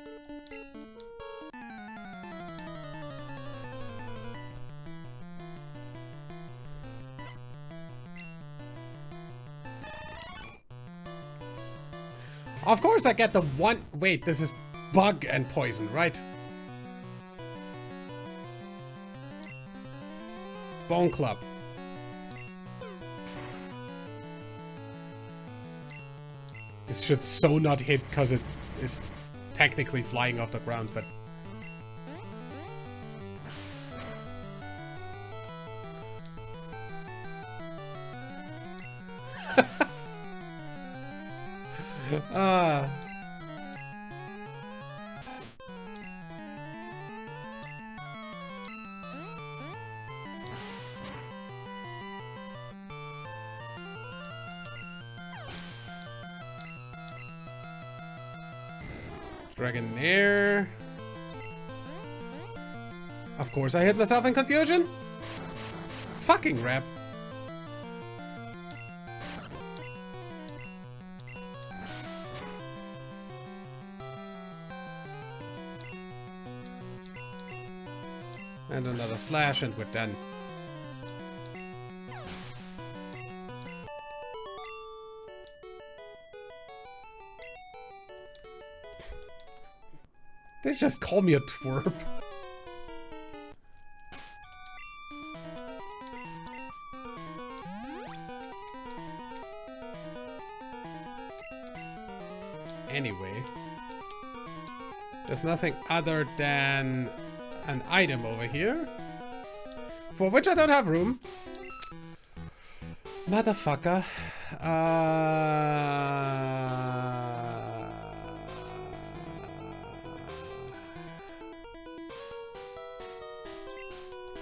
Of course I get the one... Wait, this is bug and poison, right? Bone Club. This should so not hit because it is technically flying off the ground, but... Dragonair. Of course I hit myself in confusion. Fucking rap. And another slash and we're done. They just call me a twerp. Anyway. There's nothing other than an item over here. For which I don't have room. Motherfucker.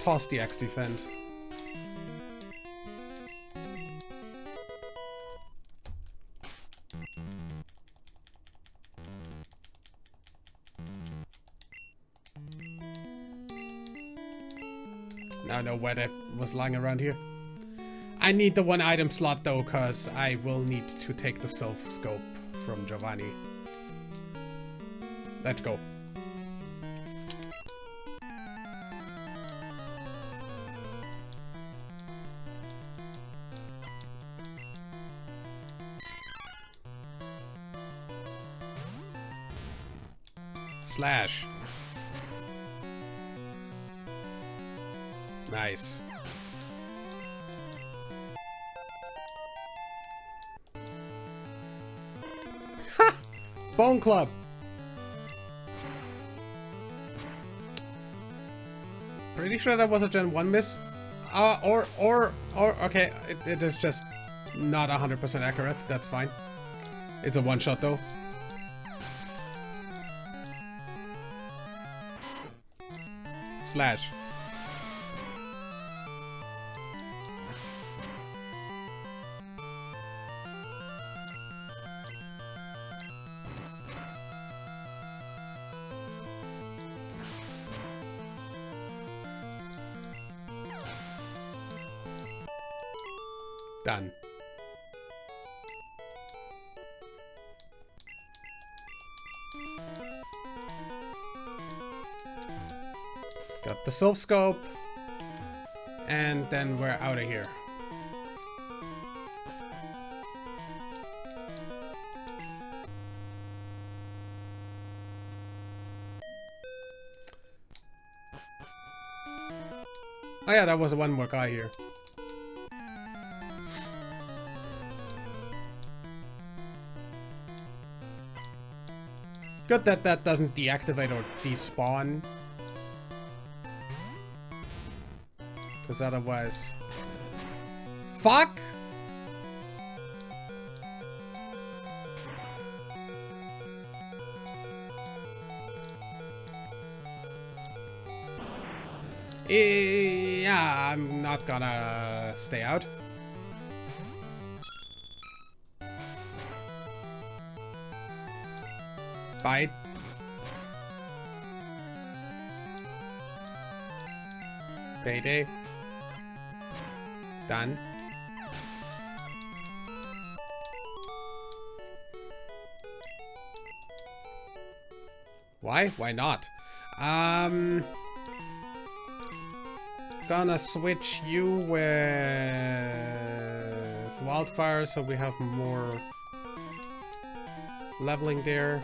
Toss the X defend. Now I know where that was lying around here. I need the one item slot though, cause I will need to take the self scope from Giovanni. Let's go. Slash. Nice. Ha! Bone Club. Pretty sure that was a Gen 1 miss. Okay, it is just not 100% accurate. That's fine. It's a one-shot though. Slash. Done. Got the self scope, and then we're out of here. Oh yeah, there was one more guy here. Good that that doesn't deactivate or despawn. Because otherwise... Fuck! Yeah, I'm not gonna stay out. Bite. Payday. Done. Why? Why not? Gonna switch you with Wildfire so we have more leveling there.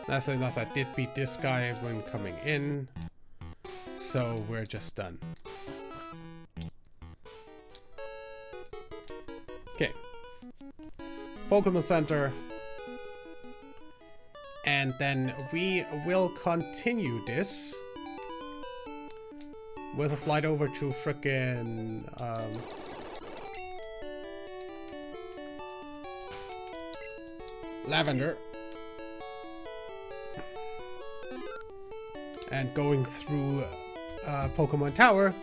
Nicely enough, I did beat this guy when coming in, so we're just done. Okay. Pokemon Center. And then we will continue this with a flight over to frickin' Lavender. And going through Pokemon Tower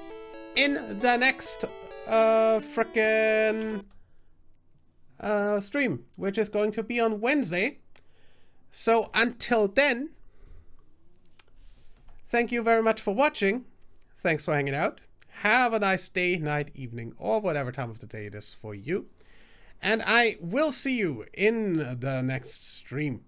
in the next frickin' stream, which is going to be on Wednesday. So until then, thank you very much for watching. Thanks for hanging out. Have a nice day, night, evening, or whatever time of the day it is for you. And I will see you in the next stream.